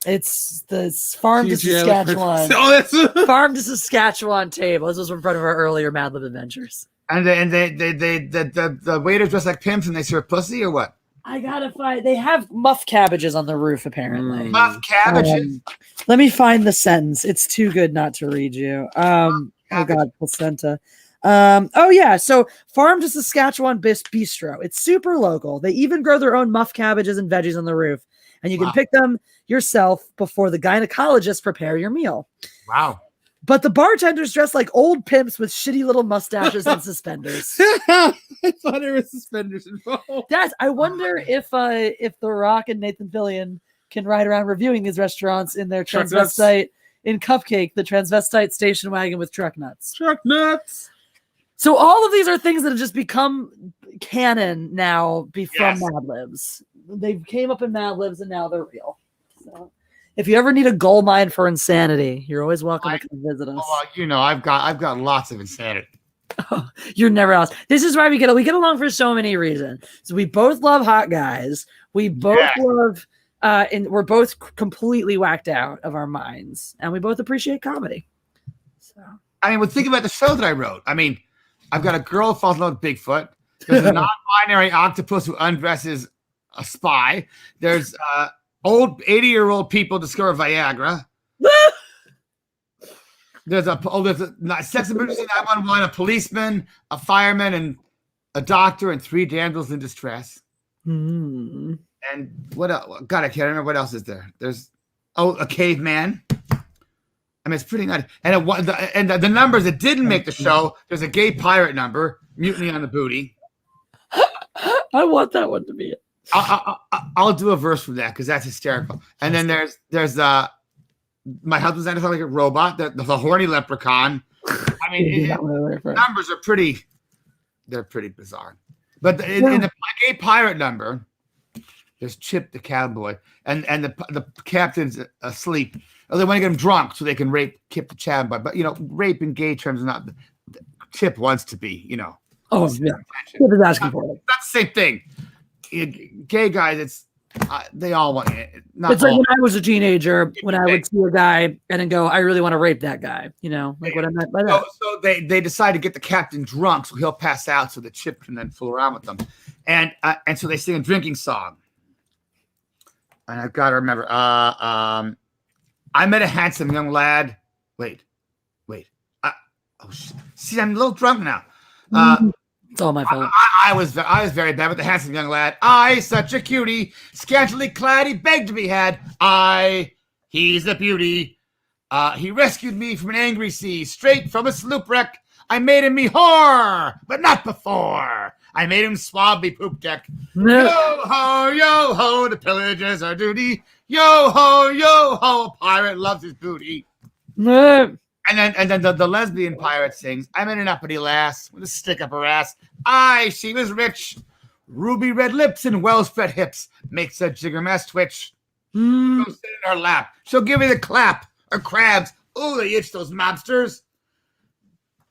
it's the Farm to TGI Saskatchewan. Oh, that's Farm to Saskatchewan table. This was in front of our earlier Mad Lib adventures. And the waiters dress like pimps and they serve pussy or what? I gotta find. They have muff cabbages on the roof, apparently. Muff cabbages. Let me find the sentence. It's too good not to read you. Oh God, placenta. Oh yeah. So Farm to Saskatchewan Bistro. It's super local. They even grow their own muff cabbages and veggies on the roof, and you can pick them yourself before the gynecologists prepare your meal. Wow. But the bartenders dress like old pimps with shitty little mustaches and suspenders. I thought there was suspenders involved. I wonder if The Rock and Nathan Fillion can ride around reviewing these restaurants in their Truck transvestite in Cupcake, the transvestite station wagon with truck nuts. Truck nuts. So all of these are things that have just become canon now from Yes. Mad Libs. They came up in Mad Libs and now they're real. So if you ever need a gold mine for insanity, you're always welcome to come visit us. Oh, you know, I've got lots of insanity. You're never else. This is why we get along for so many reasons. So we both love hot guys. We both love and we're both completely whacked out of our minds, and we both appreciate comedy. So I mean, well, think about the show that I wrote. I mean, I've got a girl who falls in love with Bigfoot. There's a non-binary octopus who undresses a spy. There's old 80-year-old people discover Viagra. There's a sex emergency 911, a policeman, a fireman, and a doctor, and 3 damsels in distress. mm. And what else? God, I can't remember what else is there. There's a caveman. I mean, it's pretty nice. And the numbers that didn't make the show. There's a gay pirate number, Mutiny on the Booty. I want that one to be it. I'll do a verse from that because that's hysterical. And then there's my husband's anatomically like a robot, the horny leprechaun. I mean, numbers are pretty bizarre. But in the gay pirate number, There's Chip the cowboy, and the captain's asleep. Oh, they want to get him drunk so they can rape Kip the cowboy. But rape in gay terms is not. Chip wants to be. Oh yeah, Chip is asking for it. That's the same thing. Gay guys, they all want it. It's like when I was a teenager, when I would see a guy and then go, I really want to rape that guy. What I meant by that. So they decide to get the captain drunk so he'll pass out so the Chip can then fool around with them. And so they sing a drinking song. And I've got to remember, I met a handsome young lad. Wait. See, I'm a little drunk now. It's all my fault. I was very bad with the handsome young lad. I, such a cutie, scantily clad, he begged to be had. He's a beauty. He rescued me from an angry sea, straight from a sloop wreck. I made him me whore, but not before. I made him swab me poop deck. Yo ho, the pillage is our duty. Yo ho, a pirate loves his booty. And then the lesbian pirate sings, I met an uppity lass with a stick up her ass. She was rich. Ruby red lips and well-spread hips makes a jigger mess twitch. Go sit in her lap. She'll give you the clap. Or crabs. Ooh, they itch those mobsters.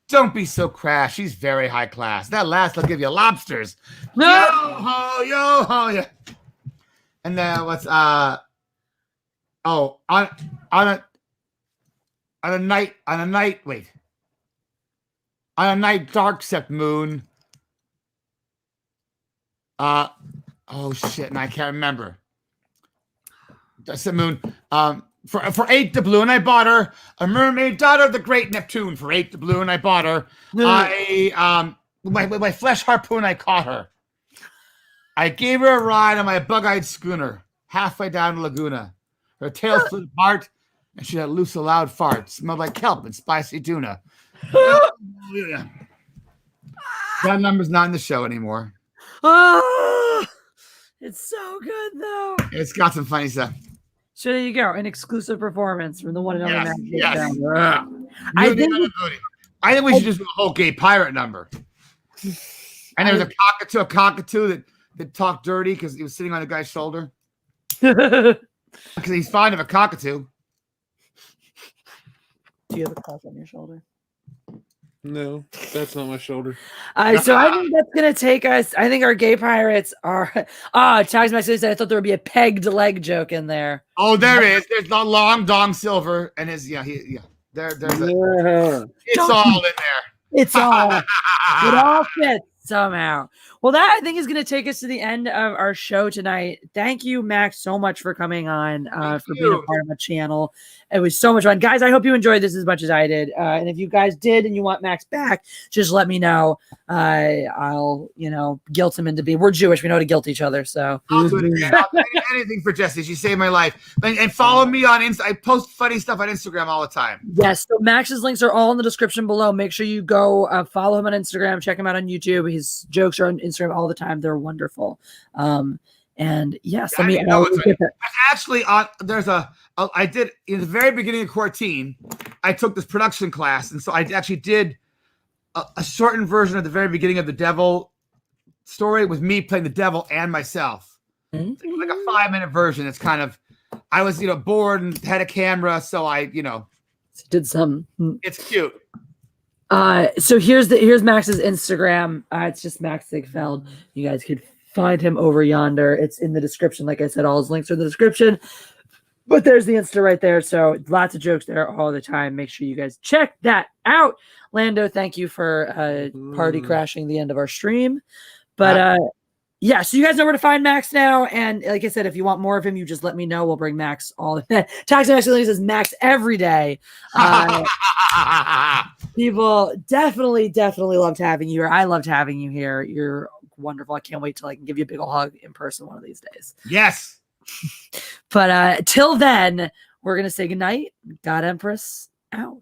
Don't be so crass. She's very high class. That last will give you lobsters. Yo ho, yeah. And then what's on a night dark set moon. Shit, and I can't remember. Set moon. For 8 doubloon, I bought her a mermaid, daughter of the great Neptune. For 8 doubloon, I bought her. With my flesh harpoon, I caught her. I gave her a ride on my bug-eyed schooner, halfway down the Laguna. Her tail flew apart, and she had loose a loud fart. Smelled like kelp and spicy tuna. That number's not in the show anymore. Oh, it's so good though. It's got some funny stuff. So there you go, an exclusive performance from the one and only Max Ziegfeld. I think we should just do a whole gay pirate number. And there was a cockatoo that talked dirty because he was sitting on the guy's shoulder. Because he's fond of a cockatoo. Do you have a cross on your shoulder? No, that's not my shoulder. So I think that's gonna take us. I think our gay pirates are. Tags my sister said I thought there would be a pegged leg joke in there. Oh, there is. There's the long Dong Silver and his There's it's all in there. It's all. It all fits somehow. Well, that I think is going to take us to the end of our show tonight. Thank you, Max, so much for coming on, for being a part of my channel. It was so much fun. Guys, I hope you enjoyed this as much as I did. And if you guys did and you want Max back, just let me know. I'll, guilt him into being. We're Jewish. We know how to guilt each other. So I'll do anything for Jesse. She saved my life. And follow me on Insta. I post funny stuff on Instagram all the time. Yes. So Max's links are all in the description below. Make sure you go follow him on Instagram. Check him out on YouTube. His jokes are on Instagram all the time. They're wonderful. And yes, let me know. Actually, I did in the very beginning of quarantine, I took this production class, and so I actually did a shortened version of the very beginning of the Devil story with me playing the devil and myself. Mm-hmm. Like a 5-minute version. It's kind of, I was bored and had a camera, so I did some. It's cute. So here's Max's Instagram. It's just Max Ziegfeld. You guys could find him over yonder. It's in the description. Like I said, all his links are in the description. But there's the Insta right there. So lots of jokes there all the time. Make sure you guys check that out. Lando, thank you for party crashing the end of our stream. But yeah, so you guys know where to find Max now. And like I said, if you want more of him, you just let me know. We'll bring Max all the time. Tax actually says Max every day. People definitely loved having you here. I loved having you here. You're wonderful. I can't wait till I can give you a big ol' hug in person one of these days. Yes. But till then, we're going to say goodnight. God Empress out.